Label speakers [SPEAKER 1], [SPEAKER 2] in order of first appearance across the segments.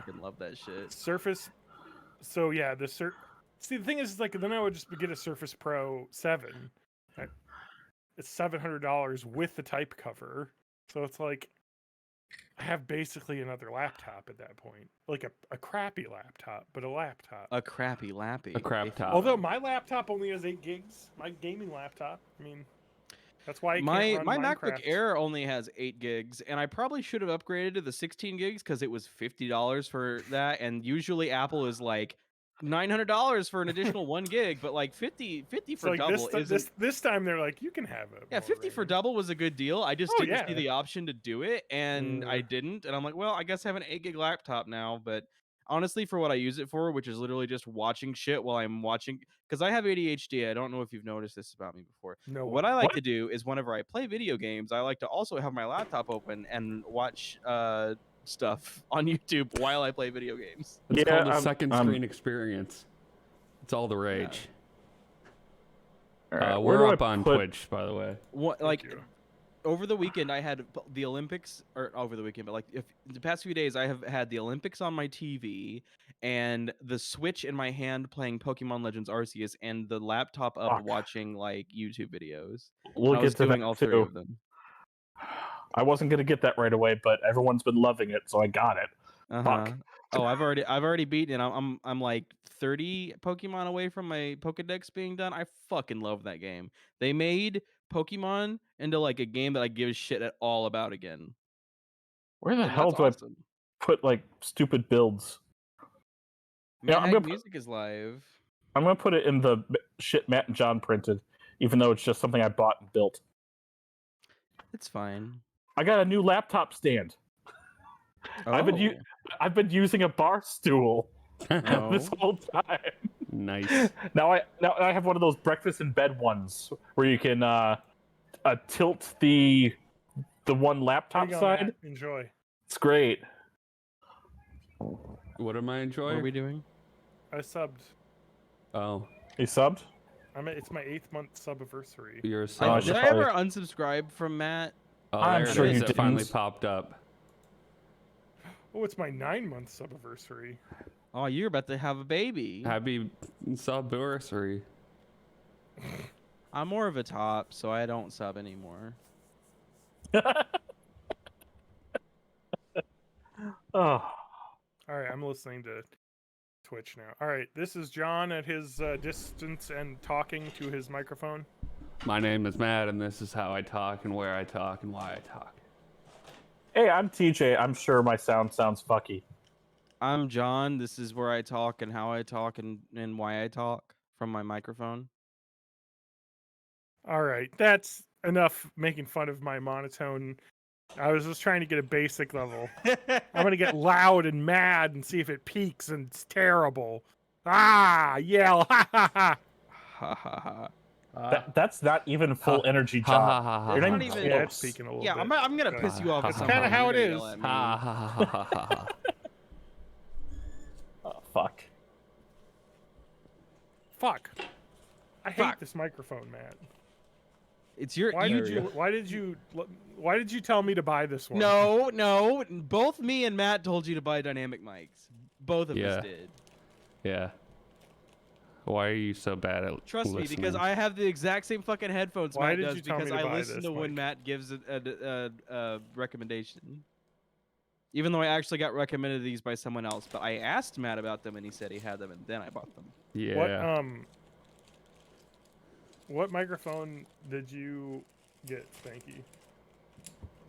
[SPEAKER 1] fucking love that shit.
[SPEAKER 2] Surface. So yeah, See, the thing is, like, then I would just get a Surface Pro 7. It's $700 with the type cover. So it's like, I have basically another laptop at that point. Like a crappy laptop, but a laptop.
[SPEAKER 1] A crappy lappy.
[SPEAKER 3] A crap top.
[SPEAKER 2] Although my laptop only has 8 gigs. My gaming laptop. I mean, that's why I can't
[SPEAKER 1] my
[SPEAKER 2] run
[SPEAKER 1] MacBook
[SPEAKER 2] Minecraft.
[SPEAKER 1] Air only has 8 gigs, and I probably should have upgraded to the 16 gigs because it was $50 for that, and usually Apple is like $900 for an additional 1 gig, but like 50 for
[SPEAKER 2] like
[SPEAKER 1] double
[SPEAKER 2] this time they're like, you can have it.
[SPEAKER 1] Yeah, 50 for double was a good deal. I just didn't see the option to do it, and I didn't. And I'm like, well, I guess I have an 8 gig laptop now. But honestly, for what I use it for, which is literally just watching shit while I'm watching, because I have ADHD. I don't know if you've noticed this about me before.
[SPEAKER 2] No.
[SPEAKER 1] What I like to do is whenever I play video games, I like to also have my laptop open and watch stuff on YouTube while I play video games.
[SPEAKER 3] It's called a second screen experience. It's all the rage.
[SPEAKER 4] Right,
[SPEAKER 3] we're up on Twitch, by the way.
[SPEAKER 1] What, like, over the weekend, I had the Olympics, or over the weekend, but like the past few days, I have had the Olympics on my TV and the Switch in my hand playing Pokemon Legends Arceus, and the laptop up watching like YouTube videos.
[SPEAKER 4] We'll get to that
[SPEAKER 1] all
[SPEAKER 4] too.
[SPEAKER 1] 3 of them.
[SPEAKER 4] I wasn't gonna get that right away, but everyone's been loving it, so I got it. Fuck.
[SPEAKER 1] Oh, I've already beaten it. I'm like 30 Pokemon away from my Pokedex being done. I fucking love that game. They made Pokemon into like a game that I give a shit at all about again.
[SPEAKER 4] Where the hell do I put like stupid builds?
[SPEAKER 1] Music is live.
[SPEAKER 4] I'm gonna put it in the shit Matt and John printed, even though it's just something I bought and built.
[SPEAKER 1] It's fine.
[SPEAKER 4] I got a new laptop stand. I've been using a bar stool this whole time.
[SPEAKER 3] Nice.
[SPEAKER 4] Now I have one of those breakfast in bed ones where you can tilt the one laptop side.
[SPEAKER 2] Matt. Enjoy.
[SPEAKER 4] It's great.
[SPEAKER 3] What am I enjoying?
[SPEAKER 1] What are we doing?
[SPEAKER 2] I subbed.
[SPEAKER 3] Oh.
[SPEAKER 4] You subbed?
[SPEAKER 2] It's my 8th month subiversary.
[SPEAKER 3] You're a sub.
[SPEAKER 1] Did I ever unsubscribe from Matt?
[SPEAKER 3] Oh,
[SPEAKER 4] I'm sure you
[SPEAKER 3] it finally popped up.
[SPEAKER 2] Oh, it's my 9-month subiversary.
[SPEAKER 1] Oh, you're about to have a baby.
[SPEAKER 3] Happy subiversary.
[SPEAKER 1] I'm more of a top, so I don't sub anymore.
[SPEAKER 4] Oh.
[SPEAKER 2] All right, I'm listening to Twitch now. All right, this is John at his distance and talking to his microphone.
[SPEAKER 3] My name is Matt, and this is how I talk and where I talk and why I talk.
[SPEAKER 4] Hey, I'm TJ. I'm sure my sound sounds fucky.
[SPEAKER 1] I'm John. This is where I talk and how I talk and why I talk from my microphone.
[SPEAKER 2] All right, that's enough making fun of my monotone. I was just trying to get a basic level. I'm gonna get loud and mad and see if it peaks, and it's terrible. Yell! Ha ha ha!
[SPEAKER 1] Ha ha ha.
[SPEAKER 4] That's not even full energy, John. You're not even close.
[SPEAKER 2] Speaking a little
[SPEAKER 1] yeah,
[SPEAKER 2] bit.
[SPEAKER 1] I'm gonna piss you off.
[SPEAKER 2] That's kind of how it is.
[SPEAKER 4] Oh, fuck.
[SPEAKER 2] Fuck. I hate this microphone, Matt.
[SPEAKER 1] It's your.
[SPEAKER 2] Why did you tell me to buy this one?
[SPEAKER 1] No. Both me and Matt told you to buy dynamic mics. Both of us did.
[SPEAKER 3] Yeah. Why are you so bad at
[SPEAKER 1] Trust
[SPEAKER 3] listening?
[SPEAKER 1] me, because I have the exact same fucking headphones
[SPEAKER 2] Why
[SPEAKER 1] Matt
[SPEAKER 2] did
[SPEAKER 1] does
[SPEAKER 2] you tell me
[SPEAKER 1] because
[SPEAKER 2] to
[SPEAKER 1] I
[SPEAKER 2] buy
[SPEAKER 1] listen
[SPEAKER 2] this
[SPEAKER 1] to when
[SPEAKER 2] mic?
[SPEAKER 1] Matt gives a recommendation. Even though I actually got recommended these by someone else, but I asked Matt about them and he said he had them, and then I bought them.
[SPEAKER 3] Yeah.
[SPEAKER 2] What microphone did you get, Spanky?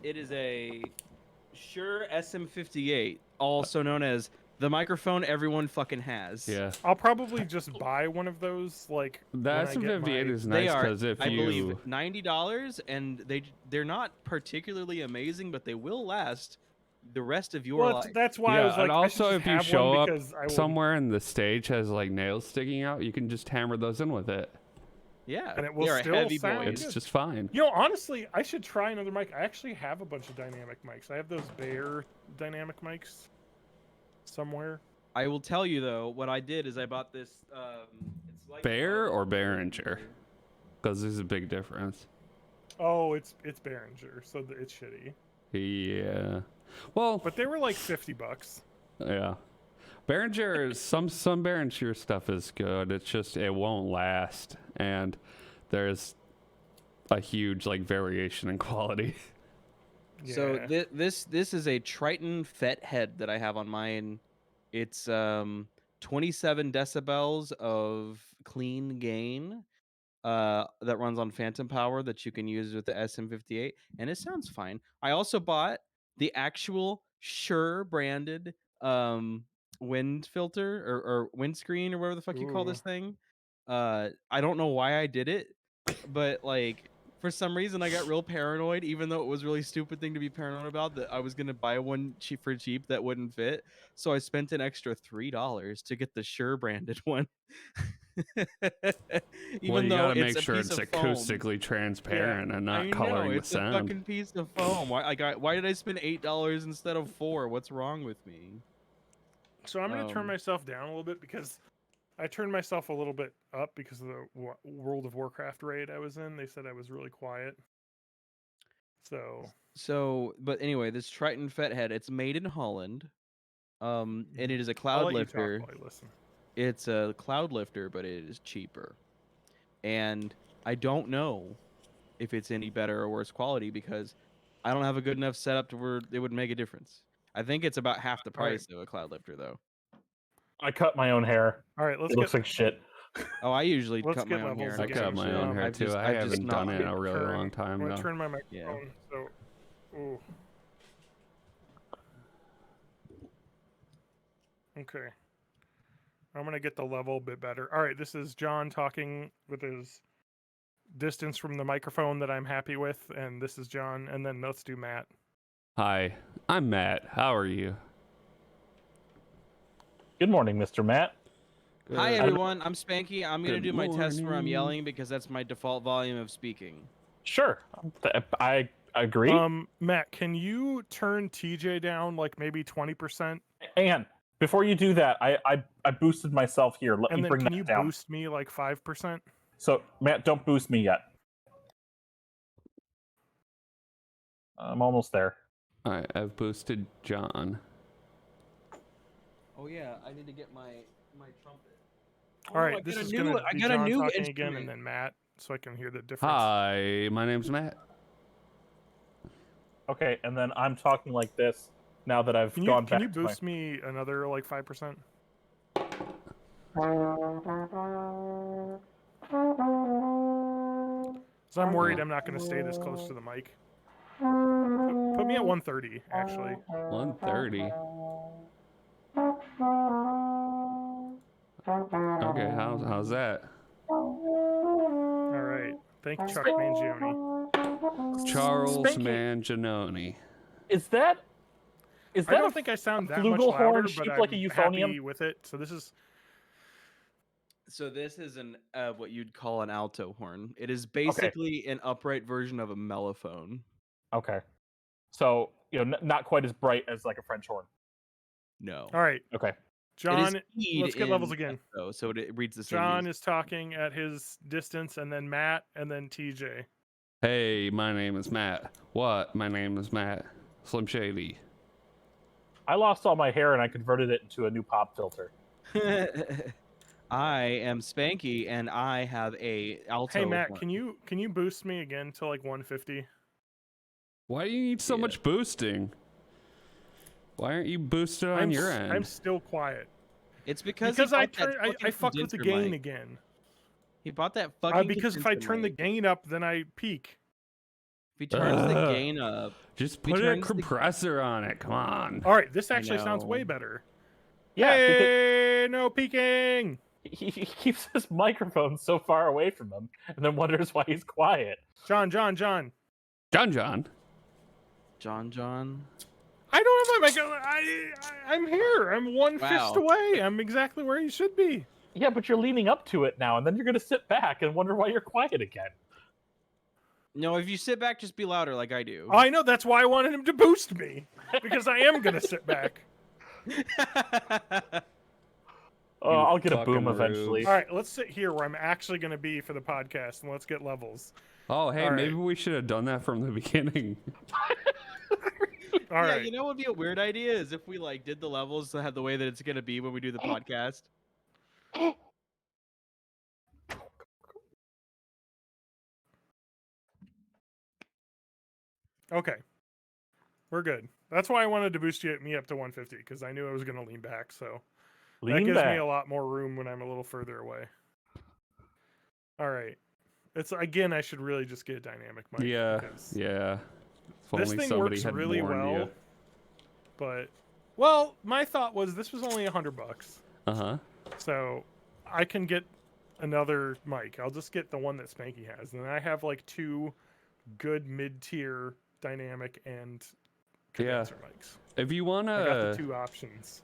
[SPEAKER 1] It is a Shure SM58, also known as the microphone everyone fucking has.
[SPEAKER 3] Yeah.
[SPEAKER 2] I'll probably just buy one of those. Like
[SPEAKER 3] the SM58 is nice because if
[SPEAKER 1] I believe $90, and they're not particularly amazing, but they will last the rest of your life.
[SPEAKER 2] That's why I was like,
[SPEAKER 3] and also if you show up somewhere and the stage has like nails sticking out, you can just hammer those in with it.
[SPEAKER 1] Yeah,
[SPEAKER 2] and it will still sound
[SPEAKER 3] It's just fine.
[SPEAKER 2] You know, honestly, I should try another mic. I actually have a bunch of dynamic mics. I have those Bear dynamic mics somewhere.
[SPEAKER 1] I will tell you though, what I did is I bought this. It's like
[SPEAKER 3] Bear or Behringer, because there's a big difference.
[SPEAKER 2] Oh, it's Behringer, so it's shitty.
[SPEAKER 3] Yeah. Well,
[SPEAKER 2] but they were like $50.
[SPEAKER 3] Yeah. Behringer, some Behringer stuff is good. It's just it won't last, and there's a huge like variation in quality.
[SPEAKER 1] So this is a Triton FET head that I have on mine. It's 27 decibels of clean gain that runs on phantom power that you can use with the SM58, and it sounds fine. I also bought the actual Shure branded wind filter or windscreen or whatever the fuck you call this thing. I don't know why I did it, but like for some reason I got real paranoid, even though it was a really stupid thing to be paranoid about, that I was gonna buy one cheap that wouldn't fit. So I spent an extra $3 to get the Shure branded one.
[SPEAKER 3] Well,
[SPEAKER 1] Even
[SPEAKER 3] you
[SPEAKER 1] though
[SPEAKER 3] gotta
[SPEAKER 1] it's
[SPEAKER 3] make
[SPEAKER 1] a
[SPEAKER 3] sure
[SPEAKER 1] piece
[SPEAKER 3] it's
[SPEAKER 1] of foam.
[SPEAKER 3] acoustically transparent and not
[SPEAKER 1] I know,
[SPEAKER 3] coloring the
[SPEAKER 1] it's a
[SPEAKER 3] sound.
[SPEAKER 1] fucking piece of foam. Why did I spend $8 instead of $4? What's wrong with me?
[SPEAKER 2] So I'm gonna turn myself down a little bit because I turned myself a little bit up because of the World of Warcraft raid I was in. They said I was really quiet.
[SPEAKER 1] But anyway, this Triton FET head, it's made in Holland. And it is a cloud
[SPEAKER 2] I'll let
[SPEAKER 1] lifter.
[SPEAKER 2] you talk while I listen.
[SPEAKER 1] It's a cloud lifter, but it is cheaper. And I don't know if it's any better or worse quality because I don't have a good enough setup to where it would make a difference. I think it's about half the price of a cloud lifter, though.
[SPEAKER 4] I cut my own hair.
[SPEAKER 2] All right,
[SPEAKER 4] it looks like shit.
[SPEAKER 1] Oh, I usually
[SPEAKER 2] Let's
[SPEAKER 1] cut my
[SPEAKER 2] get
[SPEAKER 1] own hair.
[SPEAKER 2] levels
[SPEAKER 3] I cut my own hair too. I haven't done it in a really long time.
[SPEAKER 2] I'm gonna
[SPEAKER 3] though.
[SPEAKER 2] turn my microphone. So, ooh. Okay. I'm gonna get the level a bit better. All right, this is John talking with his distance from the microphone that I'm happy with, and this is John, and then let's do Matt.
[SPEAKER 3] Hi, I'm Matt. How are you?
[SPEAKER 4] Good morning, Mr. Matt.
[SPEAKER 1] Hi everyone, I'm Spanky. I'm gonna do my test where I'm yelling because that's my default volume of speaking.
[SPEAKER 4] Sure, I agree.
[SPEAKER 2] Matt, can you turn TJ down like maybe 20%?
[SPEAKER 4] And before you do that, I boosted myself here. Let me bring that down.
[SPEAKER 2] And then can you boost me like 5%?
[SPEAKER 4] So Matt, don't boost me yet. I'm almost there.
[SPEAKER 3] All right, I've boosted John.
[SPEAKER 1] Oh yeah, I need to get my trumpet.
[SPEAKER 2] All right, this is gonna be John talking again, and then Matt, so I can hear the difference.
[SPEAKER 3] Hi, my name's Matt.
[SPEAKER 4] Okay, and then I'm talking like this now that I've gone back.
[SPEAKER 2] Can you boost me another like 5%? So I'm worried I'm not going to stay this close to the mic. Put me at 130, actually.
[SPEAKER 3] 130. Okay, how's that?
[SPEAKER 2] All right. Thank you, Chuck Mangione.
[SPEAKER 3] Charles Mangione.
[SPEAKER 4] Is that?
[SPEAKER 2] I don't think I sound that much louder, but I'm
[SPEAKER 4] like a euphonium?
[SPEAKER 2] happy with it. So this is
[SPEAKER 1] an what you'd call an alto horn. It is basically an upright version of a mellophone.
[SPEAKER 4] Okay. So, not quite as bright as like a French horn.
[SPEAKER 1] No.
[SPEAKER 2] All right.
[SPEAKER 4] Okay.
[SPEAKER 2] John, let's get levels again.
[SPEAKER 1] So it reads the same.
[SPEAKER 2] John is talking at his distance, and then Matt, and then TJ.
[SPEAKER 3] Hey, my name is Matt. What? My name is Matt. Slim Shady.
[SPEAKER 4] I lost all my hair and I converted it into a new pop filter.
[SPEAKER 1] I am Spanky and I have a alto.
[SPEAKER 2] Hey Matt,
[SPEAKER 1] horn.
[SPEAKER 2] can you boost me again to like 150?
[SPEAKER 3] Why do you need so much boosting? Why aren't you boosted on your end?
[SPEAKER 2] I'm still quiet.
[SPEAKER 1] It's because
[SPEAKER 2] I fucked with the gain again.
[SPEAKER 1] He bought that fucking.
[SPEAKER 2] Because if I turn the gain up, then I peak.
[SPEAKER 1] If he turns the gain up,
[SPEAKER 3] just put a compressor on it. Come on.
[SPEAKER 2] All right, this actually sounds way better.
[SPEAKER 4] Yeah,
[SPEAKER 2] hey, no peaking.
[SPEAKER 4] He keeps his microphone so far away from him, and then wonders why he's quiet.
[SPEAKER 2] John.
[SPEAKER 3] John.
[SPEAKER 2] I don't have my microphone. I'm here. I'm one fist away. I'm exactly where you should be.
[SPEAKER 4] Yeah, but you're leaning up to it now, and then you're gonna sit back and wonder why you're quiet again.
[SPEAKER 1] No, if you sit back, just be louder like I do.
[SPEAKER 2] Oh, I know. That's why I wanted him to boost me, because I am gonna sit back.
[SPEAKER 4] I'll get a boom eventually.
[SPEAKER 2] All right, let's sit here where I'm actually gonna be for the podcast, and let's get levels.
[SPEAKER 3] Oh, hey, maybe we should have done that from the beginning.
[SPEAKER 2] All right.
[SPEAKER 1] You know what would be a weird idea is if we like did the levels to have the way that it's gonna be when we do the podcast.
[SPEAKER 2] Okay. We're good. That's why I wanted to boost me up to 150 because I knew I was going to lean back. So that
[SPEAKER 4] Lean
[SPEAKER 2] gives me
[SPEAKER 4] back.
[SPEAKER 2] a lot more room when I'm a little further away. All right. It's again, I should really just get a dynamic mic.
[SPEAKER 3] Yeah.
[SPEAKER 2] Because
[SPEAKER 3] Yeah. If
[SPEAKER 2] this
[SPEAKER 3] only
[SPEAKER 2] thing
[SPEAKER 3] somebody
[SPEAKER 2] works
[SPEAKER 3] had
[SPEAKER 2] really
[SPEAKER 3] warned
[SPEAKER 2] well.
[SPEAKER 3] you.
[SPEAKER 2] But well, my thought was this was only $100.
[SPEAKER 3] Uh-huh.
[SPEAKER 2] So I can get another mic. I'll just get the one that Spanky has. And then I have like 2 good mid-tier dynamic and condenser mics.
[SPEAKER 3] If you wanna,
[SPEAKER 2] I got the 2 options.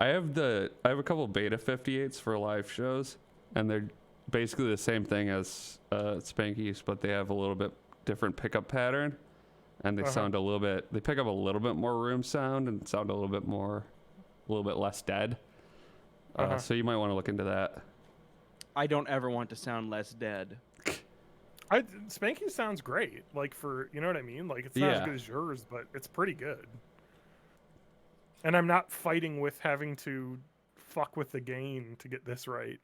[SPEAKER 3] I have a couple beta 58s for live shows, and they're basically the same thing as Spanky's, but they have a little bit different pickup pattern, and they sound a little bit. They pick up a little bit more room sound and sound a little bit less dead. So you might want to look into that.
[SPEAKER 1] I don't ever want to sound less dead.
[SPEAKER 2] Spanky sounds great. Like for you know what I mean? Like it's not as good as yours, but it's pretty good. And I'm not fighting with having to fuck with the gain to get this right.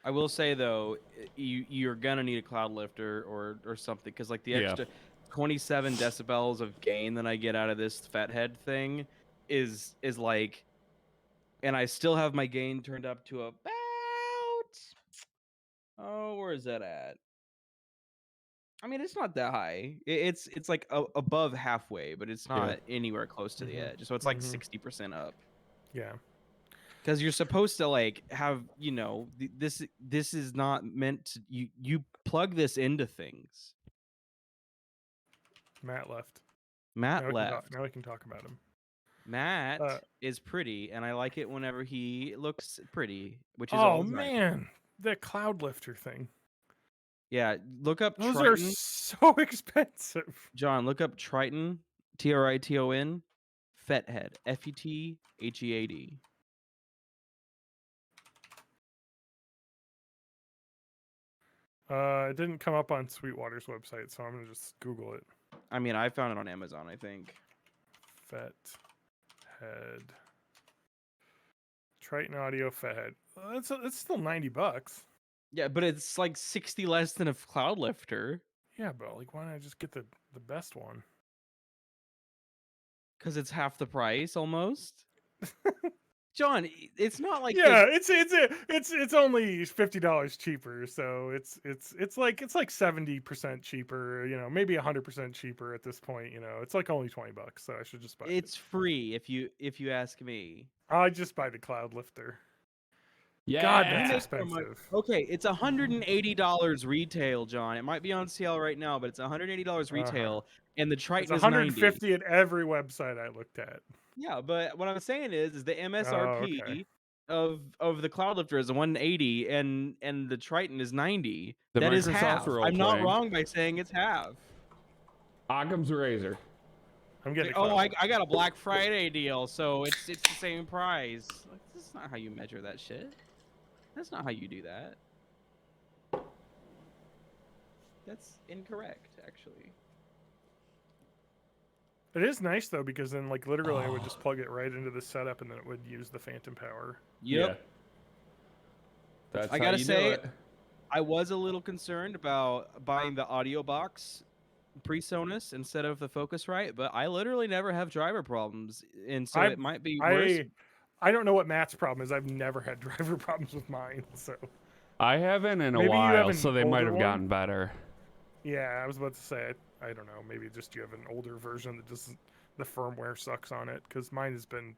[SPEAKER 1] I will say though, you're gonna need a cloud lifter or something because like the extra 27 decibels of gain that I get out of this fathead thing is like, and I still have my gain turned up to about where is that at? I mean, it's not that high. It's like above halfway, but it's not anywhere close to the edge. So it's like 60% up.
[SPEAKER 2] Yeah.
[SPEAKER 1] Because you're supposed to like have, this is not meant to, you plug this into things.
[SPEAKER 2] Matt left.
[SPEAKER 1] Matt left.
[SPEAKER 2] Now we can talk about him.
[SPEAKER 1] Matt is pretty, and I like it whenever he looks pretty, which is
[SPEAKER 2] oh man, the cloud lifter thing.
[SPEAKER 1] Yeah, look up
[SPEAKER 2] Those
[SPEAKER 1] Triton.
[SPEAKER 2] are so expensive.
[SPEAKER 1] John, look up Triton, Triton, Fethead, Fethead.
[SPEAKER 2] It didn't come up on Sweetwater's website, so I'm gonna just Google it.
[SPEAKER 1] I mean, I found it on Amazon, I think.
[SPEAKER 2] Fethead. Triton Audio Fethead. It's still $90.
[SPEAKER 1] Yeah, but it's like 60 less than a cloud lifter.
[SPEAKER 2] Yeah, but like, why don't I just get the best one?
[SPEAKER 1] Because it's half the price almost. John, it's not like
[SPEAKER 2] it's only $50 cheaper, so it's like 70% cheaper, maybe 100% cheaper at this point, it's like only $20, so I should just buy it.
[SPEAKER 1] It's free if you ask me.
[SPEAKER 2] I just buy the cloud lifter.
[SPEAKER 3] Yeah,
[SPEAKER 2] God, that's expensive.
[SPEAKER 1] Okay, it's $180 retail, John. It might be on sale right now, but it's $180 retail, and the Triton
[SPEAKER 2] it's
[SPEAKER 1] is
[SPEAKER 2] $150 at every website I looked at.
[SPEAKER 1] Yeah, but what I'm saying is the MSRP of the cloud lifter is 180, and the Triton is 90. That is half. I'm not wrong by saying it's half.
[SPEAKER 3] Occam's razor.
[SPEAKER 2] I'm getting.
[SPEAKER 1] I got a Black Friday deal, so it's the same price. That's not how you measure that shit. That's not how you do that. That's incorrect, actually.
[SPEAKER 2] It is nice though, because then like literally I would just plug it right into the setup, and then it would use the phantom power.
[SPEAKER 1] Yep.
[SPEAKER 3] Yeah. That's
[SPEAKER 1] I
[SPEAKER 3] how
[SPEAKER 1] gotta
[SPEAKER 3] you
[SPEAKER 1] say,
[SPEAKER 3] do it.
[SPEAKER 1] I was a little concerned about buying the audio box PreSonus instead of the Focusrite, but I literally never have driver problems, and so it might be worse.
[SPEAKER 2] I don't know what Matt's problem is. I've never had driver problems with mine, so.
[SPEAKER 3] I haven't in a
[SPEAKER 2] Maybe you have
[SPEAKER 3] while,
[SPEAKER 2] an
[SPEAKER 3] so they might
[SPEAKER 2] older
[SPEAKER 3] have
[SPEAKER 2] one?
[SPEAKER 3] gotten better.
[SPEAKER 2] Yeah, I was about to say, I don't know. Maybe just you have an older version that just the firmware sucks on it, because mine has been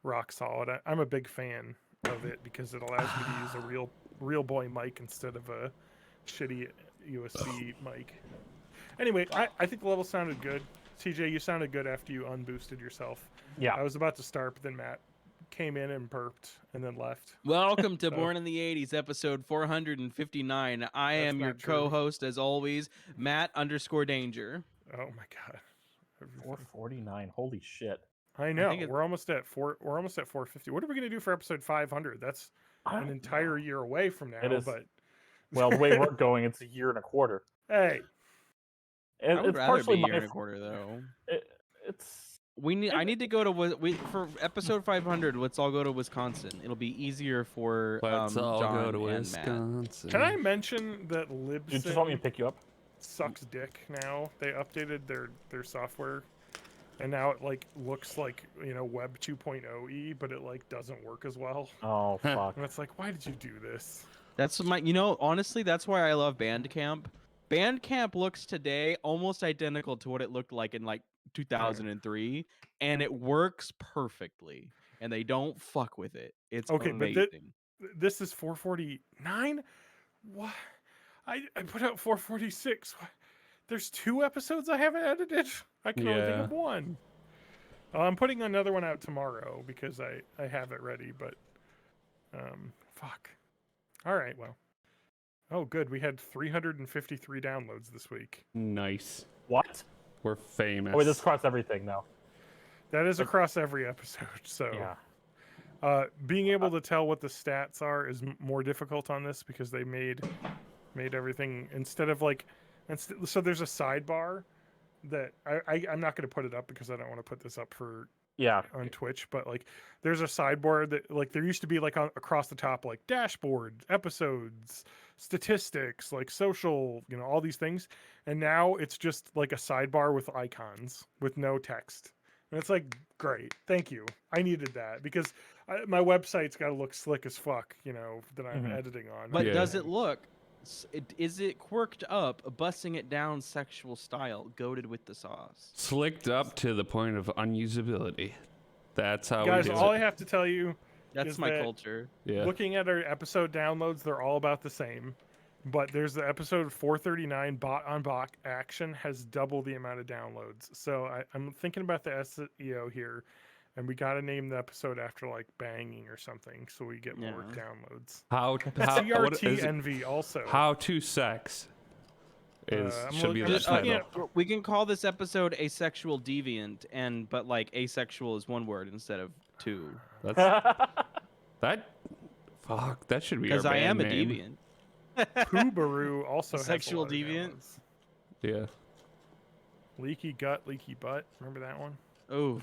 [SPEAKER 2] rock solid. I'm a big fan of it because it allows me to use a real boy mic instead of a shitty USB mic. Anyway, I think the level sounded good. TJ, you sounded good after you unboosted yourself.
[SPEAKER 4] Yeah.
[SPEAKER 2] I was about to start, but then Matt came in and burped and then left.
[SPEAKER 1] Welcome to Born in the 80s, episode 459. I am your co-host, as always, Matt_Danger.
[SPEAKER 2] Oh my god.
[SPEAKER 4] 449. Holy shit.
[SPEAKER 2] I know. We're almost at 450. What are we going to do for episode 500? That's an entire year away from now.
[SPEAKER 4] It is.
[SPEAKER 2] But
[SPEAKER 4] well, the way we're going, it's a year and a quarter.
[SPEAKER 2] Hey.
[SPEAKER 1] I would
[SPEAKER 4] it's
[SPEAKER 1] rather
[SPEAKER 4] partially
[SPEAKER 1] be a year
[SPEAKER 4] my
[SPEAKER 1] and a quarter, though.
[SPEAKER 4] It's
[SPEAKER 1] I need to go to for episode 500. Let's all go to Wisconsin. It'll be easier for
[SPEAKER 3] Let's all
[SPEAKER 1] John
[SPEAKER 3] go to
[SPEAKER 1] and Matt.
[SPEAKER 3] Wisconsin.
[SPEAKER 2] Can I mention that
[SPEAKER 4] You just want me to
[SPEAKER 2] Libsyn
[SPEAKER 4] pick you up?
[SPEAKER 2] sucks dick now? They updated their software, and now it like looks like Web 2.0e, but it like doesn't work as well.
[SPEAKER 4] Oh fuck.
[SPEAKER 2] And it's like, why did you do this?
[SPEAKER 1] That's my honestly, that's why I love Bandcamp. Bandcamp looks today almost identical to what it looked like in like 2003, and it works perfectly. And they don't fuck with it. It's
[SPEAKER 2] Okay,
[SPEAKER 1] amazing.
[SPEAKER 2] but this is 449. What? I put out 446. There's 2 episodes I haven't edited. I can only think of one. I'm putting another one out tomorrow because I have it ready. But fuck. All right, well. Oh, good. We had 353 downloads this week.
[SPEAKER 3] Nice.
[SPEAKER 4] What?
[SPEAKER 3] We're famous.
[SPEAKER 4] Oh, wait, this across everything now.
[SPEAKER 2] That is across every episode. So,
[SPEAKER 4] Yeah.
[SPEAKER 2] being able to tell what the stats are is more difficult on this because they made everything instead of like, so there's a sidebar that I'm not going to put it up because I don't want to put this up for
[SPEAKER 4] Yeah.
[SPEAKER 2] on Twitch, but like there's a sideboard that like there used to be like across the top like dashboard, episodes, statistics, like social, all these things, and now it's just like a sidebar with icons with no text, and it's like great, thank you. I needed that because my website's got to look slick as fuck, that I'm editing on.
[SPEAKER 1] But
[SPEAKER 3] Yeah.
[SPEAKER 1] does it look? Is it quirked up, bussing it down sexual style, goated with the sauce?
[SPEAKER 3] Slicked up to the point of unusability. That's how
[SPEAKER 2] Guys,
[SPEAKER 3] we do
[SPEAKER 2] all
[SPEAKER 3] it.
[SPEAKER 2] I have to tell you
[SPEAKER 1] That's
[SPEAKER 2] is
[SPEAKER 1] my
[SPEAKER 2] that
[SPEAKER 1] culture.
[SPEAKER 3] Yeah.
[SPEAKER 2] looking at our episode downloads, they're all about the same. But there's the episode 439 bot on bot action has double the amount of downloads. So I'm thinking about the SEO here, and we got to name the episode after like banging or something so we get more downloads.
[SPEAKER 3] How what
[SPEAKER 2] CRT
[SPEAKER 3] is it?
[SPEAKER 2] envy also.
[SPEAKER 3] How to sex is
[SPEAKER 2] I'm
[SPEAKER 3] should be the
[SPEAKER 2] just looking
[SPEAKER 3] title.
[SPEAKER 1] We can call this episode asexual deviant, but like asexual is one word instead of two.
[SPEAKER 3] That's that. Fuck, that should be our
[SPEAKER 1] Because I am a
[SPEAKER 3] band name.
[SPEAKER 1] deviant.
[SPEAKER 2] Poobaroo also has a
[SPEAKER 1] Sexual
[SPEAKER 2] lot of
[SPEAKER 1] deviant?
[SPEAKER 2] downloads.
[SPEAKER 3] Yeah.
[SPEAKER 2] Leaky gut, leaky butt. Remember that one?
[SPEAKER 1] Oh,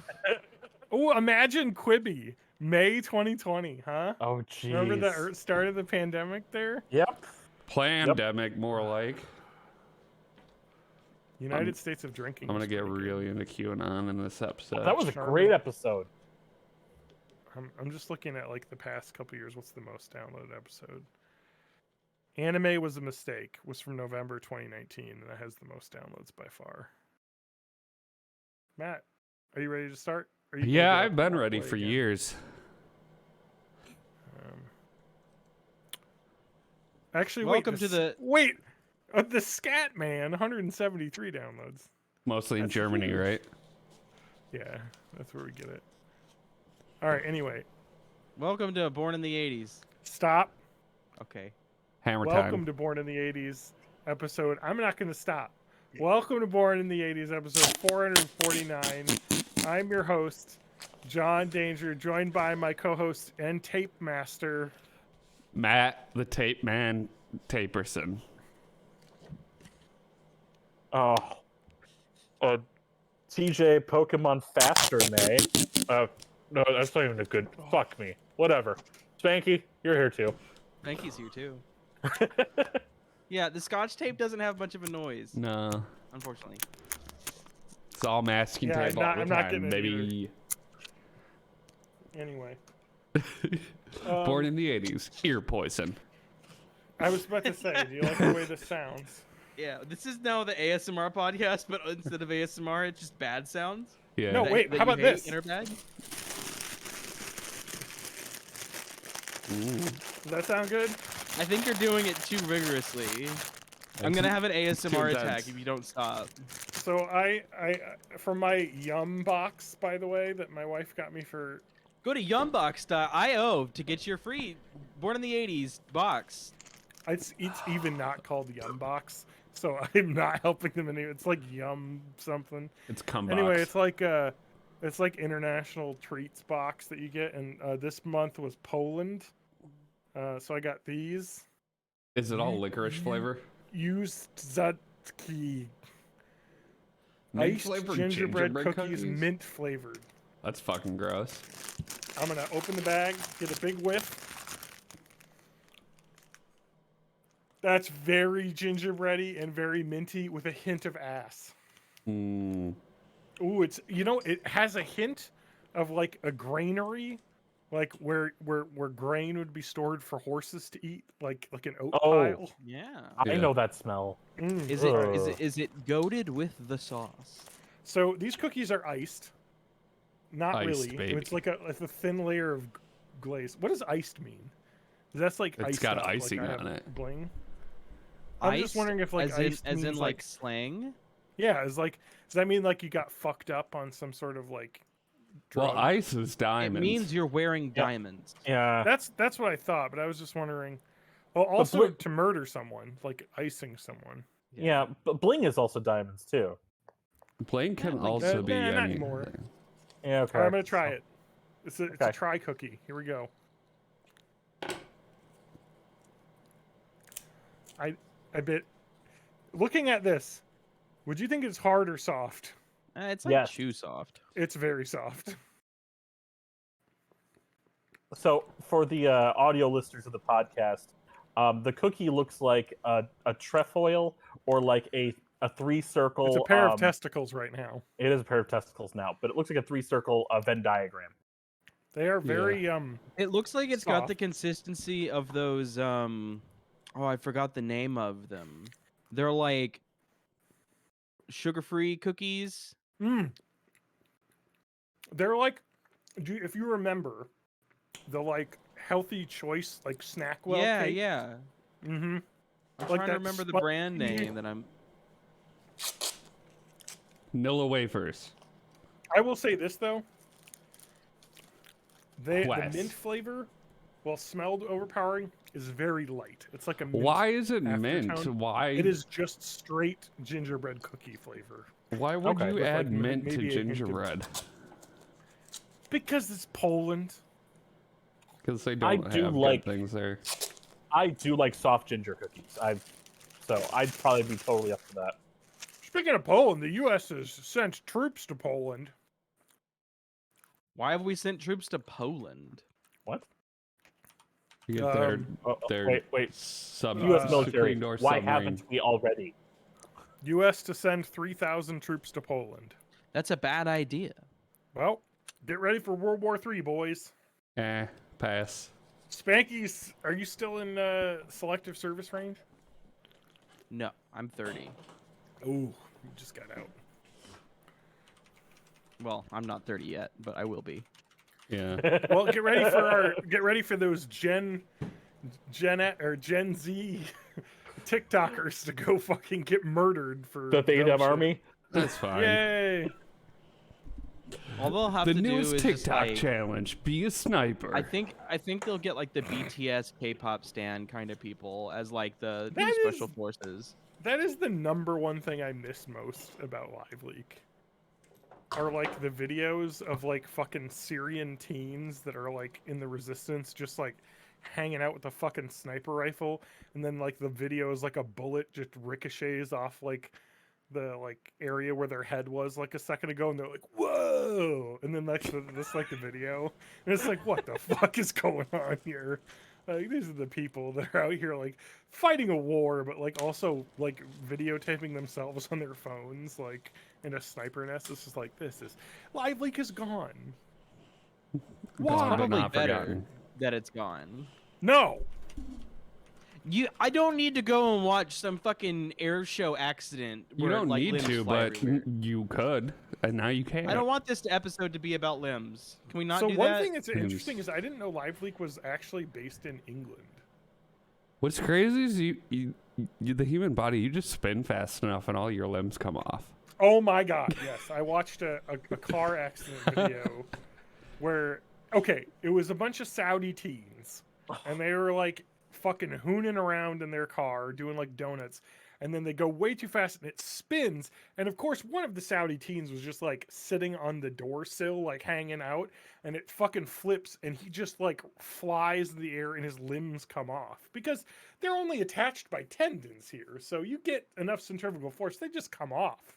[SPEAKER 2] Oh, imagine Quibi, May 2020, huh?
[SPEAKER 4] Oh, jeez.
[SPEAKER 2] Remember the start of the pandemic there?
[SPEAKER 4] Yep.
[SPEAKER 3] Plandemic, more like.
[SPEAKER 2] United States of Drinking.
[SPEAKER 3] I'm gonna
[SPEAKER 2] was
[SPEAKER 3] get
[SPEAKER 2] pretty good.
[SPEAKER 3] really into QAnon in this episode.
[SPEAKER 4] That was a
[SPEAKER 2] Charmin.
[SPEAKER 4] great episode.
[SPEAKER 2] I'm just looking at like the past couple years. What's the most downloaded episode? Anime Was a Mistake was from November 2019, and that has the most downloads by far. Matt, are you ready to start? Are you gonna
[SPEAKER 3] Yeah,
[SPEAKER 2] get
[SPEAKER 3] I've
[SPEAKER 2] up
[SPEAKER 3] been
[SPEAKER 2] and
[SPEAKER 3] ready
[SPEAKER 2] play
[SPEAKER 3] for
[SPEAKER 2] again?
[SPEAKER 3] years.
[SPEAKER 2] Actually,
[SPEAKER 1] Welcome
[SPEAKER 2] wait,
[SPEAKER 1] to the-
[SPEAKER 2] wait. The Scat Man, 173 downloads.
[SPEAKER 3] Mostly in
[SPEAKER 2] That's
[SPEAKER 3] Germany,
[SPEAKER 2] huge.
[SPEAKER 3] right?
[SPEAKER 2] Yeah, that's where we get it. All right. Anyway,
[SPEAKER 1] welcome to Born in the '80s.
[SPEAKER 2] stop.
[SPEAKER 1] Okay.
[SPEAKER 3] Hammer
[SPEAKER 2] Welcome
[SPEAKER 3] time.
[SPEAKER 2] to Born in the 80s episode. I'm not going to stop. Welcome to Born in the 80s episode 449. I'm your host, John Danger, joined by my co-host and tape master.
[SPEAKER 3] Matt, the tape man, Taperson.
[SPEAKER 4] Oh. TJ Pokemon Faster May. No, that's not even a good. Fuck me. Whatever. Spanky, you're here too.
[SPEAKER 1] Frankie's here too. Yeah, the Scotch tape doesn't have much of a noise,
[SPEAKER 3] No,
[SPEAKER 1] unfortunately.
[SPEAKER 3] it's all masking
[SPEAKER 2] Yeah,
[SPEAKER 3] tape all the
[SPEAKER 2] I'm not
[SPEAKER 3] time,
[SPEAKER 2] getting it
[SPEAKER 3] baby.
[SPEAKER 2] Anyway,
[SPEAKER 3] Born in the '80s, ear poison.
[SPEAKER 2] I was about to say, do you like the way this sounds?
[SPEAKER 1] Yeah, this is now the ASMR podcast, but instead of ASMR, it's just bad sounds.
[SPEAKER 3] Yeah.
[SPEAKER 2] No, wait, how
[SPEAKER 1] you
[SPEAKER 2] about
[SPEAKER 1] hate
[SPEAKER 2] this?
[SPEAKER 1] in her bag?
[SPEAKER 2] Does that sound good?
[SPEAKER 1] I think you're doing it too rigorously. I'm gonna have an ASMR
[SPEAKER 3] intense.
[SPEAKER 1] attack if you don't stop.
[SPEAKER 2] So I for my Yum box, by the way, that my wife got me for.
[SPEAKER 1] Go to yumbox.io to get your free Born in the '80s box.
[SPEAKER 2] It's even not called Yum box, so I'm not helping them anyway. It's like Yum something.
[SPEAKER 3] It's come
[SPEAKER 2] Anyway, it's like international treats box that you get, and this month was Poland. So I got these.
[SPEAKER 3] Is it all licorice flavor?
[SPEAKER 2] Used Zatki. Iced
[SPEAKER 3] flavored
[SPEAKER 2] gingerbread cookies, mint flavored.
[SPEAKER 3] That's fucking gross.
[SPEAKER 2] I'm gonna open the bag, get a big whiff. That's very gingerbready and very minty with a hint of ass.
[SPEAKER 3] Mm.
[SPEAKER 2] Ooh, it has a hint of like a granary, like where grain would be stored for horses to eat, like an oat pile.
[SPEAKER 1] Yeah.
[SPEAKER 4] I know that smell.
[SPEAKER 1] Is it goated with the sauce?
[SPEAKER 2] So these cookies are iced. Not
[SPEAKER 3] Iced,
[SPEAKER 2] really.
[SPEAKER 3] baby.
[SPEAKER 2] It's like a thin layer of glaze. What does iced mean? That's like
[SPEAKER 3] It's
[SPEAKER 2] iced
[SPEAKER 3] got
[SPEAKER 2] up,
[SPEAKER 3] icing
[SPEAKER 2] like I
[SPEAKER 3] on
[SPEAKER 2] have
[SPEAKER 3] it.
[SPEAKER 2] bling. I'm just wondering if like iced
[SPEAKER 1] as in
[SPEAKER 2] means
[SPEAKER 1] like slang.
[SPEAKER 2] yeah, it's like does that mean like you got fucked up on some sort of like drug?
[SPEAKER 3] Well, ice is diamonds.
[SPEAKER 1] It means you're wearing diamonds.
[SPEAKER 4] Yeah.
[SPEAKER 2] That's what I thought, but I was just wondering. Well, also to murder someone, like icing someone.
[SPEAKER 4] Yeah, but bling is also diamonds too.
[SPEAKER 3] Bling can
[SPEAKER 1] like
[SPEAKER 3] also be
[SPEAKER 2] not
[SPEAKER 3] anything.
[SPEAKER 2] anymore.
[SPEAKER 4] Yeah, okay.
[SPEAKER 2] All right, I'm gonna try it. It's a
[SPEAKER 4] Okay.
[SPEAKER 2] try cookie. Here we go. I bet. Looking at this, would you think it's hard or soft?
[SPEAKER 1] It's like
[SPEAKER 4] Yes.
[SPEAKER 1] chew soft.
[SPEAKER 2] It's very soft.
[SPEAKER 4] So for the audio listeners of the podcast, the cookie looks like a trefoil or like a three-circle.
[SPEAKER 2] It's a pair of testicles right now.
[SPEAKER 4] It is a pair of testicles now, but it looks like a three-circle Venn diagram.
[SPEAKER 2] They are very
[SPEAKER 1] It looks like it's got the
[SPEAKER 2] soft.
[SPEAKER 1] consistency of those oh, I forgot the name of them. They're like sugar-free cookies.
[SPEAKER 2] They're like, if you remember, the like healthy choice like Snackwell cake.
[SPEAKER 1] Yeah.
[SPEAKER 2] Mm-hmm.
[SPEAKER 1] I'm
[SPEAKER 2] Like
[SPEAKER 1] trying to
[SPEAKER 2] that
[SPEAKER 1] remember the
[SPEAKER 2] spongy-
[SPEAKER 1] brand name that I'm.
[SPEAKER 3] Nilla wafers.
[SPEAKER 2] I will say this though. The
[SPEAKER 3] Wes.
[SPEAKER 2] mint flavor, while smelled overpowering, is very light. It's like a mint
[SPEAKER 3] Why is it mint?
[SPEAKER 2] aftertone.
[SPEAKER 3] Why?
[SPEAKER 2] It is just straight gingerbread cookie flavor.
[SPEAKER 3] Why would
[SPEAKER 4] Okay.
[SPEAKER 3] you
[SPEAKER 2] With,
[SPEAKER 3] add
[SPEAKER 2] like,
[SPEAKER 3] mint to
[SPEAKER 2] maybe a hint of-
[SPEAKER 3] gingerbread?
[SPEAKER 2] Because it's Poland.
[SPEAKER 3] Because they
[SPEAKER 4] I
[SPEAKER 3] don't
[SPEAKER 4] do
[SPEAKER 3] have
[SPEAKER 4] like-
[SPEAKER 3] good things there.
[SPEAKER 4] I do like soft ginger cookies. So I'd probably be totally up for that.
[SPEAKER 2] Speaking of Poland, the U.S. has sent troops to Poland.
[SPEAKER 1] Why have we sent troops to Poland?
[SPEAKER 4] What?
[SPEAKER 3] You get their
[SPEAKER 2] Um,
[SPEAKER 3] their
[SPEAKER 4] wait.
[SPEAKER 3] sub
[SPEAKER 4] U.S.
[SPEAKER 2] Uh,
[SPEAKER 4] military.
[SPEAKER 3] Supreme Door
[SPEAKER 4] Why
[SPEAKER 3] submarine.
[SPEAKER 4] haven't we already?
[SPEAKER 2] U.S. to send 3,000 troops to Poland.
[SPEAKER 1] That's a bad idea.
[SPEAKER 2] Well, get ready for World War III, boys.
[SPEAKER 3] Pass.
[SPEAKER 2] Spanky's, are you still in selective service range?
[SPEAKER 1] No, I'm 30.
[SPEAKER 2] Ooh, you just got out.
[SPEAKER 1] Well, I'm not 30 yet, but I will be.
[SPEAKER 3] Yeah.
[SPEAKER 2] Well, get ready for those Gen Z TikTokers to go fucking get murdered for
[SPEAKER 4] The Theta
[SPEAKER 2] dumb shit.
[SPEAKER 4] Army?
[SPEAKER 3] That's fine.
[SPEAKER 2] Yay!
[SPEAKER 1] All they'll have
[SPEAKER 3] The
[SPEAKER 1] to do
[SPEAKER 3] newest
[SPEAKER 1] is just,
[SPEAKER 3] TikTok
[SPEAKER 1] like,
[SPEAKER 3] challenge: be a sniper.
[SPEAKER 1] I think they'll get like the BTS K-pop stan kind of people as like the
[SPEAKER 2] That
[SPEAKER 1] special
[SPEAKER 2] is-
[SPEAKER 1] forces.
[SPEAKER 2] That is the number one thing I miss most about Live Leak. Are like the videos of like fucking Syrian teens that are like in the resistance, just like hanging out with a fucking sniper rifle, and then like the video is like a bullet just ricochets off like the like area where their head was like a second ago, and they're like, "Whoa!" And then that's like the video, and it's like, what the fuck is going on here? Like these are the people that are out here like fighting a war, but like also like videotaping themselves on their phones, like in a sniper nest. This is like this is Live Leak is gone.
[SPEAKER 3] Gone,
[SPEAKER 1] It's
[SPEAKER 3] but
[SPEAKER 1] probably
[SPEAKER 3] not
[SPEAKER 1] better
[SPEAKER 3] forgotten.
[SPEAKER 1] that it's gone.
[SPEAKER 2] No,
[SPEAKER 1] I don't need to go and watch some fucking air show accident.
[SPEAKER 3] You
[SPEAKER 1] where,
[SPEAKER 3] don't
[SPEAKER 1] like,
[SPEAKER 3] need
[SPEAKER 1] limbs
[SPEAKER 3] to,
[SPEAKER 1] fly
[SPEAKER 3] but
[SPEAKER 1] everywhere.
[SPEAKER 3] you could, and now you can.
[SPEAKER 1] I don't want this episode to be about limbs. Can we not
[SPEAKER 2] so
[SPEAKER 1] do
[SPEAKER 2] one
[SPEAKER 1] that?
[SPEAKER 2] thing that's interesting is I didn't know Live Leak was actually based in England.
[SPEAKER 3] What's crazy is you, the human body, you just spin fast enough, and all your limbs come off.
[SPEAKER 2] Oh my god, yes. I watched a car accident video where, okay, it was a bunch of Saudi teens, and they were like fucking hooning around in their car doing like donuts, and then they go way too fast and it spins. And of course, one of the Saudi teens was just like sitting on the door sill, like hanging out, and it fucking flips and he just like flies in the air and his limbs come off because they're only attached by tendons here. So you get enough centrifugal force, they just come off.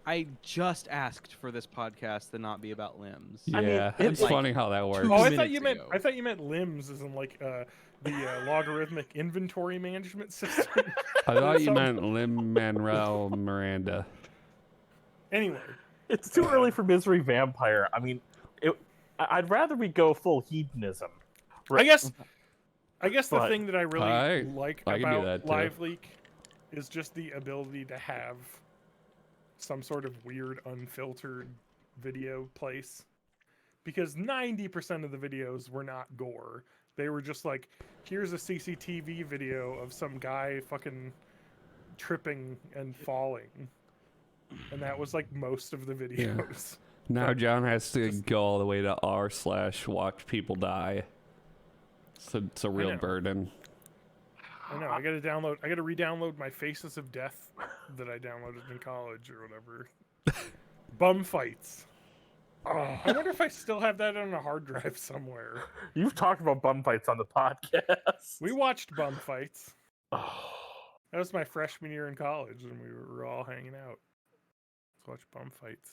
[SPEAKER 1] I just asked for this podcast to not be about limbs.
[SPEAKER 3] Yeah,
[SPEAKER 4] I mean,
[SPEAKER 3] it's
[SPEAKER 1] like
[SPEAKER 3] funny how that works.
[SPEAKER 2] Oh, I
[SPEAKER 1] minutes
[SPEAKER 2] thought
[SPEAKER 1] ago.
[SPEAKER 2] you meant limbs, as in like the logarithmic inventory management system.
[SPEAKER 3] I thought you
[SPEAKER 2] Some-
[SPEAKER 3] meant Lin-Manuel Miranda.
[SPEAKER 2] Anyway,
[SPEAKER 4] It's too early for Misery Vampire. I mean, I'd rather we go full hedonism.
[SPEAKER 2] I guess the
[SPEAKER 4] But-
[SPEAKER 2] thing that I really
[SPEAKER 3] Alright,
[SPEAKER 2] like
[SPEAKER 3] I can do
[SPEAKER 2] about
[SPEAKER 3] that too.
[SPEAKER 2] Live Leak is just the ability to have some sort of weird unfiltered video place. Because 90% of the videos were not gore. They were just like, here's a CCTV video of some guy fucking tripping and falling. And that was like most of the videos.
[SPEAKER 3] Now
[SPEAKER 2] But
[SPEAKER 3] John has to go all the way to r/watch people die. So it's a real
[SPEAKER 2] know.
[SPEAKER 3] burden.
[SPEAKER 2] I know. I gotta re-download my Faces of Death that I downloaded in college or whatever. Bum fights. Oh, I wonder if I still have that on a hard drive somewhere.
[SPEAKER 4] You've talked about bum fights on the podcast.
[SPEAKER 2] We watched bum fights.
[SPEAKER 4] Oh,
[SPEAKER 2] That was my freshman year in college, and we were all hanging out. Let's watch bum fights.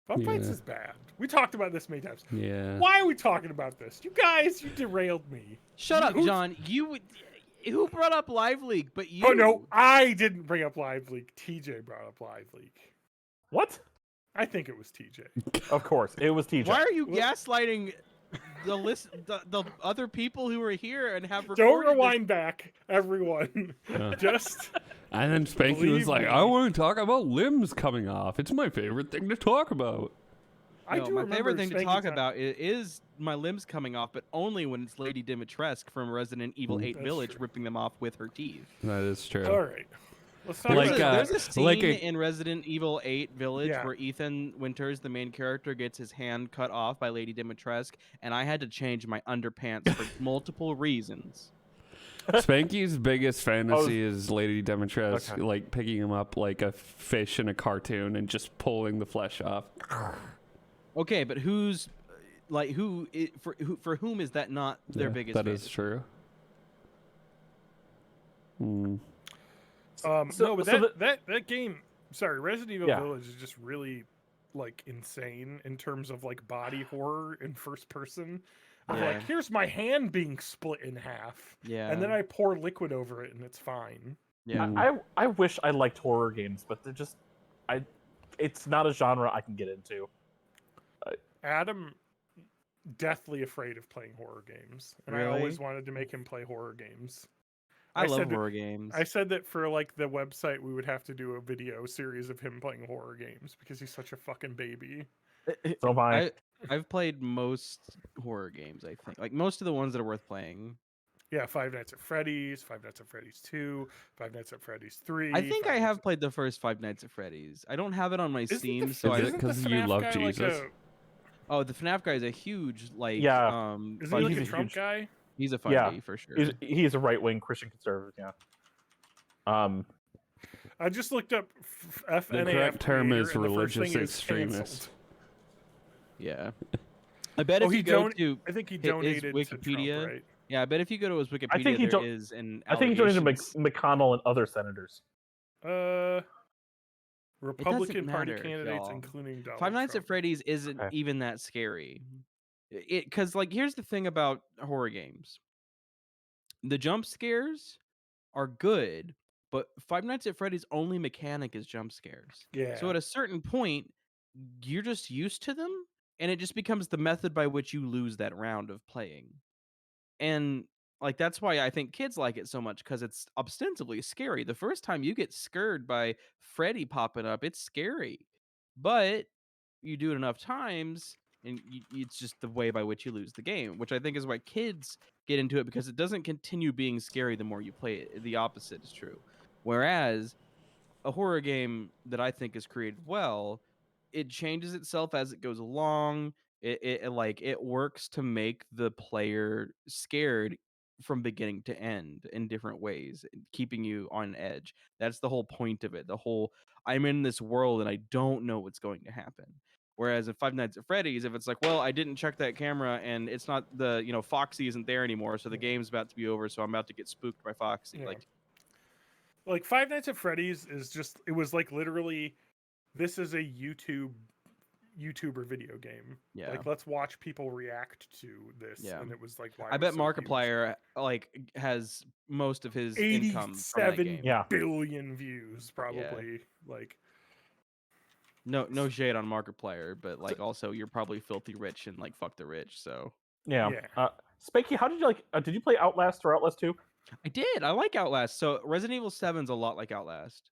[SPEAKER 2] Bum fights
[SPEAKER 3] Yeah.
[SPEAKER 2] is bad. We talked about this many times.
[SPEAKER 3] Yeah.
[SPEAKER 2] Why are we talking about this? You guys, you derailed me.
[SPEAKER 1] Shut up,
[SPEAKER 2] Who's-
[SPEAKER 1] John. Who brought up Live Leak but you?
[SPEAKER 2] Oh no, I didn't bring up Live Leak. TJ brought up Live Leak.
[SPEAKER 4] what?
[SPEAKER 2] I think it was TJ.
[SPEAKER 4] Of course, it was TJ.
[SPEAKER 1] Why are you
[SPEAKER 2] Well-
[SPEAKER 1] gaslighting the other people who are here and have
[SPEAKER 2] Don't
[SPEAKER 1] recorded this?
[SPEAKER 2] rewind back, everyone.
[SPEAKER 3] Yeah.
[SPEAKER 2] Just
[SPEAKER 3] And then Spanky
[SPEAKER 2] Believe
[SPEAKER 3] was like,
[SPEAKER 2] me.
[SPEAKER 3] I want to talk about limbs coming off. It's my favorite thing to talk about.
[SPEAKER 2] I
[SPEAKER 1] No,
[SPEAKER 2] do
[SPEAKER 1] my
[SPEAKER 2] remember
[SPEAKER 1] favorite thing to
[SPEAKER 2] Spanky
[SPEAKER 1] talk
[SPEAKER 2] talk-
[SPEAKER 1] about is my limbs coming off, but only when it's Lady Dimitrescu from Resident Evil 8
[SPEAKER 2] That's
[SPEAKER 1] Village
[SPEAKER 2] true.
[SPEAKER 1] ripping them off with her teeth.
[SPEAKER 3] That is true.
[SPEAKER 2] All right. Let's talk
[SPEAKER 3] Like,
[SPEAKER 2] about
[SPEAKER 1] There's a scene
[SPEAKER 3] like
[SPEAKER 1] in Resident Evil 8 Village
[SPEAKER 2] Yeah.
[SPEAKER 1] where Ethan Winters, the main character, gets his hand cut off by Lady Dimitrescu, and I had to change my underpants for multiple reasons.
[SPEAKER 3] Spanky's biggest fantasy is Lady Dimitrescu,
[SPEAKER 4] Okay.
[SPEAKER 3] like picking him up like a fish in a cartoon and just pulling the flesh off.
[SPEAKER 1] Okay, but who's like for whom is that not their
[SPEAKER 3] Yeah,
[SPEAKER 1] biggest?
[SPEAKER 3] That is
[SPEAKER 1] fantasy?
[SPEAKER 3] true. Hmm.
[SPEAKER 2] no, but
[SPEAKER 4] so
[SPEAKER 2] that game, sorry, Resident Evil
[SPEAKER 4] Yeah.
[SPEAKER 2] Village is just really like insane in terms of like body horror in first person. Of
[SPEAKER 1] Yeah.
[SPEAKER 2] like, here's my hand being split in half,
[SPEAKER 1] Yeah,
[SPEAKER 2] and then I pour liquid over it, and it's fine.
[SPEAKER 1] yeah.
[SPEAKER 4] I wish I liked horror games, but they're just it's not a genre I can get into.
[SPEAKER 2] Adam, deathly afraid of playing horror games, and I
[SPEAKER 1] Really?
[SPEAKER 2] always wanted to make him play horror games.
[SPEAKER 1] I
[SPEAKER 2] I
[SPEAKER 1] love
[SPEAKER 2] said that-
[SPEAKER 1] horror games.
[SPEAKER 2] I said that for like the website, we would have to do a video series of him playing horror games because he's such a fucking baby.
[SPEAKER 4] So am I.
[SPEAKER 1] I've played most horror games. I think like most of the ones that are worth playing.
[SPEAKER 2] Yeah, Five Nights at Freddy's, Five Nights at Freddy's 2, Five Nights at Freddy's 3.
[SPEAKER 1] I think
[SPEAKER 2] Five
[SPEAKER 1] I
[SPEAKER 2] Nights
[SPEAKER 1] have
[SPEAKER 2] at-
[SPEAKER 1] played the first Five Nights at Freddy's. I don't have it on my
[SPEAKER 2] Isn't
[SPEAKER 1] Steam,
[SPEAKER 2] the-
[SPEAKER 1] so
[SPEAKER 3] Is
[SPEAKER 1] I.
[SPEAKER 3] it
[SPEAKER 2] isn't the
[SPEAKER 3] 'cause you
[SPEAKER 2] FNAF
[SPEAKER 3] love
[SPEAKER 2] guy
[SPEAKER 3] Jesus?
[SPEAKER 1] Oh, the FNAF guy is a huge like.
[SPEAKER 4] Yeah.
[SPEAKER 1] Um,
[SPEAKER 2] Is
[SPEAKER 1] like,
[SPEAKER 2] he like
[SPEAKER 4] he's
[SPEAKER 2] a
[SPEAKER 4] a
[SPEAKER 2] Trump
[SPEAKER 4] huge-
[SPEAKER 2] guy?
[SPEAKER 1] he's a
[SPEAKER 4] Yeah.
[SPEAKER 1] funny for sure.
[SPEAKER 4] He's a right wing Christian conservative. Yeah.
[SPEAKER 2] I just looked up
[SPEAKER 3] The
[SPEAKER 2] FNAF.
[SPEAKER 3] correct term
[SPEAKER 2] creator,
[SPEAKER 3] is
[SPEAKER 2] and the first
[SPEAKER 3] religious
[SPEAKER 2] thing is
[SPEAKER 3] extremist.
[SPEAKER 2] canceled.
[SPEAKER 1] Yeah. I bet
[SPEAKER 2] Oh,
[SPEAKER 1] if
[SPEAKER 2] he
[SPEAKER 1] you go
[SPEAKER 2] don't-
[SPEAKER 1] to
[SPEAKER 2] I think he
[SPEAKER 1] his
[SPEAKER 2] donated
[SPEAKER 1] Wikipedia.
[SPEAKER 2] to Trump, right?
[SPEAKER 1] yeah, I bet if you go to his Wikipedia,
[SPEAKER 4] think he
[SPEAKER 1] there
[SPEAKER 4] do-
[SPEAKER 1] is an.
[SPEAKER 4] I think he joined
[SPEAKER 1] allegations-
[SPEAKER 4] McConnell and other senators.
[SPEAKER 2] Republican Party
[SPEAKER 1] matter,
[SPEAKER 2] candidates,
[SPEAKER 1] y'all.
[SPEAKER 2] including Donald
[SPEAKER 1] Five Nights
[SPEAKER 2] Trump.
[SPEAKER 1] at Freddy's isn't
[SPEAKER 4] Okay.
[SPEAKER 1] even that scary. Because like here's the thing about horror games. The jump scares are good, but Five Nights at Freddy's only mechanic is jump scares.
[SPEAKER 2] Yeah.
[SPEAKER 1] So at a certain point, you're just used to them, and it just becomes the method by which you lose that round of playing. And like that's why I think kids like it so much because it's ostensibly scary. The first time you get scared by Freddy popping up, it's scary. But you do it enough times, and it's just the way by which you lose the game, which I think is why kids get into it because it doesn't continue being scary the more you play it. The opposite is true. Whereas a horror game that I think is created well, it changes itself as it goes along. It works to make the player scared from beginning to end in different ways, keeping you on edge. That's the whole point of it. The whole I'm in this world and I don't know what's going to happen. Whereas in Five Nights at Freddy's, if it's like, well, I didn't check that camera and it's not Foxy isn't there anymore, so the game's about to be over, so I'm about to get spooked by Foxy.
[SPEAKER 2] Yeah.
[SPEAKER 1] Like
[SPEAKER 2] Five Nights at Freddy's is just, it was like literally, this is a YouTuber video game.
[SPEAKER 1] Yeah.
[SPEAKER 2] Like, let's watch people react to this.
[SPEAKER 1] Yeah.
[SPEAKER 2] And it was like, why
[SPEAKER 1] I bet Markiplier has most of his income from that
[SPEAKER 2] 87
[SPEAKER 1] game.
[SPEAKER 2] billion views, probably. Like,
[SPEAKER 1] no shade on Markiplier, but like also you're probably filthy rich and like fuck the rich. So
[SPEAKER 4] Yeah. Spanky, how did you did you play Outlast or Outlast 2?
[SPEAKER 1] I did. I like Outlast. So Resident Evil 7's a lot like Outlast.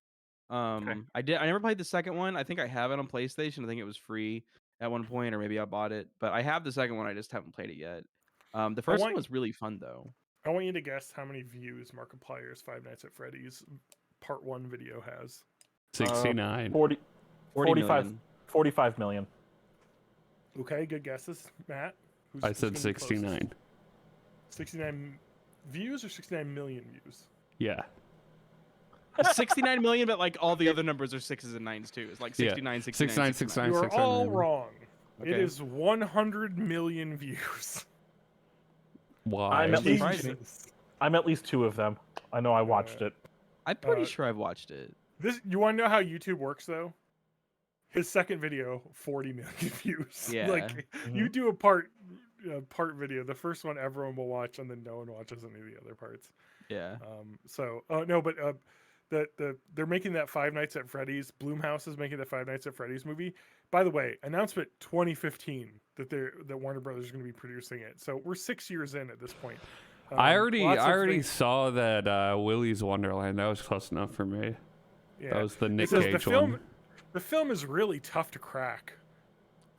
[SPEAKER 1] I never played the second one. I think I have it on PlayStation. I think it was free at one point, or maybe I bought it. But I have the second one. I just haven't played it yet. The first one was really fun though.
[SPEAKER 2] I want you to guess how many views Markiplier's Five Nights at Freddy's Part 1 video has.
[SPEAKER 3] 69.
[SPEAKER 4] 45 million.
[SPEAKER 2] Okay, good guesses. Matt?
[SPEAKER 3] I said 69.
[SPEAKER 2] 69 views or 69 million views?
[SPEAKER 3] Yeah.
[SPEAKER 1] 69 million, but like all the other numbers are 6s and 9s too. It's like 69, 69, 69.
[SPEAKER 2] You are all wrong.
[SPEAKER 1] Okay.
[SPEAKER 2] It is 100 million views.
[SPEAKER 3] Why?
[SPEAKER 4] I'm at least 2 of them. I know I watched it.
[SPEAKER 1] I'm pretty sure I've watched it.
[SPEAKER 2] You want to know how YouTube works though? His second video, 40 million views.
[SPEAKER 1] Yeah.
[SPEAKER 2] Like you do a part video, the first one everyone will watch, and then no one watches any of the other parts.
[SPEAKER 1] Yeah.
[SPEAKER 2] They're making that Five Nights at Freddy's. Blumhouse is making the Five Nights at Freddy's movie. By the way, announcement 2015 that Warner Brothers is going to be producing it. So we're 6 years in at this point.
[SPEAKER 3] I already saw that Willy's Wonderland. That was close enough for me.
[SPEAKER 2] Yeah.
[SPEAKER 3] That was the Nick Cage one.
[SPEAKER 2] The film is really tough to crack.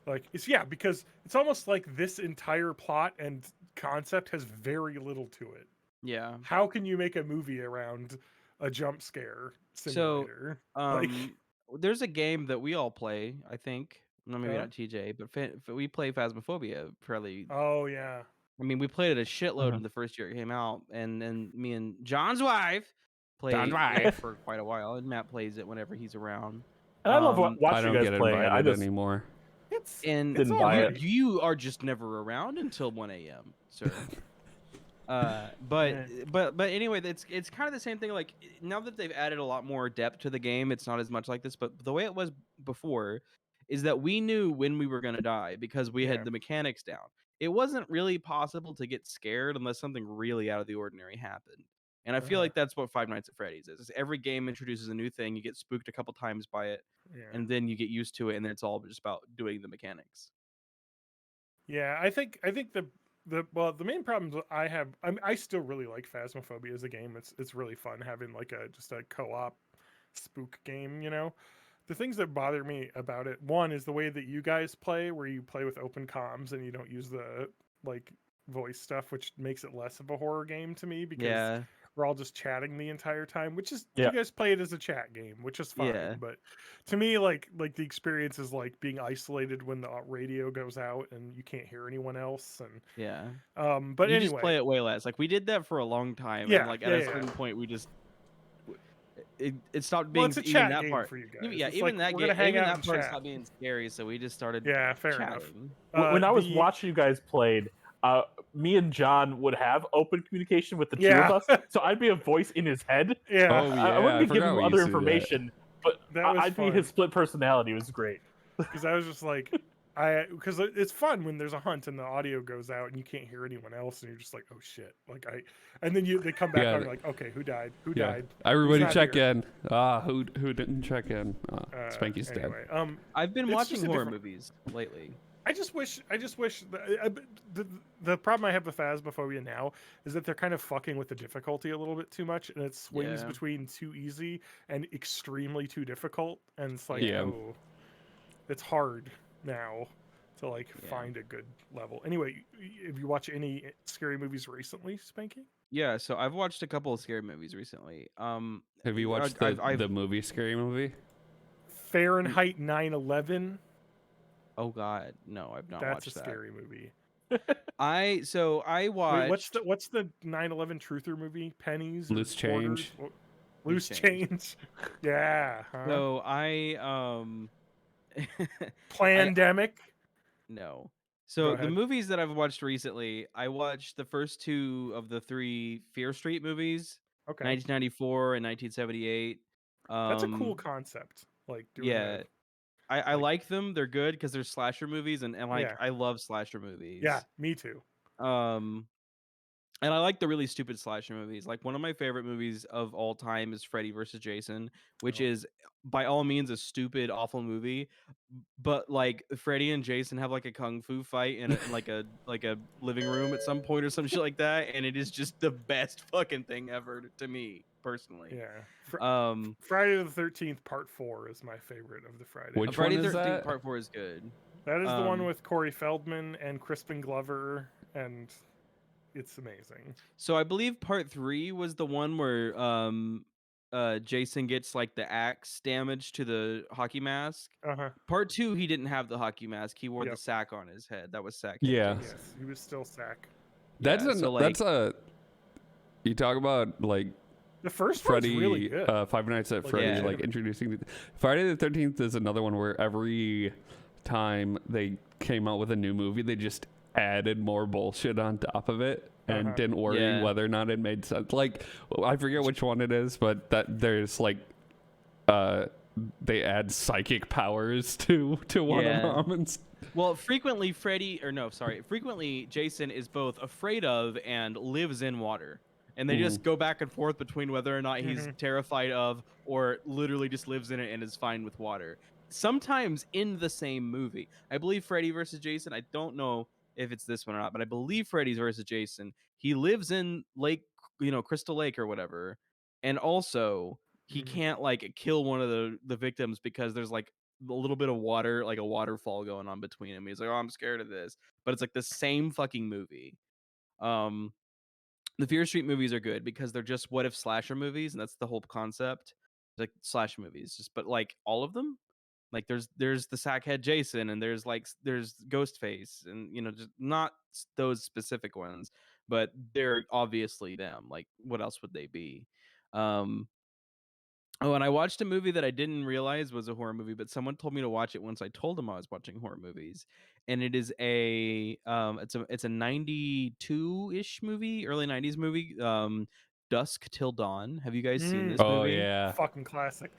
[SPEAKER 2] Like because it's almost like this entire plot and concept has very little to it.
[SPEAKER 1] Yeah.
[SPEAKER 2] How can you make a movie around a jump scare simulator?
[SPEAKER 1] So, there's a game that we all play, I think. No, maybe not TJ, but we play Phasmophobia fairly.
[SPEAKER 2] Oh yeah.
[SPEAKER 1] I mean, we played it a shitload in the first year it came out, and then me and John's wife played it for quite a while, and Matt plays it whenever he's around.
[SPEAKER 4] And I love watching
[SPEAKER 3] I don't
[SPEAKER 4] you guys
[SPEAKER 3] get
[SPEAKER 4] play.
[SPEAKER 3] invited anymore.
[SPEAKER 1] You are just never around until 1 a.m., sir. But anyway, it's kind of the same thing. Like now that they've added a lot more depth to the game, it's not as much like this. But the way it was before is that we knew when we were going to die because we had the mechanics down. It wasn't really possible to get scared unless something really out of the ordinary happened. And I feel like that's what Five Nights at Freddy's is. Every game introduces a new thing. You get spooked a couple times by it, and then you get used to it, and then it's all just about doing the mechanics.
[SPEAKER 2] Yeah, I think the main problems I have, I still really like Phasmophobia as a game. It's really fun having like just a co-op spook game, you know. The things that bother me about it, one is the way that you guys play, where you play with open comms and you don't use the like voice stuff, which makes it less of a horror game to me because we're all just chatting the entire time, which is you guys play it as a chat game, which is fine.
[SPEAKER 1] Yeah.
[SPEAKER 2] But to me, like the experience is like being isolated when the radio goes out and you can't hear anyone else. And but
[SPEAKER 1] you
[SPEAKER 2] anyway,
[SPEAKER 1] just play it way less. Like we did that for a long time.
[SPEAKER 2] Yeah,
[SPEAKER 1] and like at a certain point, we just it stopped being
[SPEAKER 2] it's a
[SPEAKER 1] even
[SPEAKER 2] chat
[SPEAKER 1] that
[SPEAKER 2] game
[SPEAKER 1] part.
[SPEAKER 2] for you guys.
[SPEAKER 1] Yeah,
[SPEAKER 2] It's
[SPEAKER 1] even
[SPEAKER 2] like,
[SPEAKER 1] that
[SPEAKER 2] we're gonna
[SPEAKER 1] game,
[SPEAKER 2] hang
[SPEAKER 1] even
[SPEAKER 2] out
[SPEAKER 1] that
[SPEAKER 2] and
[SPEAKER 1] part
[SPEAKER 2] chat.
[SPEAKER 1] stopped being scary. So we just started.
[SPEAKER 2] Yeah, fair
[SPEAKER 1] chatting.
[SPEAKER 2] enough.
[SPEAKER 4] When I was watching you guys played, me and John would have open communication with the two of us, so I'd be a voice in his head.
[SPEAKER 2] Yeah,
[SPEAKER 4] I wouldn't be giving him other information, but I'd be his split personality. It was great.
[SPEAKER 2] Because I was just like, because it's fun when there's a hunt and the audio goes out and you can't hear anyone else and you're just like, oh shit, and then they come back and you're like, okay, who died? Who died?
[SPEAKER 3] Everybody check in. Who didn't check in? Spanky's
[SPEAKER 2] anyway,
[SPEAKER 3] dead.
[SPEAKER 1] I've been watching horror movies lately.
[SPEAKER 2] I just wish the problem I have with Phasmophobia now is that they're kind of fucking with the difficulty a little bit too much, and it swings between too easy and extremely too difficult, and it's like, oh, it's hard now to find a good level. Anyway, have you watched any scary movies recently, Spanky?
[SPEAKER 1] Yeah, so I've watched a couple of scary movies recently.
[SPEAKER 3] Have you watched the movie Scary Movie?
[SPEAKER 2] Fahrenheit 9/11.
[SPEAKER 1] Oh God, no, I've not watched that.
[SPEAKER 2] That's a scary movie.
[SPEAKER 1] I
[SPEAKER 2] Wait,
[SPEAKER 1] watched
[SPEAKER 2] what's the 9/11 truther movie? Pennies or
[SPEAKER 3] Loose
[SPEAKER 2] quarters?
[SPEAKER 3] change.
[SPEAKER 2] Loose
[SPEAKER 1] Change.
[SPEAKER 2] change. Yeah. Huh?
[SPEAKER 1] So I I
[SPEAKER 2] Plandemic.
[SPEAKER 1] no.
[SPEAKER 2] Go
[SPEAKER 1] So the
[SPEAKER 2] ahead.
[SPEAKER 1] movies that I've watched recently, I watched the first two of the three Fear Street movies,
[SPEAKER 2] Okay.
[SPEAKER 1] 1994 and 1978.
[SPEAKER 2] That's a cool concept. Like doing
[SPEAKER 1] Yeah,
[SPEAKER 2] the
[SPEAKER 1] I
[SPEAKER 2] like
[SPEAKER 1] like them. They're good because they're slasher movies, and like
[SPEAKER 2] yeah.
[SPEAKER 1] I love slasher
[SPEAKER 2] Yeah,
[SPEAKER 1] movies.
[SPEAKER 2] me too.
[SPEAKER 1] Um, and I like the really stupid slasher movies. Like one of my favorite movies of all time is Freddy versus Jason, which
[SPEAKER 2] Oh.
[SPEAKER 1] is by all means a stupid, awful movie. But like Freddy and Jason have like a kung fu fight in like a living room at some point or some shit like that, and it is just the best fucking thing ever to me personally.
[SPEAKER 2] Yeah.
[SPEAKER 1] Um,
[SPEAKER 2] Friday the 13th Part 4 is my favorite of the Friday.
[SPEAKER 3] Which
[SPEAKER 1] Friday
[SPEAKER 3] one is
[SPEAKER 1] 13th
[SPEAKER 3] that?
[SPEAKER 1] Part 4 is good.
[SPEAKER 2] That is the one
[SPEAKER 1] Um,
[SPEAKER 2] with Corey Feldman and Crispin Glover, and it's amazing.
[SPEAKER 1] So I believe part 3 was the one where Jason gets like the axe damage to the hockey mask.
[SPEAKER 2] Uh-huh.
[SPEAKER 1] Part 2 he didn't have the hockey mask. He wore the
[SPEAKER 2] Yep.
[SPEAKER 1] sack on his head. That was Sackhead
[SPEAKER 3] Yeah.
[SPEAKER 1] Jason.
[SPEAKER 2] Yes, he was still Sack.
[SPEAKER 3] That's
[SPEAKER 1] Yeah, so like
[SPEAKER 3] you talk about like
[SPEAKER 2] The first
[SPEAKER 3] Freddy,
[SPEAKER 2] one's really good.
[SPEAKER 3] Five Nights at
[SPEAKER 2] Like,
[SPEAKER 3] Freddy,
[SPEAKER 1] yeah.
[SPEAKER 3] like introducing Friday the 13th is another one where every time they came out with a new movie, they just added more bullshit on top of it and
[SPEAKER 2] Uh-huh.
[SPEAKER 3] didn't worry
[SPEAKER 1] Yeah.
[SPEAKER 3] whether or not it made sense. Like I forget which one it is, but that there's like they add psychic powers to one
[SPEAKER 1] Yeah.
[SPEAKER 3] of them. And
[SPEAKER 1] Well, frequently Jason is both afraid of and lives in water. And they just go back and forth between whether or not he's
[SPEAKER 2] Mhm.
[SPEAKER 1] terrified of or literally just lives in it and is fine with water. Sometimes in the same movie. I believe Freddy versus Jason, I don't know if it's this one or not, but I believe Freddy's versus Jason, he lives in Lake, Crystal Lake or whatever. And also, he
[SPEAKER 2] Mhm.
[SPEAKER 1] can't like kill one of the victims because there's like a little bit of water, like a waterfall going on between him. He's like, "Oh, I'm scared of this," but it's like the same fucking movie. Um, the Fear Street movies are good because they're just what if slasher movies, and that's the whole concept. Like slasher movies, just but like all of them. Like there's the Sackhead Jason, and there's Ghostface, and just not those specific ones, but they're obviously them. Like what else would they be? Um, Oh, and I watched a movie that I didn't realize was a horror movie, but someone told me to watch it once I told them I was watching horror movies. And it is it's a 92-ish movie, early 90s movie, Dusk Till Dawn. Have you guys seen this
[SPEAKER 3] oh
[SPEAKER 1] movie?
[SPEAKER 3] yeah.
[SPEAKER 2] Fucking classic.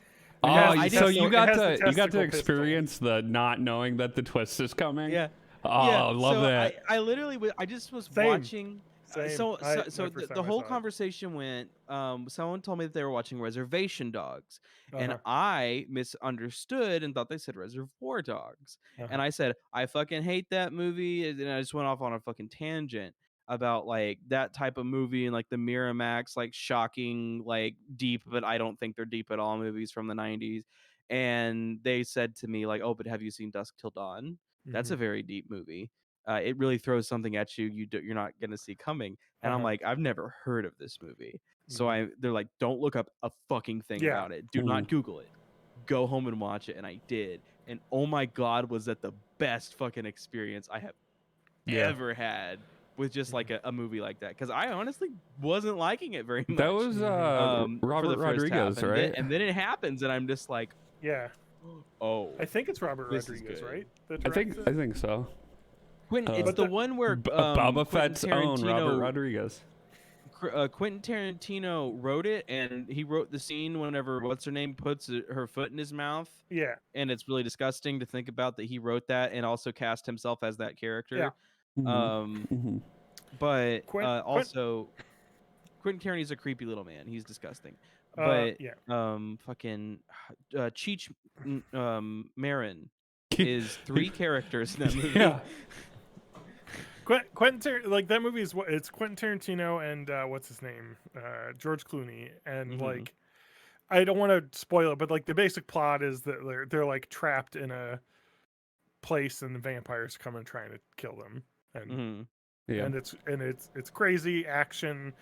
[SPEAKER 3] Oh,
[SPEAKER 1] I
[SPEAKER 3] so
[SPEAKER 1] didn't
[SPEAKER 3] you
[SPEAKER 1] know-
[SPEAKER 3] got
[SPEAKER 2] it has the
[SPEAKER 3] to
[SPEAKER 2] testicle
[SPEAKER 3] experience the not knowing that the twist is coming.
[SPEAKER 1] Yeah.
[SPEAKER 3] Oh,
[SPEAKER 1] Yeah,
[SPEAKER 3] love
[SPEAKER 1] so
[SPEAKER 3] that.
[SPEAKER 1] I literally I just was
[SPEAKER 2] Same.
[SPEAKER 1] watching
[SPEAKER 2] Same.
[SPEAKER 1] so
[SPEAKER 2] My
[SPEAKER 1] so
[SPEAKER 2] first time
[SPEAKER 1] the
[SPEAKER 2] I
[SPEAKER 1] whole
[SPEAKER 2] saw it.
[SPEAKER 1] conversation went someone told me that they were watching Reservation Dogs, and
[SPEAKER 2] Uh-huh.
[SPEAKER 1] I misunderstood and thought they said Reservoir Dogs.
[SPEAKER 2] Uh-huh.
[SPEAKER 1] And I said I fucking hate that movie, and I just went off on a fucking tangent about like that type of movie and like the Miramax like shocking like deep, but I don't think they're deep at all movies from the 90s. And they said to me like, "Oh, but have you seen Dusk Till Dawn? That's
[SPEAKER 2] Mhm.
[SPEAKER 1] a very deep movie. It really throws something at you you're not gonna see coming." And I'm
[SPEAKER 2] Uh-huh.
[SPEAKER 1] like, I've never heard of this movie. So
[SPEAKER 2] Mhm.
[SPEAKER 1] they're like, don't look up a fucking thing
[SPEAKER 2] Yeah.
[SPEAKER 1] about it. Do not Google it. Go home and watch it. And I did. And oh my god, was that the best fucking experience I have
[SPEAKER 3] Yeah.
[SPEAKER 1] ever had with just like a movie like that. Because I honestly wasn't liking it very much.
[SPEAKER 3] That was
[SPEAKER 1] for
[SPEAKER 3] Robert
[SPEAKER 1] the first
[SPEAKER 3] Rodriguez,
[SPEAKER 1] half.
[SPEAKER 3] right?
[SPEAKER 1] And then it happens, and I'm just like,
[SPEAKER 2] Yeah.
[SPEAKER 1] oh,
[SPEAKER 2] I think it's Robert
[SPEAKER 1] This is
[SPEAKER 2] Rodriguez,
[SPEAKER 1] good.
[SPEAKER 2] right? that
[SPEAKER 3] I think
[SPEAKER 2] directed it?
[SPEAKER 3] so.
[SPEAKER 1] Quentin. It's
[SPEAKER 2] But
[SPEAKER 1] the
[SPEAKER 2] the-
[SPEAKER 1] one where
[SPEAKER 3] Boba
[SPEAKER 1] Quentin
[SPEAKER 3] Fett's own Robert
[SPEAKER 1] Tarantino-
[SPEAKER 3] Rodriguez.
[SPEAKER 1] Quentin Tarantino wrote it, and he wrote the scene whenever what's her name puts her foot in his mouth,
[SPEAKER 2] Yeah.
[SPEAKER 1] and it's really disgusting to think about that he wrote that and also cast himself as that character.
[SPEAKER 3] Mhm.
[SPEAKER 1] But
[SPEAKER 2] Quentin-
[SPEAKER 1] Quentin Tarantino's a creepy little man. He's disgusting.
[SPEAKER 2] Uh,
[SPEAKER 1] But
[SPEAKER 2] yeah.
[SPEAKER 1] fucking Cheech Marin is 3 characters in that movie.
[SPEAKER 3] Yeah.
[SPEAKER 2] Like that movie is it's Quentin Tarantino and what's his name, George Clooney, and
[SPEAKER 1] Mhm.
[SPEAKER 2] like I don't want to spoil it, but like the basic plot is that they're like trapped in a place and the vampires come and trying to kill them, and
[SPEAKER 1] Mhm.
[SPEAKER 3] Yeah.
[SPEAKER 2] and it's crazy action,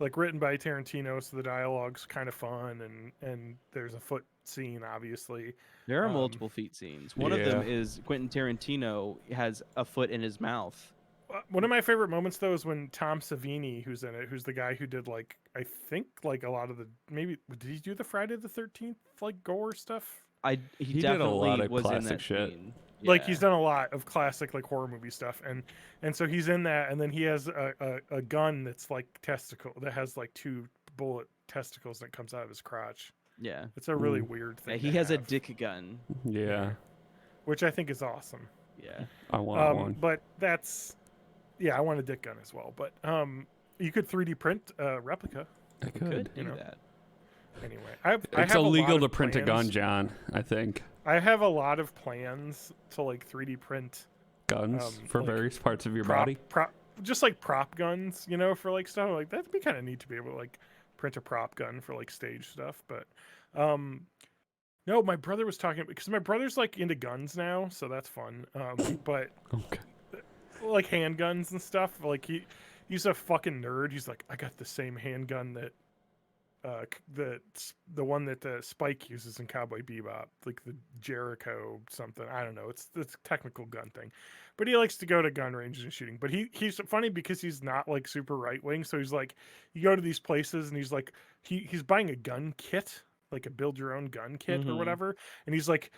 [SPEAKER 2] like written by Tarantino, so the dialogue's kind of fun, and there's a foot scene obviously.
[SPEAKER 1] There are multiple feet scenes. One of them
[SPEAKER 3] Yeah.
[SPEAKER 1] is Quentin Tarantino has a foot in his mouth.
[SPEAKER 2] One of my favorite moments though is when Tom Savini, who's in it, who's the guy who did like I think like a lot of the maybe did he do the Friday the 13th like gore stuff?
[SPEAKER 1] He
[SPEAKER 3] He did a lot
[SPEAKER 1] definitely
[SPEAKER 3] of
[SPEAKER 1] was in
[SPEAKER 3] classic
[SPEAKER 1] that
[SPEAKER 3] shit.
[SPEAKER 1] scene.
[SPEAKER 2] Like
[SPEAKER 1] Yeah.
[SPEAKER 2] he's done a lot of classic like horror movie stuff, and so he's in that, and then he has a gun that's like testicle that has like 2 bullet testicles that comes out of his crotch.
[SPEAKER 1] Yeah.
[SPEAKER 2] It's a really weird
[SPEAKER 1] Yeah,
[SPEAKER 2] thing.
[SPEAKER 1] he
[SPEAKER 2] to
[SPEAKER 1] has a
[SPEAKER 2] have,
[SPEAKER 1] dick gun.
[SPEAKER 3] Yeah,
[SPEAKER 2] which I think is awesome.
[SPEAKER 1] Yeah.
[SPEAKER 3] I want one.
[SPEAKER 2] But that's I want a dick gun as well. But you could 3D print a replica.
[SPEAKER 3] I could.
[SPEAKER 1] Do
[SPEAKER 2] know.
[SPEAKER 1] that.
[SPEAKER 2] Anyway, I
[SPEAKER 3] It's
[SPEAKER 2] have
[SPEAKER 3] illegal
[SPEAKER 2] a lot
[SPEAKER 3] to
[SPEAKER 2] of
[SPEAKER 3] print a gun,
[SPEAKER 2] plans.
[SPEAKER 3] John. I think
[SPEAKER 2] I have a lot of plans to like 3D print
[SPEAKER 3] guns for
[SPEAKER 2] like,
[SPEAKER 3] various parts of your
[SPEAKER 2] prop,
[SPEAKER 3] body.
[SPEAKER 2] just like prop guns, you know, for like stuff like that'd be kind of neat to be able to like print a prop gun for like stage stuff. But no, my brother was talking because my brother's like into guns now, so that's fun. But
[SPEAKER 3] Okay.
[SPEAKER 2] like handguns and stuff, like he's a fucking nerd. He's like, I got the same handgun that the one that Spike uses in Cowboy Bebop, like the Jericho something. I don't know. It's a technical gun thing, but he likes to go to gun ranges and shooting. But he's funny because he's not like super right wing. So he's like, you go to these places and he's like, he's buying a gun kit, like a build your own gun kit or whatever, and he's like.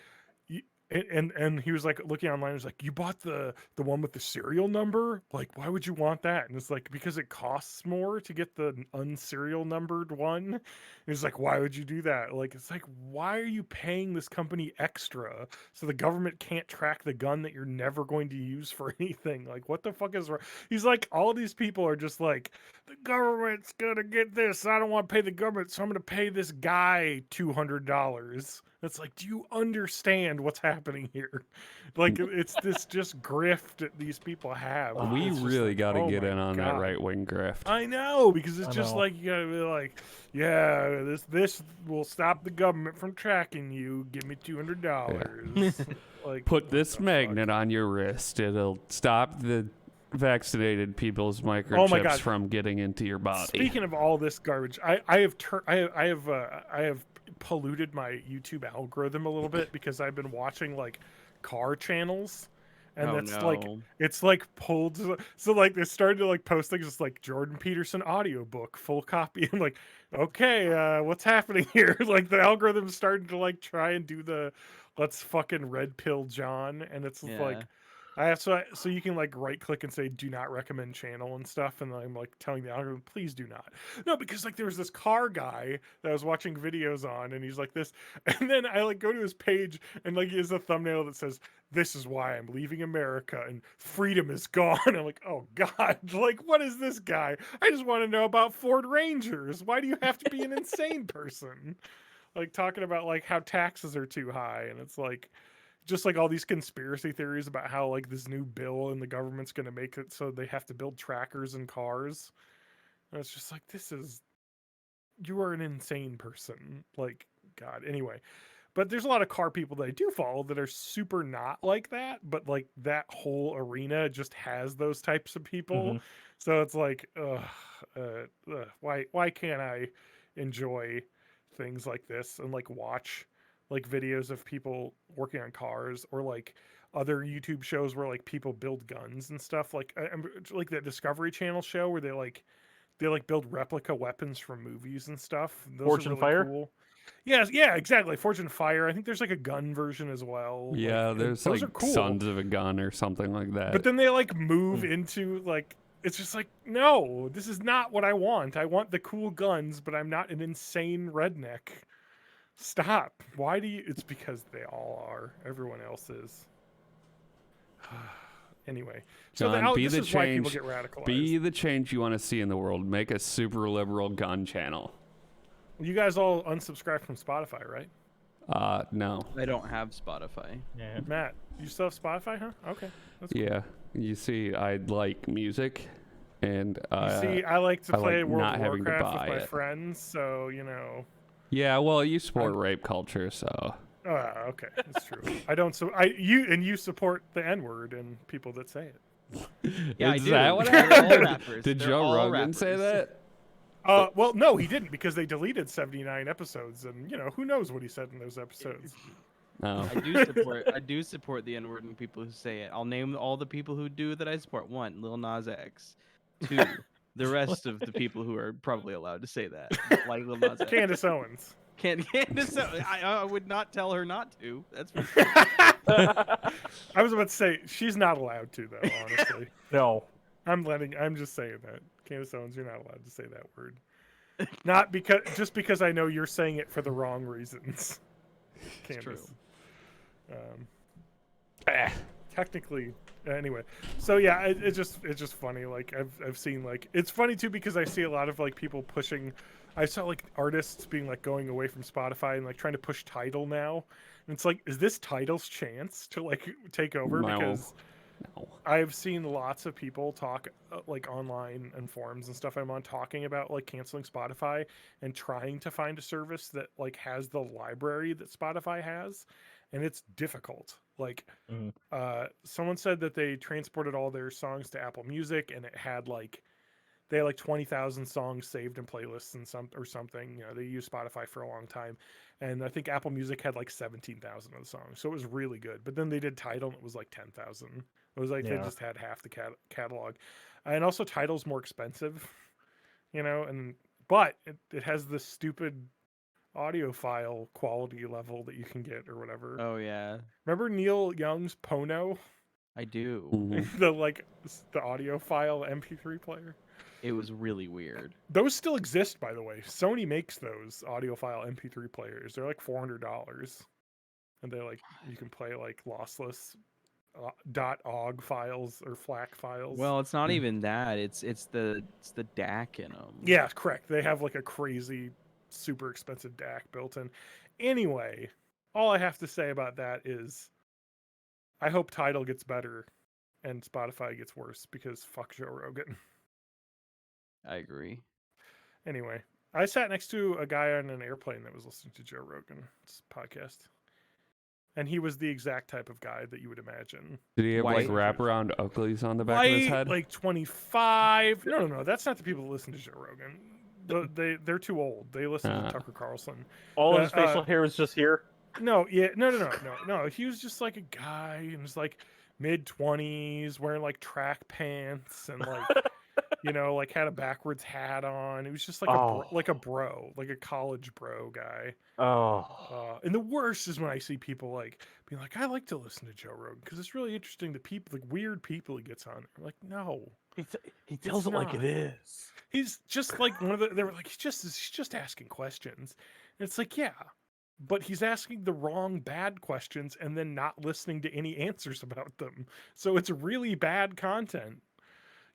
[SPEAKER 2] And he was like looking online. He was like, "You bought the one with the serial number? Like, why would you want that?" And it's like because it costs more to get the unserial numbered one. And he's like, "Why would you do that?" Like, it's like, why are you paying this company extra so the government can't track the gun that you're never going to use for anything? Like, what the fuck is wrong? He's like, all these people are just like, the government's gonna get this. I don't want to pay the government, so I'm gonna pay this guy $200. It's like, do you understand what's happening here? Like, it's this just grift that these people have.
[SPEAKER 3] We
[SPEAKER 2] It's just
[SPEAKER 3] really
[SPEAKER 2] like,
[SPEAKER 3] got to
[SPEAKER 2] oh
[SPEAKER 3] get
[SPEAKER 2] my
[SPEAKER 3] in on that
[SPEAKER 2] God.
[SPEAKER 3] right wing grift.
[SPEAKER 2] I know, because it's
[SPEAKER 4] I
[SPEAKER 2] just
[SPEAKER 4] know.
[SPEAKER 2] like, you gotta be like, yeah, this will stop the government from tracking you. Give me $200. Like,
[SPEAKER 3] Put
[SPEAKER 2] what
[SPEAKER 3] this
[SPEAKER 2] the
[SPEAKER 3] magnet
[SPEAKER 2] fuck?
[SPEAKER 3] on your wrist. It'll stop the vaccinated people's microchips
[SPEAKER 2] God.
[SPEAKER 3] from getting into your body.
[SPEAKER 2] Speaking of all this garbage, I have polluted my YouTube algorithm a little bit because I've been watching like car channels, and like it's like pulled. So like they started to like post things just like Jordan Peterson audiobook full copy. I'm like, okay, what's happening here? Like the algorithm's starting to like try and do the let's fucking red pill John, and it's like. I have so you can like right click and say do not recommend channel and stuff, and I'm like telling the algorithm please do not. No, because like there was this car guy that I was watching videos on, and he's like this, and then I like go to his page and like he has a thumbnail that says this is why I'm leaving America and freedom is gone. I'm like, oh God, like what is this guy? I just want to know about Ford Rangers. Why do you have to be an insane person? Like talking about like how taxes are too high, and it's like. Just like all these conspiracy theories about how like this new bill and the government's going to make it so they have to build trackers in cars. And it's just like, you are an insane person. Like, God, anyway. But there's a lot of car people that I do follow that are super not like that, but like that whole arena just has those types of people. So it's like, why can't I enjoy things like this and like watch like videos of people working on cars or like other YouTube shows where like people build guns and stuff like that Discovery Channel show where they build replica weapons from movies and stuff. Those
[SPEAKER 4] Fortune
[SPEAKER 2] are really
[SPEAKER 4] Fire?
[SPEAKER 2] cool. Yeah, exactly. Fortune Fire. I think there's like a gun version as well.
[SPEAKER 3] Yeah,
[SPEAKER 2] like,
[SPEAKER 3] there's
[SPEAKER 2] those
[SPEAKER 3] like
[SPEAKER 2] are cool.
[SPEAKER 3] Sons of a Gun or something like that.
[SPEAKER 2] But then they like move into like it's just like no, this is not what I want. I want the cool guns, but I'm not an insane redneck. Stop. Why do you? It's because they all are. Everyone else is. Anyway, so
[SPEAKER 3] John, be
[SPEAKER 2] this
[SPEAKER 3] the
[SPEAKER 2] is why people
[SPEAKER 3] change.
[SPEAKER 2] get radicalized.
[SPEAKER 3] Be the change you want to see in the world. Make a super liberal gun channel.
[SPEAKER 2] You guys all unsubscribed from Spotify, right?
[SPEAKER 3] No.
[SPEAKER 1] I don't have Spotify.
[SPEAKER 4] Yeah.
[SPEAKER 2] Matt, you still have Spotify, huh? Okay. That's cool.
[SPEAKER 3] Yeah. You see, I like music, and
[SPEAKER 2] You see, I like to play
[SPEAKER 3] like
[SPEAKER 2] World
[SPEAKER 3] not
[SPEAKER 2] of
[SPEAKER 3] having to
[SPEAKER 2] Warcraft with
[SPEAKER 3] buy
[SPEAKER 2] my
[SPEAKER 3] it.
[SPEAKER 2] friends, so you know.
[SPEAKER 3] Yeah, well, you support rape culture, so.
[SPEAKER 2] Okay, that's true. I don't. So you support the N-word and people that say it.
[SPEAKER 1] Yeah,
[SPEAKER 3] Is
[SPEAKER 1] I do.
[SPEAKER 3] that what
[SPEAKER 1] They're
[SPEAKER 3] happened?
[SPEAKER 1] all rappers.
[SPEAKER 3] Did
[SPEAKER 1] They're
[SPEAKER 3] Joe
[SPEAKER 1] all
[SPEAKER 3] Rogan say
[SPEAKER 1] rappers.
[SPEAKER 3] that?
[SPEAKER 2] Well, no, he didn't because they deleted 79 episodes, and you know who knows what he said in those episodes.
[SPEAKER 3] No.
[SPEAKER 1] I do support the N-word and people who say it. I'll name all the people who do that I support. 1, Lil Nas X. 2, the rest of the people who are probably allowed to say that, like Lil Nas X.
[SPEAKER 2] Candace Owens.
[SPEAKER 1] Candace, I would not tell her not to. That's for sure.
[SPEAKER 2] I was about to say she's not allowed to though. Honestly,
[SPEAKER 4] No.
[SPEAKER 2] I'm just saying that Candace Owens, you're not allowed to say that word. Not just because I know you're saying it for the wrong reasons. Candace.
[SPEAKER 1] True.
[SPEAKER 2] Technically, anyway. So yeah, it's just funny. Like I've seen like it's funny too because I see a lot of like people pushing. I saw like artists being like going away from Spotify and like trying to push Tidal now. And it's like, is this Tidal's chance to like take over?
[SPEAKER 3] No.
[SPEAKER 2] Because
[SPEAKER 3] No.
[SPEAKER 2] I've seen lots of people talk like online and forums and stuff I'm on talking about like canceling Spotify and trying to find a service that like has the library that Spotify has, and it's difficult. Like someone said that they transported all their songs to Apple Music and it had like they had like 20,000 songs saved in playlists and something. You know, they used Spotify for a long time, and I think Apple Music had like 17,000 of the songs, so it was really good. But then they did Tidal, and it was like 10,000. It was like they just had half the catalog, and also Tidal's more expensive, you know. But it has this stupid audiophile quality level that you can get or whatever.
[SPEAKER 1] Oh yeah,
[SPEAKER 2] Remember Neil Young's Pono?
[SPEAKER 1] I do.
[SPEAKER 3] Mhm.
[SPEAKER 2] the audiophile MP3 player.
[SPEAKER 1] It was really weird.
[SPEAKER 2] Those still exist, by the way. Sony makes those audiophile MP3 players. They're like $400, and they're like you can play like lossless .ogg files or FLAC files.
[SPEAKER 1] Well, it's not even that. It's the DAC in them.
[SPEAKER 2] Yeah, correct. They have like a crazy, super expensive DAC built in. Anyway, all I have to say about that is, I hope Tidal gets better, and Spotify gets worse because fuck Joe Rogan.
[SPEAKER 1] I agree.
[SPEAKER 2] Anyway, I sat next to a guy on an airplane that was listening to Joe Rogan's podcast. And he was the exact type of guy that you would imagine.
[SPEAKER 3] Did he have like
[SPEAKER 1] White.
[SPEAKER 3] wraparound uglies on the back of his head?
[SPEAKER 2] Like 25. No. That's not the people that listen to Joe Rogan. They're too old. They listen to Tucker Carlson.
[SPEAKER 4] All of his facial hair is just here.
[SPEAKER 2] No. He was just like a guy and was like mid-20s, wearing like track pants and like you know, like had a backwards hat on. It was just like a bro, like a college bro guy. And the worst is when I see people like being like, I like to listen to Joe Rogan because it's really interesting. The people, like weird people he gets on. I'm like, no,
[SPEAKER 4] he tells it like it is.
[SPEAKER 2] He's just like one of the. They were like, he's just asking questions. And it's like, yeah, but he's asking the wrong bad questions and then not listening to any answers about them. So it's really bad content.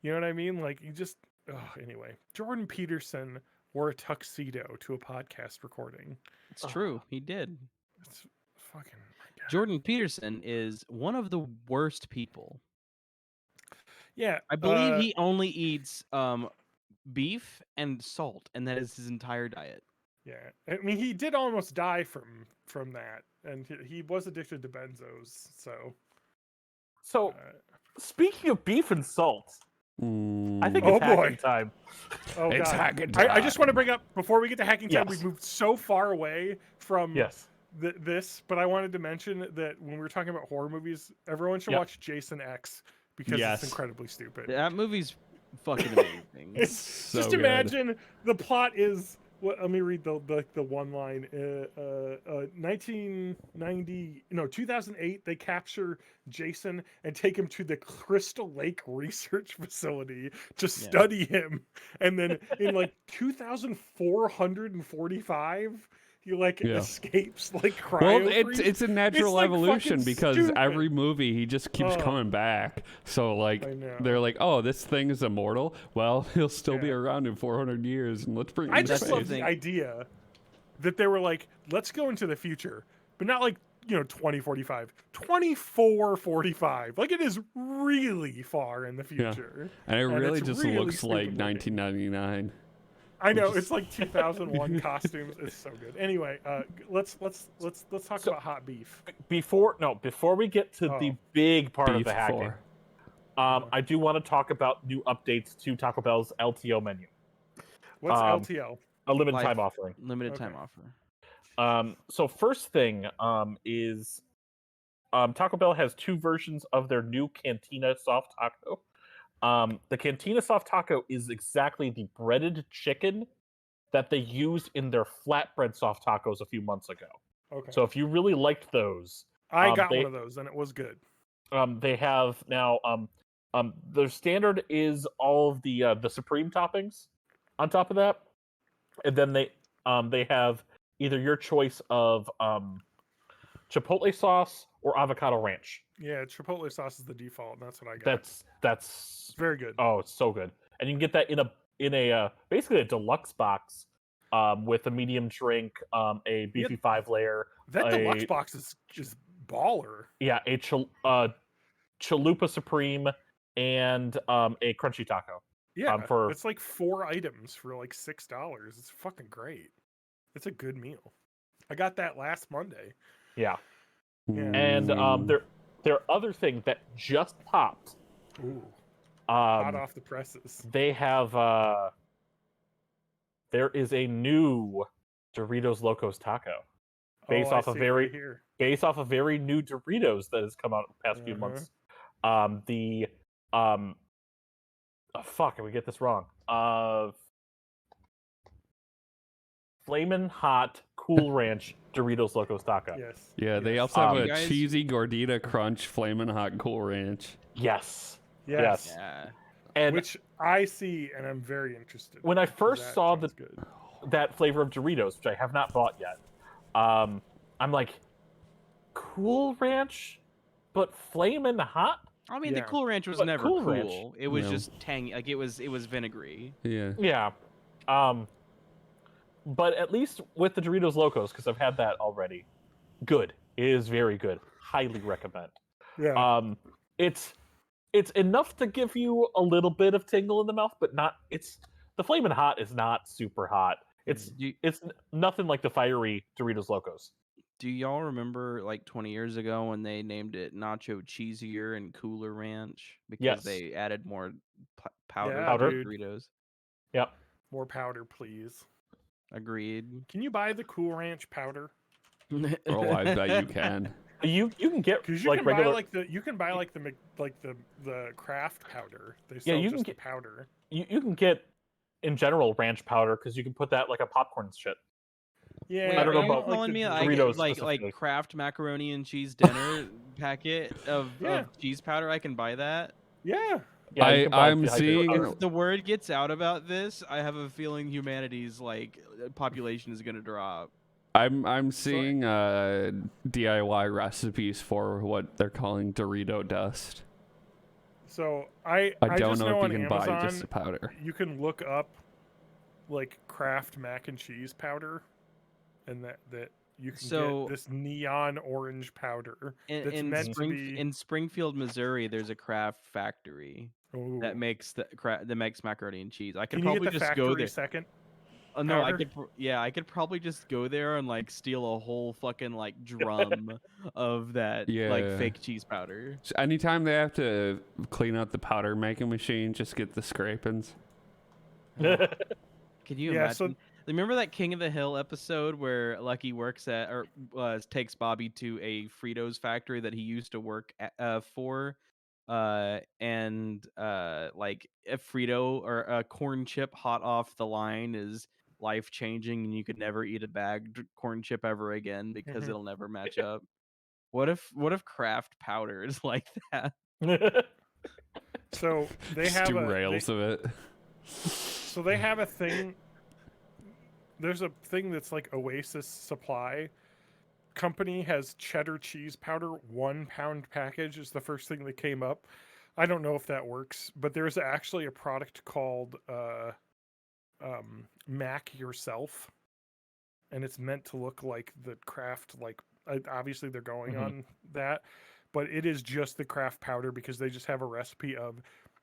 [SPEAKER 2] You know what I mean? Like, you just... anyway. Jordan Peterson wore a tuxedo to a podcast recording.
[SPEAKER 1] It's true. He did.
[SPEAKER 2] It's fucking... My God.
[SPEAKER 1] Jordan Peterson is one of the worst people.
[SPEAKER 2] Yeah.
[SPEAKER 1] I believe he only eats beef and salt, and that is his entire diet.
[SPEAKER 2] Yeah. I mean, he did almost die from that. And he was addicted to benzos, so...
[SPEAKER 4] So, speaking of beef and salt... I think
[SPEAKER 2] Oh,
[SPEAKER 4] it's
[SPEAKER 2] boy.
[SPEAKER 4] hacking time.
[SPEAKER 2] Oh,
[SPEAKER 3] It's
[SPEAKER 2] God.
[SPEAKER 3] hacking time.
[SPEAKER 2] I just want to bring up, before we get to hacking time,
[SPEAKER 4] Yes.
[SPEAKER 2] we've moved so far away from
[SPEAKER 4] Yes.
[SPEAKER 2] this, but I wanted to mention that when we were talking about horror movies, everyone should
[SPEAKER 4] Yep.
[SPEAKER 2] watch Jason X because
[SPEAKER 3] Yes.
[SPEAKER 2] it's incredibly stupid.
[SPEAKER 1] That movie's fucking amazing.
[SPEAKER 2] It's
[SPEAKER 3] So
[SPEAKER 2] just
[SPEAKER 3] good.
[SPEAKER 2] imagine the plot is... let me read the one line. 2008, they capture Jason and take him to the Crystal Lake Research Facility to study him. And then in like 2445, he like escapes like cryo.
[SPEAKER 3] Well, it's a natural
[SPEAKER 2] like
[SPEAKER 3] evolution
[SPEAKER 2] fucking
[SPEAKER 3] because
[SPEAKER 2] stupid.
[SPEAKER 3] every movie he just keeps coming back. So like
[SPEAKER 2] I know.
[SPEAKER 3] they're like, oh, this thing is immortal. Well, he'll still be
[SPEAKER 2] Yeah.
[SPEAKER 3] around in 400 years, and let's bring him
[SPEAKER 2] I
[SPEAKER 3] to
[SPEAKER 2] just
[SPEAKER 3] space.
[SPEAKER 2] love the idea that they were like, let's go into the future, but not like, 2045, 2445. Like, it is really far in the future.
[SPEAKER 3] And it really
[SPEAKER 2] it's
[SPEAKER 3] just
[SPEAKER 2] really
[SPEAKER 3] looks like
[SPEAKER 2] stupid looking.
[SPEAKER 3] 1999.
[SPEAKER 2] I know, it's like 2001 costumes. It's so good. Anyway, let's talk about hot beef.
[SPEAKER 4] Before we get to the big part of
[SPEAKER 3] Beef
[SPEAKER 4] the hacking,
[SPEAKER 3] 4.
[SPEAKER 4] I do want to talk about new updates to Taco Bell's LTO menu.
[SPEAKER 2] What's LTL?
[SPEAKER 4] A limited
[SPEAKER 1] Life.
[SPEAKER 4] time offering.
[SPEAKER 1] Limited
[SPEAKER 2] Okay.
[SPEAKER 1] time offer.
[SPEAKER 4] So first thing is Taco Bell has two versions of their new Cantina Soft Taco. The Cantina Soft Taco is exactly the breaded chicken that they used in their flatbread soft tacos a few months ago.
[SPEAKER 2] Okay.
[SPEAKER 4] So if you really liked those,
[SPEAKER 2] I got
[SPEAKER 4] they,
[SPEAKER 2] one of those and it was good.
[SPEAKER 4] they have now their standard is all of the supreme toppings on top of that, and then they have either your choice of chipotle sauce or avocado ranch.
[SPEAKER 2] Yeah, chipotle sauce is the default, and that's what I got.
[SPEAKER 4] That's
[SPEAKER 2] Very good.
[SPEAKER 4] oh, it's so good, and you can get that in a basically a deluxe box with a medium drink, a beefy 5-layer.
[SPEAKER 2] That deluxe box is just baller.
[SPEAKER 4] Yeah, a chalupa supreme and a crunchy taco.
[SPEAKER 2] Yeah,
[SPEAKER 4] for
[SPEAKER 2] it's like 4 items for like $6. It's fucking great. It's a good meal. I got that last Monday.
[SPEAKER 4] yeah.
[SPEAKER 2] Yeah.
[SPEAKER 4] And their other thing that just popped.
[SPEAKER 2] Ooh. Hot off the presses.
[SPEAKER 4] They have there is a new Doritos Locos taco based off a very new Doritos that has come out in the past few months. Fuck, can we get this wrong? Flamin' Hot Cool Ranch Doritos Locos Taco.
[SPEAKER 2] Yes.
[SPEAKER 3] Yeah, they also have a cheesy gordita crunch Flamin' Hot Cool Ranch.
[SPEAKER 4] Yes.
[SPEAKER 1] Yeah.
[SPEAKER 4] And
[SPEAKER 2] which I see, and I'm very interested.
[SPEAKER 4] When I first saw that flavor of Doritos, which I have not bought yet, I'm like, Cool Ranch, but Flamin' Hot.
[SPEAKER 1] I mean, the Cool Ranch was never cool. It was just tangy. Like it was vinegary.
[SPEAKER 3] Yeah.
[SPEAKER 4] Yeah. But at least with the Doritos Locos, because I've had that already, good. It is very good. Highly recommend.
[SPEAKER 2] Yeah.
[SPEAKER 4] It's enough to give you a little bit of tingle in the mouth, but not. The Flamin' Hot is not super hot. It's nothing like the fiery Doritos Locos.
[SPEAKER 1] Do y'all remember like 20 years ago when they named it Nacho Cheesier and Cooler Ranch because they added more powder to Doritos?
[SPEAKER 4] Yep.
[SPEAKER 2] More powder, please.
[SPEAKER 1] Agreed.
[SPEAKER 2] Can you buy the Cool Ranch powder?
[SPEAKER 3] Oh, I bet you can.
[SPEAKER 4] You can get
[SPEAKER 2] because you can buy the craft powder. They sell
[SPEAKER 4] you
[SPEAKER 2] just
[SPEAKER 4] can get
[SPEAKER 2] powder.
[SPEAKER 4] You can get in general ranch powder because you can put that like a popcorn shit.
[SPEAKER 2] Yeah,
[SPEAKER 1] wait,
[SPEAKER 2] I don't
[SPEAKER 1] know
[SPEAKER 2] about
[SPEAKER 1] telling me
[SPEAKER 4] Doritos
[SPEAKER 1] like Kraft macaroni and cheese dinner packet of cheese powder. I can buy that.
[SPEAKER 2] Yeah.
[SPEAKER 3] I'm seeing.
[SPEAKER 1] If the word gets out about this, I have a feeling humanity's population is gonna drop.
[SPEAKER 3] I'm seeing DIY recipes for what they're calling Dorito dust.
[SPEAKER 2] So I
[SPEAKER 3] don't know if you can
[SPEAKER 2] Amazon,
[SPEAKER 3] buy just the powder.
[SPEAKER 2] You can look up like Kraft mac and cheese powder, and that you can get this neon orange powder
[SPEAKER 1] in Springfield, Missouri. There's a Kraft factory that makes macaroni and cheese. I could probably just go there.
[SPEAKER 2] Second.
[SPEAKER 1] No, I could probably just go there and steal a whole fucking drum of that fake cheese powder.
[SPEAKER 3] So anytime they have to clean out the powder making machine, just get the scrapings.
[SPEAKER 1] Can you imagine? Remember that King of the Hill episode where Lucky works at takes Bobby to a Fritos factory that he used to work for, and a Frito or a corn chip hot off the line is life-changing, and you could never eat a bagged corn chip ever again because it'll never match up. What if Kraft powder is like that?
[SPEAKER 2] So they
[SPEAKER 3] just
[SPEAKER 2] have
[SPEAKER 3] do rails of it.
[SPEAKER 2] So they have a thing. There's a thing that's like Oasis Supply Company has cheddar cheese powder, 1 pound package is the first thing that came up. I don't know if that works, but there's actually a product called Mac Yourself, and it's meant to look like the Kraft, obviously they're going on that, but it is just the Kraft powder because they just have a recipe of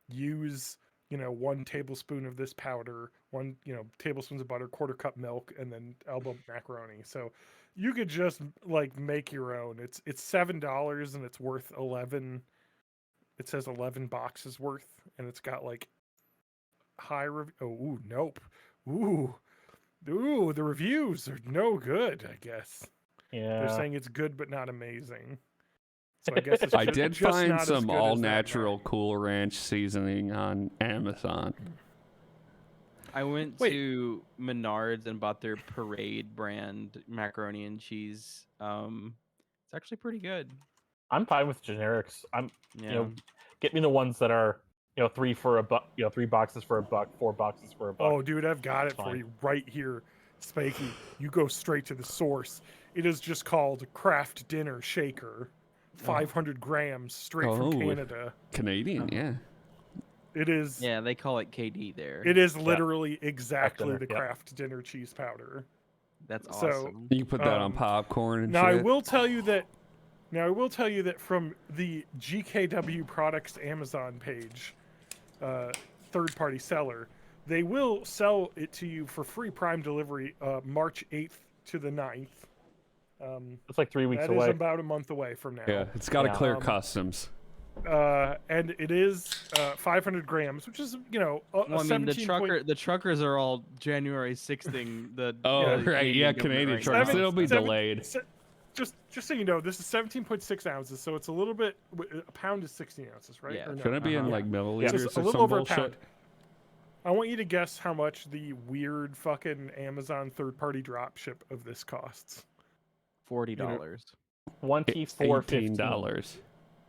[SPEAKER 2] use 1 tablespoon of this powder, 1 tablespoons of butter, 1/4 cup milk, and then elbow macaroni. So you could just make your own. It's $7 and it's worth 11. It says 11 boxes worth, and it's got high review. Oh, ooh, nope. Ooh, Ooh, the reviews are no good, I guess.
[SPEAKER 4] Yeah.
[SPEAKER 2] They're saying it's good but not amazing. So I guess it's
[SPEAKER 3] I
[SPEAKER 2] just,
[SPEAKER 3] did
[SPEAKER 2] just
[SPEAKER 3] find
[SPEAKER 2] not as
[SPEAKER 3] some
[SPEAKER 2] good
[SPEAKER 3] all
[SPEAKER 2] as that
[SPEAKER 3] natural
[SPEAKER 2] Mac.
[SPEAKER 3] Cool Ranch seasoning on Amazon.
[SPEAKER 1] I went
[SPEAKER 2] Wait.
[SPEAKER 1] to Menards and bought their Parade brand macaroni and cheese. It's actually pretty good.
[SPEAKER 4] I'm fine with generics.
[SPEAKER 1] Yeah.
[SPEAKER 4] Get me the ones that are 3 for a buck. 3 boxes for a buck, 4 boxes for a buck.
[SPEAKER 2] Oh, dude, I've got it for
[SPEAKER 4] Fine.
[SPEAKER 2] you right here, Spanky. You go straight to the source. It is just called Kraft Dinner Shaker, 500 grams, straight from Canada.
[SPEAKER 3] Canadian, yeah.
[SPEAKER 2] It is.
[SPEAKER 1] Yeah, they call it KD there.
[SPEAKER 2] It is literally exactly
[SPEAKER 4] Dinner,
[SPEAKER 2] the
[SPEAKER 4] yep.
[SPEAKER 2] Kraft Dinner cheese powder.
[SPEAKER 1] That's
[SPEAKER 2] So,
[SPEAKER 1] awesome.
[SPEAKER 3] You can put that on popcorn and
[SPEAKER 2] Now
[SPEAKER 3] shit.
[SPEAKER 2] I will tell you that. Now I will tell you that from the GKW Products Amazon page, third-party seller, they will sell it to you for free Prime delivery March 8th to the 9th.
[SPEAKER 4] It's like 3 weeks
[SPEAKER 2] That
[SPEAKER 4] away.
[SPEAKER 2] is about a month away from now.
[SPEAKER 3] Yeah, it's got to
[SPEAKER 4] Yeah.
[SPEAKER 3] clear customs.
[SPEAKER 2] And it is 500 grams, which is
[SPEAKER 1] Well, I mean, the
[SPEAKER 2] 17
[SPEAKER 1] the truckers are all January 6th the
[SPEAKER 3] Oh,
[SPEAKER 1] the
[SPEAKER 3] right, yeah,
[SPEAKER 1] government
[SPEAKER 3] Canadian
[SPEAKER 1] right
[SPEAKER 3] truckers.
[SPEAKER 1] now.
[SPEAKER 3] It'll be
[SPEAKER 2] seven-
[SPEAKER 3] delayed.
[SPEAKER 2] Just so you know, this is 17.6 ounces, so it's a little bit. A pound is 16 ounces, right?
[SPEAKER 1] Yeah.
[SPEAKER 2] Or no?
[SPEAKER 3] Shouldn't it be in
[SPEAKER 1] Uh-huh.
[SPEAKER 3] like
[SPEAKER 2] So
[SPEAKER 3] milliliters
[SPEAKER 2] it's a
[SPEAKER 3] or
[SPEAKER 2] little
[SPEAKER 3] some
[SPEAKER 2] over a
[SPEAKER 3] bullshit?
[SPEAKER 2] pound. I want you to guess how much the weird fucking Amazon third-party drop ship of this costs.
[SPEAKER 1] $40.
[SPEAKER 4] $24.15.
[SPEAKER 3] $18.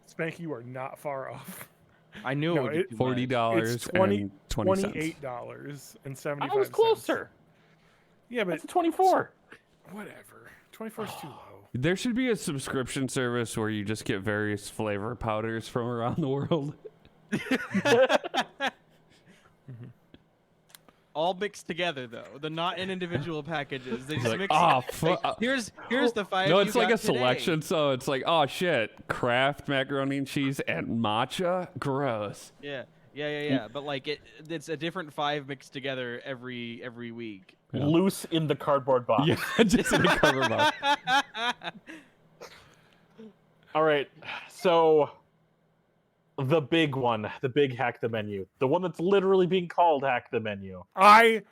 [SPEAKER 2] Spanky, you are not far off.
[SPEAKER 1] I knew
[SPEAKER 2] No,
[SPEAKER 1] it would be
[SPEAKER 2] it-
[SPEAKER 1] too much.
[SPEAKER 3] $40
[SPEAKER 2] It's 20
[SPEAKER 3] and 20 cents.
[SPEAKER 2] $28.75.
[SPEAKER 4] I was closer.
[SPEAKER 2] Yeah, but
[SPEAKER 4] That's a 24.
[SPEAKER 2] whatever. 24 is too low.
[SPEAKER 3] There should be a subscription service where you just get various flavor powders from around the world.
[SPEAKER 1] All mixed together though. They're not in individual packages. They just
[SPEAKER 3] Like,
[SPEAKER 1] mix.
[SPEAKER 3] oh,
[SPEAKER 1] like, here's the 5.
[SPEAKER 3] No,
[SPEAKER 1] you
[SPEAKER 3] it's like
[SPEAKER 1] got
[SPEAKER 3] a
[SPEAKER 1] today.
[SPEAKER 3] selection, so it's like, oh shit, Kraft macaroni and cheese and matcha, gross.
[SPEAKER 1] Yeah. But like it's a different 5 mixed together every week.
[SPEAKER 3] Yeah.
[SPEAKER 4] Loose in the cardboard box.
[SPEAKER 3] Yeah, just in a cover box.
[SPEAKER 4] All right. So the big one, the big hack the menu, the one that's literally being called hack the menu.
[SPEAKER 2] I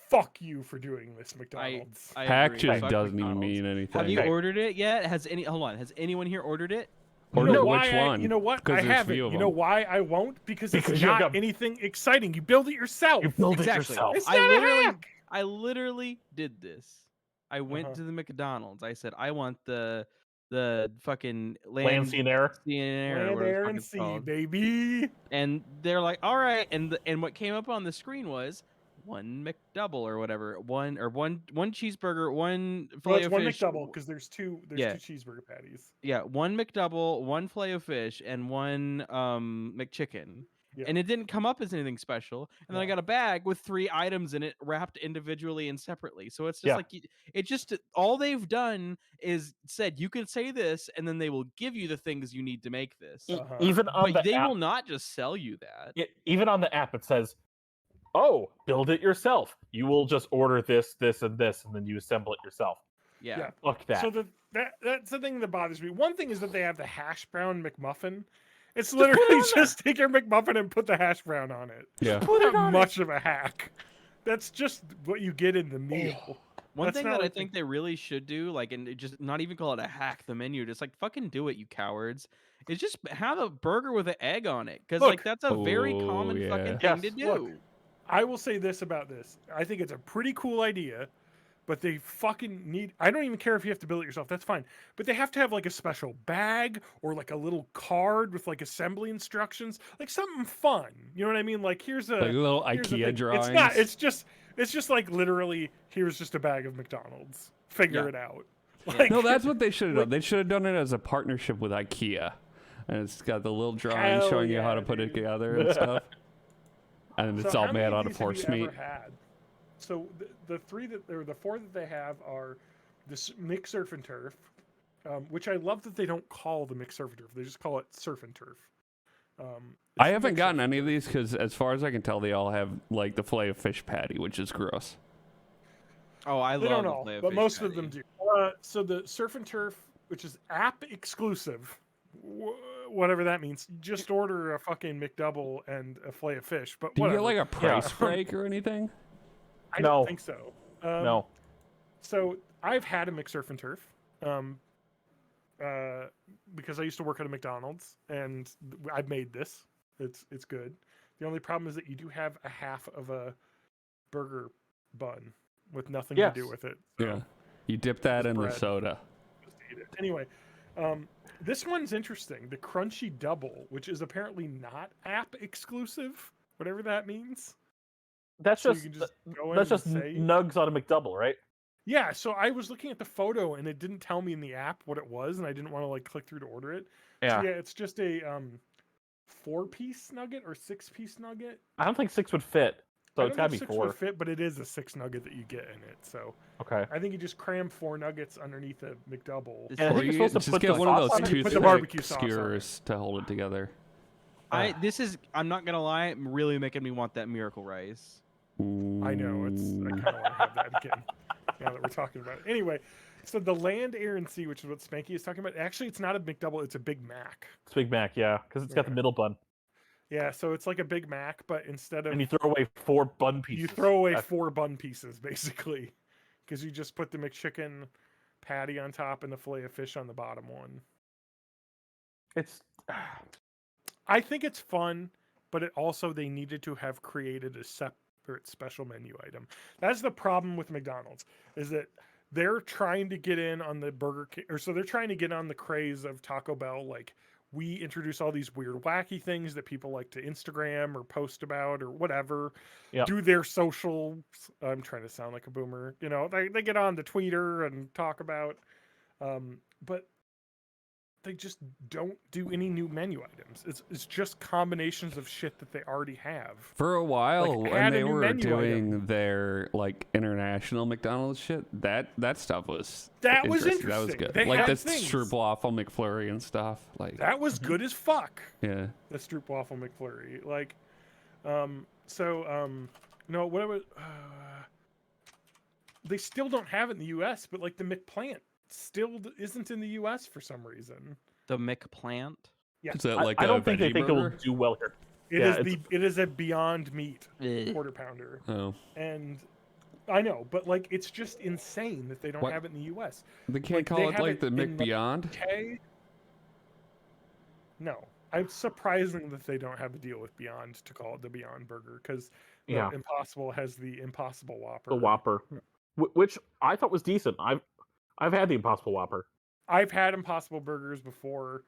[SPEAKER 2] fuck you for doing this, McDonald's.
[SPEAKER 1] I
[SPEAKER 3] Hack
[SPEAKER 1] agree.
[SPEAKER 3] just
[SPEAKER 1] Fuck
[SPEAKER 3] doesn't even
[SPEAKER 1] McDonald's.
[SPEAKER 3] mean anything.
[SPEAKER 1] Have you
[SPEAKER 4] Okay.
[SPEAKER 1] ordered it yet? Hold on. Has anyone here ordered it?
[SPEAKER 3] Order
[SPEAKER 2] you know
[SPEAKER 3] which
[SPEAKER 2] why
[SPEAKER 3] one?
[SPEAKER 2] you know what?
[SPEAKER 3] 'Cause
[SPEAKER 2] I
[SPEAKER 3] there's
[SPEAKER 2] haven't.
[SPEAKER 3] few of
[SPEAKER 2] You know
[SPEAKER 3] them.
[SPEAKER 2] why I won't? Because it's
[SPEAKER 4] Because you
[SPEAKER 2] not
[SPEAKER 4] got-
[SPEAKER 2] anything exciting. You build it yourself.
[SPEAKER 4] You build
[SPEAKER 1] Exactly.
[SPEAKER 4] it yourself.
[SPEAKER 2] It's
[SPEAKER 1] I
[SPEAKER 2] not a
[SPEAKER 1] literally
[SPEAKER 2] hack.
[SPEAKER 1] I literally did this. I went
[SPEAKER 2] Uh-huh.
[SPEAKER 1] to the McDonald's. I said I want the fucking
[SPEAKER 4] Land, sea, and air.
[SPEAKER 1] sea and air,
[SPEAKER 2] Land,
[SPEAKER 1] whatever the
[SPEAKER 2] air,
[SPEAKER 1] fuck
[SPEAKER 2] and
[SPEAKER 1] it's
[SPEAKER 2] sea,
[SPEAKER 1] called.
[SPEAKER 2] baby.
[SPEAKER 1] And they're like, all right, and what came up on the screen was one McDouble or whatever, one cheeseburger, one
[SPEAKER 2] Well,
[SPEAKER 1] filet
[SPEAKER 2] it's
[SPEAKER 1] of
[SPEAKER 2] one
[SPEAKER 1] fish.
[SPEAKER 2] McDouble because there's two. There's
[SPEAKER 1] Yeah.
[SPEAKER 2] two cheeseburger patties.
[SPEAKER 1] Yeah, one McDouble, one filet of fish, and one McChicken.
[SPEAKER 2] Yeah.
[SPEAKER 1] And it didn't come up as anything special. And then I
[SPEAKER 2] No.
[SPEAKER 1] got a bag with 3 items in it, wrapped individually and separately. So it's just
[SPEAKER 4] Yeah.
[SPEAKER 1] like it just all they've done is said you can say this, and then they will give you the things you need to make this.
[SPEAKER 2] Uh-huh.
[SPEAKER 4] Even on
[SPEAKER 1] But
[SPEAKER 4] the
[SPEAKER 1] they
[SPEAKER 4] app,
[SPEAKER 1] will not just sell you that.
[SPEAKER 4] even on the app, it says, "Oh, build it yourself. You will just order this, this, and this, and then you assemble it yourself."
[SPEAKER 1] Yeah.
[SPEAKER 2] Yeah.
[SPEAKER 4] Fuck that.
[SPEAKER 2] So that's the thing that bothers me. One thing is that they have the hash brown McMuffin. It's literally just take your McMuffin and put the hash brown on it.
[SPEAKER 3] Yeah.
[SPEAKER 4] Put it
[SPEAKER 2] Not
[SPEAKER 4] on
[SPEAKER 2] much of a hack. That's just what you get in the meal.
[SPEAKER 1] One
[SPEAKER 2] That's
[SPEAKER 1] thing
[SPEAKER 2] not
[SPEAKER 1] that I
[SPEAKER 2] like
[SPEAKER 1] think they really should do, like, and it just not even call it a hack the menu, just like fucking do it, you cowards. Is just have a burger with an egg on it, because
[SPEAKER 2] Look.
[SPEAKER 1] like that's a very
[SPEAKER 3] Oh,
[SPEAKER 1] common
[SPEAKER 3] yeah.
[SPEAKER 1] fucking thing
[SPEAKER 4] Yes,
[SPEAKER 1] to do.
[SPEAKER 2] look. I will say this about this. I think it's a pretty cool idea, but they fucking need. I don't even care if you have to build it yourself. That's fine. But they have to have like a special bag or like a little card with like assembly instructions, like something fun. You know what I mean? Like here's a
[SPEAKER 3] Like little
[SPEAKER 2] here's the
[SPEAKER 3] IKEA
[SPEAKER 2] thing.
[SPEAKER 3] drawings.
[SPEAKER 2] It's not. It's just like literally here's just a bag of McDonald's. Figure
[SPEAKER 1] Yeah.
[SPEAKER 2] it out.
[SPEAKER 1] Yeah.
[SPEAKER 2] Like,
[SPEAKER 3] No, that's what they should have
[SPEAKER 2] like-
[SPEAKER 3] done. They should have done it as a partnership with IKEA. And it's got the little drawing
[SPEAKER 2] Hell
[SPEAKER 3] showing you how
[SPEAKER 2] yeah,
[SPEAKER 3] to put it
[SPEAKER 2] dude.
[SPEAKER 3] together and stuff. And it's
[SPEAKER 2] So
[SPEAKER 3] all
[SPEAKER 2] how many
[SPEAKER 3] made
[SPEAKER 2] of
[SPEAKER 3] out of
[SPEAKER 2] these have
[SPEAKER 3] horse
[SPEAKER 2] you
[SPEAKER 3] meat.
[SPEAKER 2] ever had? So the 4 that they have are this mixed surf and turf, which I love that they don't call the mixed surf and turf. They just call it surf and turf.
[SPEAKER 3] I haven't gotten any of these because, as far as I can tell, they all have like the filet of fish patty, which is gross.
[SPEAKER 1] Oh, I
[SPEAKER 2] They
[SPEAKER 1] love
[SPEAKER 2] don't
[SPEAKER 1] the
[SPEAKER 2] all,
[SPEAKER 1] filet of
[SPEAKER 2] but
[SPEAKER 1] fish
[SPEAKER 2] most of them
[SPEAKER 1] patty.
[SPEAKER 2] do. So the surf and turf, which is app exclusive, whatever that means, just order a fucking McDouble and a filet of fish. But
[SPEAKER 3] Do you
[SPEAKER 2] whatever.
[SPEAKER 3] get like a price break or anything?
[SPEAKER 2] I
[SPEAKER 4] No.
[SPEAKER 2] don't think so.
[SPEAKER 4] No.
[SPEAKER 2] So I've had a McSurf and Turf, because I used to work at a McDonald's, and I've made this. It's good. The only problem is that you do have a half of a burger bun with nothing to do
[SPEAKER 4] Yes.
[SPEAKER 2] with it.
[SPEAKER 3] Yeah. You dip that
[SPEAKER 2] Just
[SPEAKER 3] in the
[SPEAKER 2] bread.
[SPEAKER 3] soda.
[SPEAKER 2] Just eat it. Anyway, this one's interesting. The Crunchy Double, which is apparently not app exclusive, whatever that means.
[SPEAKER 4] That's
[SPEAKER 2] So you
[SPEAKER 4] just
[SPEAKER 2] can just go in
[SPEAKER 4] that's
[SPEAKER 2] and
[SPEAKER 4] just
[SPEAKER 2] say-
[SPEAKER 4] nugs on a McDouble, right?
[SPEAKER 2] Yeah, so I was looking at the photo and it didn't tell me in the app what it was, and I didn't want to like click through to order it.
[SPEAKER 4] Yeah.
[SPEAKER 2] So yeah, it's just a 4-piece nugget or 6-piece nugget.
[SPEAKER 4] I don't think 6 would fit, so
[SPEAKER 2] I
[SPEAKER 4] it's
[SPEAKER 2] don't
[SPEAKER 4] gotta
[SPEAKER 2] think
[SPEAKER 4] be
[SPEAKER 2] 6
[SPEAKER 4] 4.
[SPEAKER 2] would fit, but it is a 6 nugget that you get in it. So
[SPEAKER 4] Okay.
[SPEAKER 2] I think you just cram 4 nuggets underneath a McDouble.
[SPEAKER 1] This
[SPEAKER 4] And I
[SPEAKER 3] Or
[SPEAKER 4] think you're
[SPEAKER 3] you
[SPEAKER 4] supposed to
[SPEAKER 3] just
[SPEAKER 4] put
[SPEAKER 3] get
[SPEAKER 4] the
[SPEAKER 3] one of
[SPEAKER 4] sauce
[SPEAKER 3] those
[SPEAKER 4] on it.
[SPEAKER 2] You put the
[SPEAKER 3] toothpick
[SPEAKER 2] barbecue sauce on it.
[SPEAKER 3] skewers to hold it together.
[SPEAKER 1] I'm not gonna lie, it's really making me want that miracle rice.
[SPEAKER 2] I know, I kind of want to have that again now that we're talking about it. Anyway, so the Land, Air, and Sea, which is what Spanky is talking about, actually it's not a McDouble, it's a Big Mac.
[SPEAKER 4] It's Big Mac, yeah, because it's got the
[SPEAKER 2] Yeah.
[SPEAKER 4] middle bun,
[SPEAKER 2] Yeah, so it's like a Big Mac, but instead of
[SPEAKER 4] and you throw away 4 bun pieces.
[SPEAKER 2] you throw away
[SPEAKER 4] That's-
[SPEAKER 2] 4 bun pieces basically, because you just put the McChicken patty on top and the fillet of fish on the bottom one.
[SPEAKER 4] It's
[SPEAKER 2] I think it's fun, but it also they needed to have created a separate special menu item. That's the problem with McDonald's, is that they're trying to get in on the Burger King, or so they're trying to get on the craze of Taco Bell. Like, we introduce all these weird, wacky things that people like to Instagram or post about or whatever.
[SPEAKER 4] Yep.
[SPEAKER 2] Do their social. I'm trying to sound like a boomer. You know, they get on the Twitter and talk about, but they just don't do any new menu items. It's just combinations of shit that they already have.
[SPEAKER 3] For a while,
[SPEAKER 2] Like,
[SPEAKER 3] when
[SPEAKER 2] add a
[SPEAKER 3] they
[SPEAKER 2] new
[SPEAKER 3] were
[SPEAKER 2] menu
[SPEAKER 3] doing
[SPEAKER 2] item.
[SPEAKER 3] their like international McDonald's shit, that stuff was
[SPEAKER 2] That was
[SPEAKER 3] That was
[SPEAKER 2] interesting.
[SPEAKER 3] good.
[SPEAKER 2] They
[SPEAKER 3] Like
[SPEAKER 2] had
[SPEAKER 3] the
[SPEAKER 2] things.
[SPEAKER 3] Stroopwafel McFlurry and stuff. Like
[SPEAKER 2] That was good as fuck.
[SPEAKER 3] yeah,
[SPEAKER 2] The Stroopwafel McFlurry. Like, no, whatever. They still don't have it in the U.S., but like the McPlant still isn't in the U.S. for some reason.
[SPEAKER 1] The McPlant.
[SPEAKER 2] Yeah.
[SPEAKER 3] is that
[SPEAKER 4] I,
[SPEAKER 3] like
[SPEAKER 4] I
[SPEAKER 3] a
[SPEAKER 4] don't think they
[SPEAKER 3] veggie
[SPEAKER 4] think it'll
[SPEAKER 3] burger?
[SPEAKER 4] do well here.
[SPEAKER 2] It
[SPEAKER 4] Yeah,
[SPEAKER 2] is it is a Beyond Meat
[SPEAKER 1] Ugh.
[SPEAKER 2] quarter pounder,
[SPEAKER 3] Oh,
[SPEAKER 2] and I know, but like it's just insane that they don't
[SPEAKER 3] What?
[SPEAKER 2] have it in the U.S.
[SPEAKER 3] they can't
[SPEAKER 2] Like,
[SPEAKER 3] call
[SPEAKER 2] they
[SPEAKER 3] it
[SPEAKER 2] have
[SPEAKER 3] like
[SPEAKER 2] it
[SPEAKER 3] the
[SPEAKER 2] in, like,
[SPEAKER 3] McBeyond.
[SPEAKER 2] Okay. No, I'm surprising that they don't have a deal with Beyond to call it the Beyond Burger, because
[SPEAKER 4] Yeah.
[SPEAKER 2] Impossible has the Impossible Whopper.
[SPEAKER 4] The Whopper, which I thought was decent. I've had the Impossible Whopper.
[SPEAKER 2] I've had Impossible Burgers before.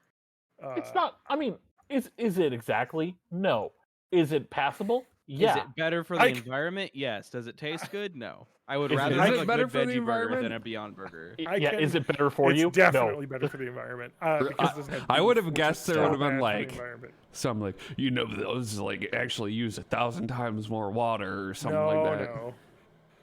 [SPEAKER 4] It's not. I mean, is it exactly? No. Is it passable? Yeah.
[SPEAKER 1] Is it better for the
[SPEAKER 2] I-
[SPEAKER 1] environment? Yes. Does it taste good? No. I would
[SPEAKER 4] Is
[SPEAKER 1] rather
[SPEAKER 4] it-
[SPEAKER 1] have
[SPEAKER 3] Is
[SPEAKER 1] a
[SPEAKER 3] it better
[SPEAKER 1] good
[SPEAKER 3] for the
[SPEAKER 1] veggie burger than
[SPEAKER 3] environment?
[SPEAKER 1] a Beyond Burger.
[SPEAKER 4] Yeah. Is it better for
[SPEAKER 2] it's
[SPEAKER 4] you?
[SPEAKER 2] definitely
[SPEAKER 4] No.
[SPEAKER 2] better for the environment. Because it doesn't have
[SPEAKER 3] I would
[SPEAKER 2] beef,
[SPEAKER 3] have
[SPEAKER 2] which is
[SPEAKER 3] guessed there
[SPEAKER 2] so
[SPEAKER 3] would have been,
[SPEAKER 2] bad for the
[SPEAKER 3] like,
[SPEAKER 2] environment.
[SPEAKER 3] Some like those like actually use 1,000 times more water or something
[SPEAKER 2] No,
[SPEAKER 3] like that.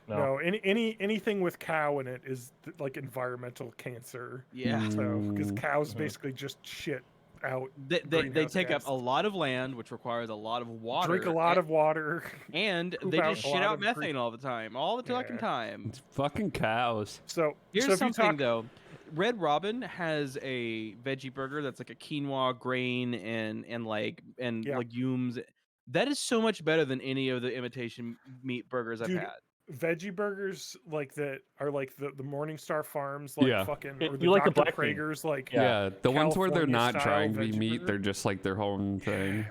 [SPEAKER 2] no. Anything with cow in it is like environmental cancer.
[SPEAKER 1] Yeah.
[SPEAKER 2] So because
[SPEAKER 3] Mm.
[SPEAKER 2] cows basically just shit out.
[SPEAKER 1] They
[SPEAKER 2] greenhouse
[SPEAKER 1] take up
[SPEAKER 2] gas.
[SPEAKER 1] a lot of land, which requires a lot of water.
[SPEAKER 2] Drink a lot of water.
[SPEAKER 1] and
[SPEAKER 2] poop
[SPEAKER 1] they
[SPEAKER 2] out
[SPEAKER 1] just
[SPEAKER 2] a
[SPEAKER 1] shit
[SPEAKER 2] lot
[SPEAKER 1] out
[SPEAKER 2] of
[SPEAKER 1] methane all the time, all the fucking
[SPEAKER 2] Yeah.
[SPEAKER 1] time.
[SPEAKER 3] It's fucking cows.
[SPEAKER 2] So
[SPEAKER 1] Here's
[SPEAKER 2] so if you
[SPEAKER 1] something
[SPEAKER 2] talk,
[SPEAKER 1] though. Red Robin has a veggie burger that's like a quinoa grain and
[SPEAKER 2] Yeah.
[SPEAKER 1] legumes. That is so much better than any of the imitation meat burgers I've
[SPEAKER 2] Dude,
[SPEAKER 1] had.
[SPEAKER 2] veggie burgers like that are like the Morningstar Farms, like
[SPEAKER 3] Yeah.
[SPEAKER 2] fucking,
[SPEAKER 4] It-
[SPEAKER 2] or
[SPEAKER 4] you like the
[SPEAKER 2] Dr.
[SPEAKER 4] Black Bean.
[SPEAKER 2] Prager's, like
[SPEAKER 3] Yeah, the ones where they're
[SPEAKER 2] California
[SPEAKER 3] not
[SPEAKER 2] style
[SPEAKER 3] trying to be
[SPEAKER 2] veggie
[SPEAKER 3] meat,
[SPEAKER 2] burger?
[SPEAKER 3] they're just like their own thing.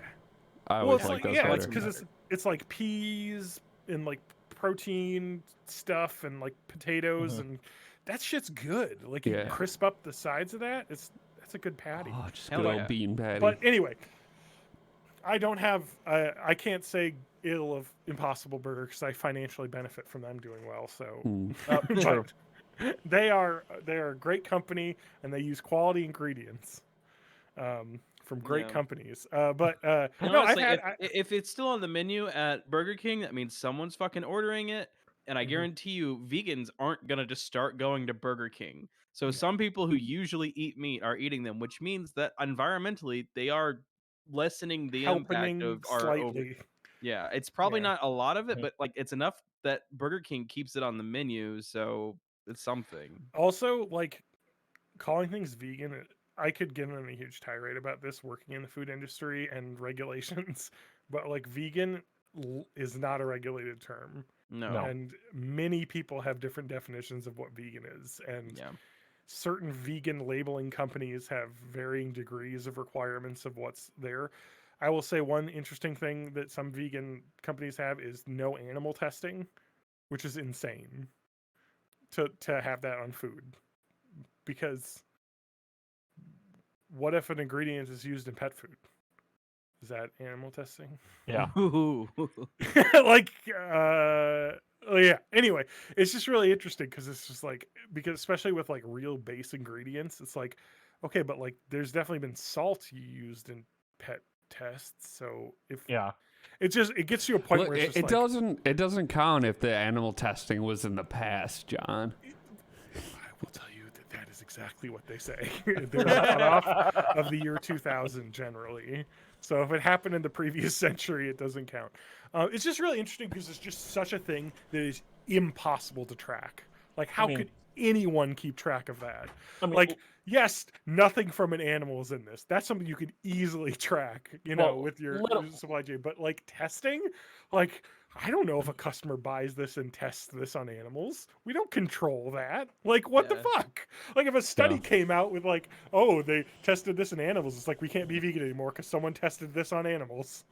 [SPEAKER 3] I
[SPEAKER 2] Well,
[SPEAKER 3] always
[SPEAKER 2] it's
[SPEAKER 3] like
[SPEAKER 2] like,
[SPEAKER 3] those
[SPEAKER 2] yeah, it's
[SPEAKER 3] better.
[SPEAKER 2] because it's like peas and like protein stuff and like potatoes,
[SPEAKER 4] Mhm.
[SPEAKER 2] and that shit's good. Like you
[SPEAKER 3] Yeah.
[SPEAKER 2] crisp up the sides of that. That's a good patty.
[SPEAKER 3] Oh, just
[SPEAKER 1] Hell
[SPEAKER 3] good
[SPEAKER 1] yeah.
[SPEAKER 3] old bean patty.
[SPEAKER 2] But anyway, I don't have. I can't say ill of Impossible Burger because I financially benefit from them doing well. So,
[SPEAKER 3] Hmm.
[SPEAKER 2] but they are a great company and they use quality ingredients from great
[SPEAKER 1] Yeah.
[SPEAKER 2] companies. But
[SPEAKER 1] And
[SPEAKER 2] no, I've
[SPEAKER 1] honestly,
[SPEAKER 2] had.
[SPEAKER 1] if it's still on the menu at Burger King, that means someone's fucking ordering it. And I
[SPEAKER 2] Mhm.
[SPEAKER 1] guarantee you, vegans aren't gonna just start going to Burger King. So
[SPEAKER 2] Yeah.
[SPEAKER 1] some people who usually eat meat are eating them, which means that environmentally they are lessening the impact
[SPEAKER 2] helping
[SPEAKER 1] of our
[SPEAKER 2] slightly.
[SPEAKER 1] Yeah, it's probably
[SPEAKER 2] Yeah.
[SPEAKER 1] not a lot of it,
[SPEAKER 4] Mhm.
[SPEAKER 1] but like it's enough that Burger King keeps it on the menu, so it's something.
[SPEAKER 2] Also, like calling things vegan, I could get on a huge tirade about this working in the food industry and regulations, but like vegan, is not a regulated term.
[SPEAKER 1] No.
[SPEAKER 4] No.
[SPEAKER 2] And many people have different definitions of what vegan is. And
[SPEAKER 1] Yeah.
[SPEAKER 2] certain vegan labeling companies have varying degrees of requirements of what's there. I will say one interesting thing that some vegan companies have is no animal testing, which is insane to have that on food. Because what if an ingredient is used in pet food? Is that animal testing?
[SPEAKER 4] Yeah.
[SPEAKER 1] Ooh.
[SPEAKER 2] Like, yeah. Anyway, it's just really interesting because it's just like, because especially with like real base ingredients, it's like, okay, but like there's definitely been salt used in pet tests. So if
[SPEAKER 4] Yeah.
[SPEAKER 2] it gets to a point
[SPEAKER 3] Look,
[SPEAKER 2] where it's
[SPEAKER 3] it,
[SPEAKER 2] just
[SPEAKER 3] it
[SPEAKER 2] like,
[SPEAKER 3] doesn't count if the animal testing was in the past, John.
[SPEAKER 2] I will tell you that is exactly what they say. There's a cutoff of the year 2000 generally. So if it happened in the previous century, it doesn't count. It's just really interesting because it's just such a thing that is impossible to track. Like, how could anyone keep track of that?
[SPEAKER 4] I mean,
[SPEAKER 2] Like, yes, nothing from an animal is in this. That's something you could easily track, with your supply chain. But like testing, like, I don't know if a customer buys this and tests this on animals. We don't control that. Like, what the fuck? Like, if a study came out with like, oh, they tested this in animals, it's like we can't be vegan anymore because someone tested this on animals.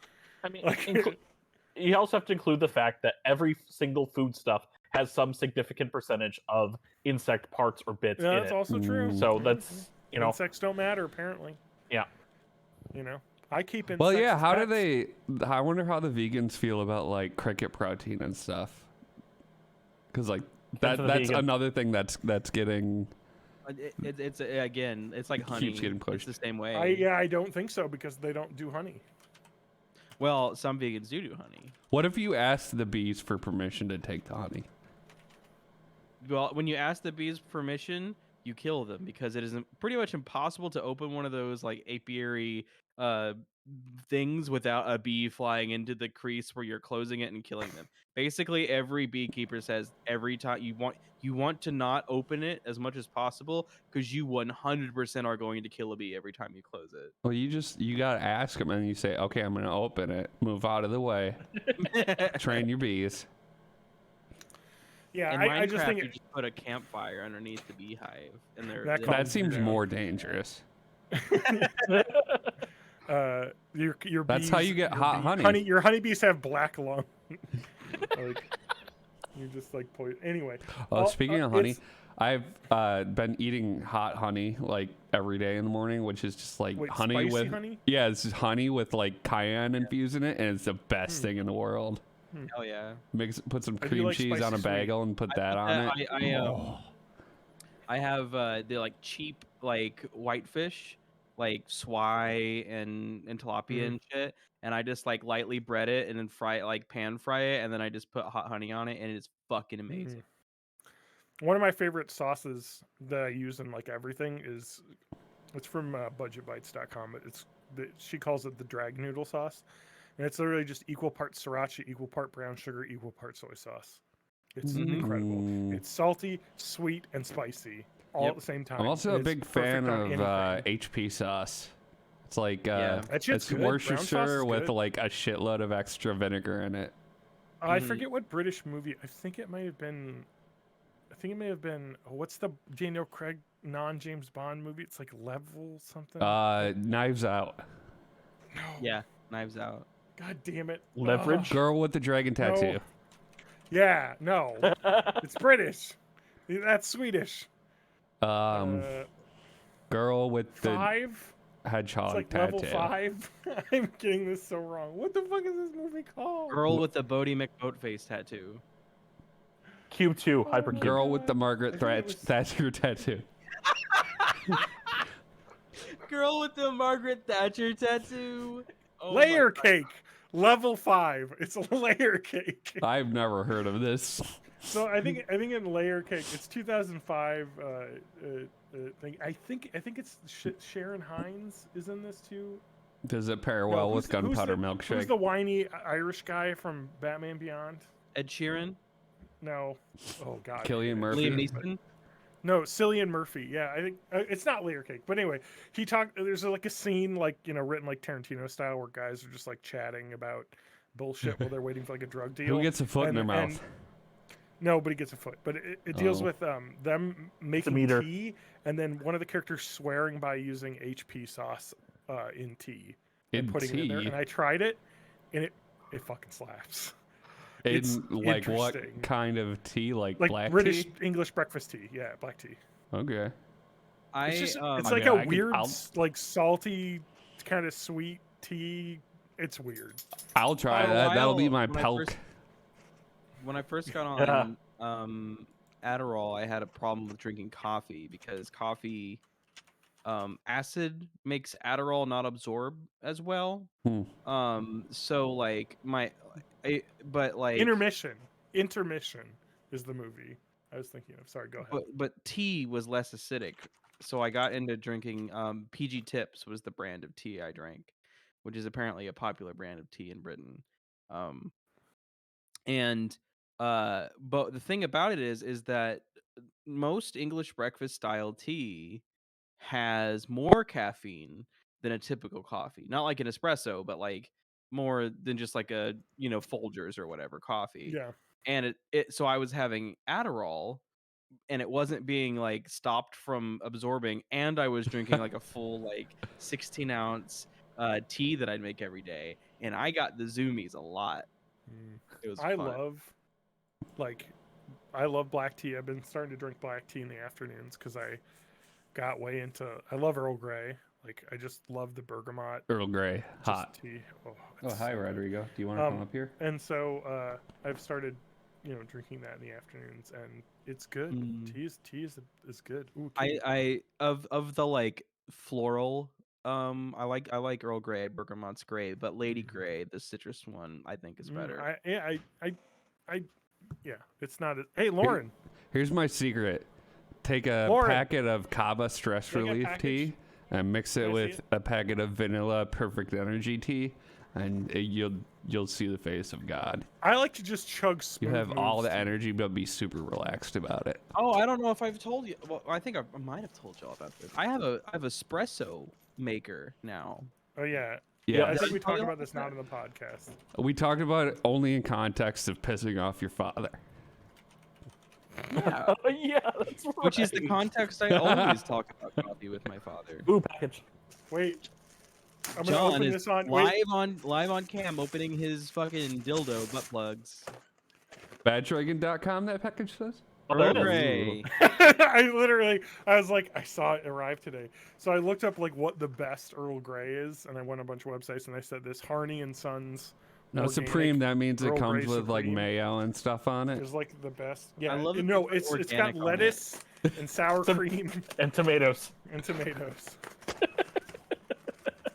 [SPEAKER 4] I mean,
[SPEAKER 2] Like,
[SPEAKER 4] you also have to include the fact that every single foodstuff has some significant percentage of insect parts or bits in
[SPEAKER 2] that's
[SPEAKER 4] it.
[SPEAKER 2] also true.
[SPEAKER 4] So that's,
[SPEAKER 2] insects don't matter apparently.
[SPEAKER 4] Yeah.
[SPEAKER 2] I keep insects.
[SPEAKER 3] Well, yeah.
[SPEAKER 2] as
[SPEAKER 3] How do
[SPEAKER 2] pets.
[SPEAKER 3] they? I wonder how the vegans feel about like cricket protein and stuff. Because like
[SPEAKER 4] Depends on the
[SPEAKER 3] that's
[SPEAKER 4] vegan.
[SPEAKER 3] another thing that's getting.
[SPEAKER 1] It's again, it's like honey.
[SPEAKER 3] Keeps getting
[SPEAKER 1] It's
[SPEAKER 3] pushed.
[SPEAKER 1] the same way.
[SPEAKER 2] I don't think so because they don't do honey.
[SPEAKER 1] Well, some vegans do honey.
[SPEAKER 3] What if you asked the bees for permission to take the honey?
[SPEAKER 1] Well, when you ask the bees permission, you kill them because it is pretty much impossible to open one of those like apiary things without a bee flying into the crease where you're closing it and killing them. Basically, every beekeeper says every time you want to not open it as much as possible because you 100% are going to kill a bee every time you close
[SPEAKER 3] Well, you gotta ask them and you say, okay, I'm gonna open it. Move out of the way.
[SPEAKER 1] it.
[SPEAKER 3] Train your bees.
[SPEAKER 2] Yeah,
[SPEAKER 1] In
[SPEAKER 2] I just
[SPEAKER 1] Minecraft,
[SPEAKER 2] think
[SPEAKER 1] you just put a campfire underneath the beehive, and
[SPEAKER 3] That seems more dangerous.
[SPEAKER 2] your
[SPEAKER 3] That's
[SPEAKER 2] bees,
[SPEAKER 3] how you get hot honey.
[SPEAKER 2] Your honeybees have black lung. Like, you just like anyway.
[SPEAKER 3] Speaking of honey,
[SPEAKER 2] it's-
[SPEAKER 3] I've been eating hot honey like every day in the morning, which is just like
[SPEAKER 2] Wait,
[SPEAKER 3] honey
[SPEAKER 2] spicy
[SPEAKER 3] with
[SPEAKER 2] honey?
[SPEAKER 3] yeah, it's just honey with like cayenne infused in it, and it's the best thing in the world.
[SPEAKER 1] Oh yeah.
[SPEAKER 3] Put some
[SPEAKER 2] I do
[SPEAKER 3] cream
[SPEAKER 2] like
[SPEAKER 3] cheese on a
[SPEAKER 2] spicy sweet.
[SPEAKER 3] bagel and put that on it.
[SPEAKER 1] I have the like cheap like whitefish, like swai and tilapia and shit, and I just like lightly bread it and then fry it, like pan fry it, and then I just put hot honey on it, and it's fucking amazing.
[SPEAKER 2] One of my favorite sauces that I use in like everything is it's from budgetbites.com. She calls it the drag noodle sauce, and it's literally just equal part sriracha, equal part brown sugar, equal part soy sauce. It's incredible. It's salty, sweet, and spicy all at the same time.
[SPEAKER 3] I'm also a
[SPEAKER 2] and it's
[SPEAKER 3] big fan
[SPEAKER 2] perfect on
[SPEAKER 3] of
[SPEAKER 2] anything.
[SPEAKER 3] HP sauce. It's like
[SPEAKER 1] Yeah.
[SPEAKER 2] That shit's
[SPEAKER 3] it's
[SPEAKER 2] good. Brown sauce
[SPEAKER 3] Worcestershire
[SPEAKER 2] is
[SPEAKER 3] with
[SPEAKER 2] good.
[SPEAKER 3] like a shitload of extra vinegar in it.
[SPEAKER 2] I forget what British movie. I think it may have been. What's the Daniel Craig non-James Bond movie? It's like Level something.
[SPEAKER 3] Knives Out.
[SPEAKER 2] No.
[SPEAKER 1] Yeah, Knives Out.
[SPEAKER 2] God damn it.
[SPEAKER 4] Leverage?
[SPEAKER 3] Girl with the dragon tattoo.
[SPEAKER 2] Yeah. No. It's British. That's Swedish.
[SPEAKER 3] Girl with the
[SPEAKER 2] 5.
[SPEAKER 3] hedgehog
[SPEAKER 2] It's like
[SPEAKER 3] tattoo.
[SPEAKER 2] level 5. I'm getting this so wrong. What the fuck is this movie called?
[SPEAKER 1] Girl with the Bodie McBoatface tattoo.
[SPEAKER 4] Cube 2, Hypercube.
[SPEAKER 3] Girl with the Margaret
[SPEAKER 2] I think it was-
[SPEAKER 3] Thatcher tattoo.
[SPEAKER 1] Girl with the Margaret Thatcher tattoo. Oh
[SPEAKER 2] Layer cake. Level 5. It's a layer cake.
[SPEAKER 3] I've never heard of this.
[SPEAKER 2] So I think in layer cake, it's 2005 thing. I think it's Sharon Hines is in this too.
[SPEAKER 3] Does it pair
[SPEAKER 2] No,
[SPEAKER 3] well
[SPEAKER 2] who's
[SPEAKER 3] with
[SPEAKER 2] the- who's
[SPEAKER 3] gunpowder
[SPEAKER 2] the-
[SPEAKER 3] milkshake?
[SPEAKER 2] Who's the whiny Irish guy from Batman Beyond?
[SPEAKER 1] Ed Sheeran,
[SPEAKER 2] No. Oh God.
[SPEAKER 3] Cillian Murphy.
[SPEAKER 1] Liam Neeson.
[SPEAKER 2] No, Cillian Murphy. Yeah, I think it's not layer cake. But anyway, he talked. There's like a scene like written like Tarantino style where guys are just like chatting about bullshit while they're waiting for like a drug deal.
[SPEAKER 3] Who gets a foot in their
[SPEAKER 2] and
[SPEAKER 3] mouth?
[SPEAKER 2] nobody gets a foot, but it deals
[SPEAKER 3] Oh.
[SPEAKER 2] with them making
[SPEAKER 4] meter.
[SPEAKER 2] tea, and then one of the characters swearing by using HP sauce in tea and
[SPEAKER 3] In
[SPEAKER 2] putting it in there.
[SPEAKER 3] tea?
[SPEAKER 2] And I tried it, and it fucking slaps.
[SPEAKER 3] In
[SPEAKER 2] It's
[SPEAKER 3] like what
[SPEAKER 2] interesting.
[SPEAKER 3] kind of tea? Like black
[SPEAKER 2] British
[SPEAKER 3] tea?
[SPEAKER 2] English breakfast tea. Yeah, black tea.
[SPEAKER 3] Okay.
[SPEAKER 2] It's just it's
[SPEAKER 3] I
[SPEAKER 2] like
[SPEAKER 3] mean,
[SPEAKER 2] a weird,
[SPEAKER 3] I'll
[SPEAKER 2] like salty, kind of sweet tea. It's weird.
[SPEAKER 3] I'll try
[SPEAKER 1] For a
[SPEAKER 3] that. That'll be
[SPEAKER 1] while,
[SPEAKER 3] my
[SPEAKER 1] when I
[SPEAKER 3] pelk.
[SPEAKER 1] first- When I first got
[SPEAKER 4] Yeah.
[SPEAKER 1] on Adderall, I had a problem with drinking coffee because coffee acid makes Adderall not absorb as well. So like but like
[SPEAKER 2] Intermission is the movie I was thinking of. Sorry, go ahead.
[SPEAKER 1] but tea was less acidic, so I got into drinking PG Tips was the brand of tea I drank, which is apparently a popular brand of tea in Britain. And but the thing about it is that most English breakfast style tea has more caffeine than a typical coffee. Not like an espresso, but like more than just like a, Folgers or whatever coffee.
[SPEAKER 2] Yeah.
[SPEAKER 1] And it so I was having Adderall and it wasn't being like stopped from absorbing, and I was drinking like a full like 16-ounce tea that I'd make every day, and I got the zoomies a lot. It was
[SPEAKER 2] I
[SPEAKER 1] fun.
[SPEAKER 2] love black tea. I've been starting to drink black tea in the afternoons because I got way into. I love Earl Grey. Like I just love the bergamot
[SPEAKER 3] Earl Grey,
[SPEAKER 2] just
[SPEAKER 3] hot.
[SPEAKER 2] tea. Oh,
[SPEAKER 3] Oh,
[SPEAKER 2] it's
[SPEAKER 3] hi,
[SPEAKER 2] so good.
[SPEAKER 3] Rodrigo. Do you want to come up here?
[SPEAKER 2] And so I've started, drinking that in the afternoons, and it's good.
[SPEAKER 1] Mm.
[SPEAKER 2] Tea is good. Ooh,
[SPEAKER 1] I of the like floral, I like Earl Grey. Bergamot's great, but Lady Grey, the citrus one, I think is better.
[SPEAKER 2] It's not. Hey, Lauren.
[SPEAKER 3] Here's my secret. Take a
[SPEAKER 2] Lauren.
[SPEAKER 3] packet of Kaba stress
[SPEAKER 2] Take a
[SPEAKER 3] relief
[SPEAKER 2] package.
[SPEAKER 3] tea and mix
[SPEAKER 2] Can I
[SPEAKER 3] it
[SPEAKER 2] see
[SPEAKER 3] with
[SPEAKER 2] it?
[SPEAKER 3] a packet of vanilla perfect energy tea, and you'll see the face of God.
[SPEAKER 2] I like to just chug
[SPEAKER 3] You
[SPEAKER 2] smooth.
[SPEAKER 3] have all
[SPEAKER 2] moves
[SPEAKER 3] the
[SPEAKER 2] tea.
[SPEAKER 3] energy, but be super relaxed about it.
[SPEAKER 1] Oh, I don't know if I've told you. Well, I think I might have told y'all about this. I have a espresso maker now.
[SPEAKER 2] Oh yeah.
[SPEAKER 3] Yeah,
[SPEAKER 2] I
[SPEAKER 1] Did
[SPEAKER 2] think
[SPEAKER 1] I
[SPEAKER 2] we
[SPEAKER 1] tell
[SPEAKER 2] talked
[SPEAKER 1] you
[SPEAKER 2] about
[SPEAKER 1] about
[SPEAKER 2] this
[SPEAKER 1] that?
[SPEAKER 2] not in the podcast.
[SPEAKER 3] we talked about it only in context of pissing off your father.
[SPEAKER 1] Yeah,
[SPEAKER 4] Oh, yeah, that's right.
[SPEAKER 1] which is the context I always talk about coffee with my father.
[SPEAKER 4] Ooh, package.
[SPEAKER 2] Wait. I'm gonna
[SPEAKER 1] John
[SPEAKER 2] open
[SPEAKER 1] is
[SPEAKER 2] this on.
[SPEAKER 1] live
[SPEAKER 2] Wait.
[SPEAKER 1] on cam opening his fucking dildo butt plugs.
[SPEAKER 3] Baddragon.com, that package says?
[SPEAKER 4] Oh, there
[SPEAKER 1] Earl
[SPEAKER 4] it is.
[SPEAKER 1] Grey.
[SPEAKER 2] I was like, I saw it arrive today. So I looked up like what the best Earl Grey is, and I went on a bunch of websites, and I said this Harney and Sons.
[SPEAKER 3] No,
[SPEAKER 2] organic
[SPEAKER 3] Supreme, that means it
[SPEAKER 2] Earl
[SPEAKER 3] comes
[SPEAKER 2] Grey
[SPEAKER 3] with like
[SPEAKER 2] Supreme
[SPEAKER 3] mayo and stuff on it.
[SPEAKER 2] is like the best. Yeah,
[SPEAKER 1] love that
[SPEAKER 2] no,
[SPEAKER 1] they put
[SPEAKER 2] it's got
[SPEAKER 1] organic on it.
[SPEAKER 2] lettuce and sour
[SPEAKER 4] Some-
[SPEAKER 2] cream
[SPEAKER 4] And tomatoes.
[SPEAKER 2] and tomatoes.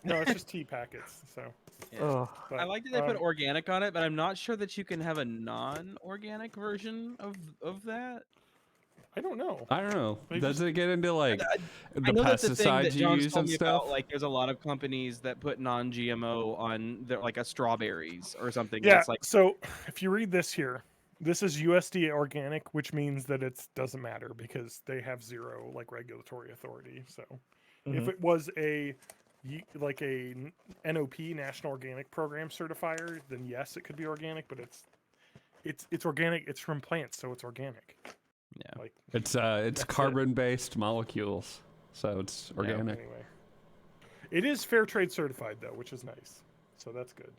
[SPEAKER 2] No, it's just tea packets. So
[SPEAKER 1] Yeah.
[SPEAKER 4] Oh.
[SPEAKER 2] but,
[SPEAKER 1] I like that they put organic on it, but I'm not sure that you can have a non-organic version of that.
[SPEAKER 2] I don't know.
[SPEAKER 3] I don't know.
[SPEAKER 2] They
[SPEAKER 3] Does
[SPEAKER 2] just-
[SPEAKER 3] it get into like
[SPEAKER 1] I
[SPEAKER 3] the
[SPEAKER 1] know that's the thing
[SPEAKER 3] pesticides
[SPEAKER 1] that
[SPEAKER 3] you
[SPEAKER 1] John's
[SPEAKER 3] use
[SPEAKER 1] told
[SPEAKER 3] and
[SPEAKER 1] me
[SPEAKER 3] stuff?
[SPEAKER 1] about. Like, there's a lot of companies that put non-GMO on their like a strawberries or something.
[SPEAKER 2] Yeah.
[SPEAKER 1] That's like,
[SPEAKER 2] So if you read this here, this is USDA organic, which means that it doesn't matter because they have zero like regulatory authority. So if
[SPEAKER 4] Mhm.
[SPEAKER 2] it was like a NOP, National Organic Program certifier, then yes, it could be organic. But it's organic. It's from plants, so it's organic.
[SPEAKER 1] yeah.
[SPEAKER 2] Like
[SPEAKER 3] It's
[SPEAKER 2] That's it.
[SPEAKER 3] carbon-based molecules, so it's
[SPEAKER 1] Yeah,
[SPEAKER 3] organic.
[SPEAKER 2] anyway, it is fair trade certified though, which is nice. So that's good.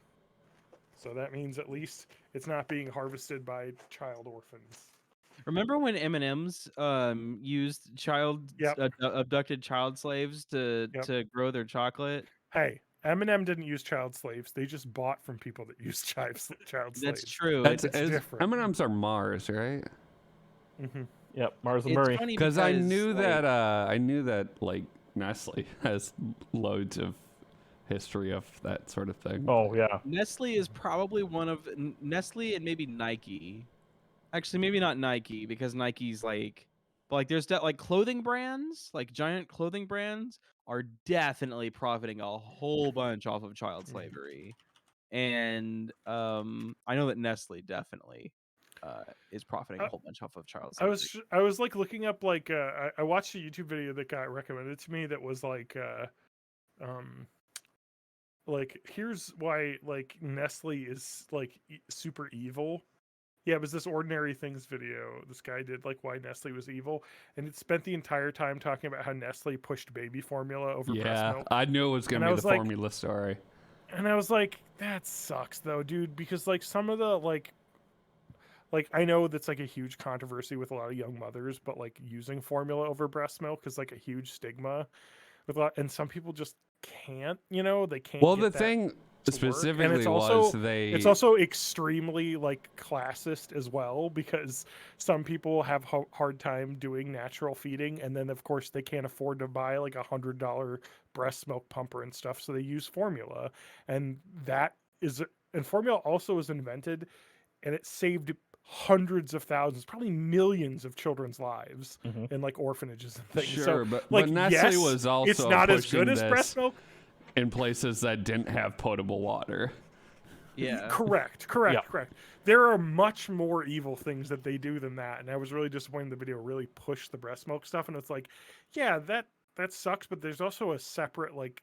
[SPEAKER 2] So that means at least it's not being harvested by child orphans.
[SPEAKER 1] Remember when M&M's used
[SPEAKER 2] Yep.
[SPEAKER 1] abducted child slaves to
[SPEAKER 2] Yep.
[SPEAKER 1] to grow their chocolate?
[SPEAKER 2] Hey, M&M didn't use child slaves. They just bought from people that used child slaves.
[SPEAKER 1] That's true.
[SPEAKER 3] That's
[SPEAKER 2] It's different.
[SPEAKER 3] M&Ms are Mars, right?
[SPEAKER 2] Mm-hmm.
[SPEAKER 4] Yep, Mars and
[SPEAKER 1] It's
[SPEAKER 4] Murray.
[SPEAKER 1] funny
[SPEAKER 3] Because I
[SPEAKER 1] because,
[SPEAKER 3] knew
[SPEAKER 1] like,
[SPEAKER 3] that like Nestle has loads of history of that sort of thing.
[SPEAKER 4] Oh, yeah.
[SPEAKER 1] Nestle is probably one of Nestle and maybe Nike. Actually, maybe not Nike because Nike's like, but like there's like clothing brands, like giant clothing brands are definitely profiting a whole bunch off of child slavery. And I know that Nestle definitely is profiting a whole bunch off of child slavery.
[SPEAKER 2] I was like looking up like I watched a YouTube video that got recommended to me that was like like here's why like Nestle is like super evil. Yeah, it was this Ordinary Things video. This guy did like why Nestle was evil, and it spent the entire time talking about how Nestle pushed baby formula over breast
[SPEAKER 3] Yeah,
[SPEAKER 2] milk.
[SPEAKER 3] I knew it was
[SPEAKER 2] And
[SPEAKER 3] gonna
[SPEAKER 2] I
[SPEAKER 3] be
[SPEAKER 2] was
[SPEAKER 3] the
[SPEAKER 2] like-
[SPEAKER 3] formula story.
[SPEAKER 2] And I was like, that sucks though, dude, because like some of the like I know that's like a huge controversy with a lot of young mothers, but like using formula over breast milk is like a huge stigma with a lot, and some people just can't, they can't.
[SPEAKER 3] Well,
[SPEAKER 2] get
[SPEAKER 3] the
[SPEAKER 2] that
[SPEAKER 3] thing
[SPEAKER 2] to work. And
[SPEAKER 3] specifically
[SPEAKER 2] it's also,
[SPEAKER 3] was they.
[SPEAKER 2] it's also extremely like classist as well, because some people have hard time doing natural feeding, and then of course they can't afford to buy like $100 breast milk pumper and stuff, so they use formula, and formula also was invented, and it saved hundreds of thousands, probably millions of children's lives in like orphanages and things.
[SPEAKER 3] Sure,
[SPEAKER 2] So,
[SPEAKER 3] but
[SPEAKER 2] like,
[SPEAKER 3] Nestle
[SPEAKER 2] yes,
[SPEAKER 3] was also
[SPEAKER 2] it's not as
[SPEAKER 3] pushing
[SPEAKER 2] good as breast
[SPEAKER 3] this
[SPEAKER 2] milk.
[SPEAKER 3] in places that didn't have potable water.
[SPEAKER 1] Yeah.
[SPEAKER 2] Correct. There are much more evil things that they do than that, and I was really disappointed the video really pushed the breast milk stuff. And it's like, yeah, that sucks, but there's also a separate like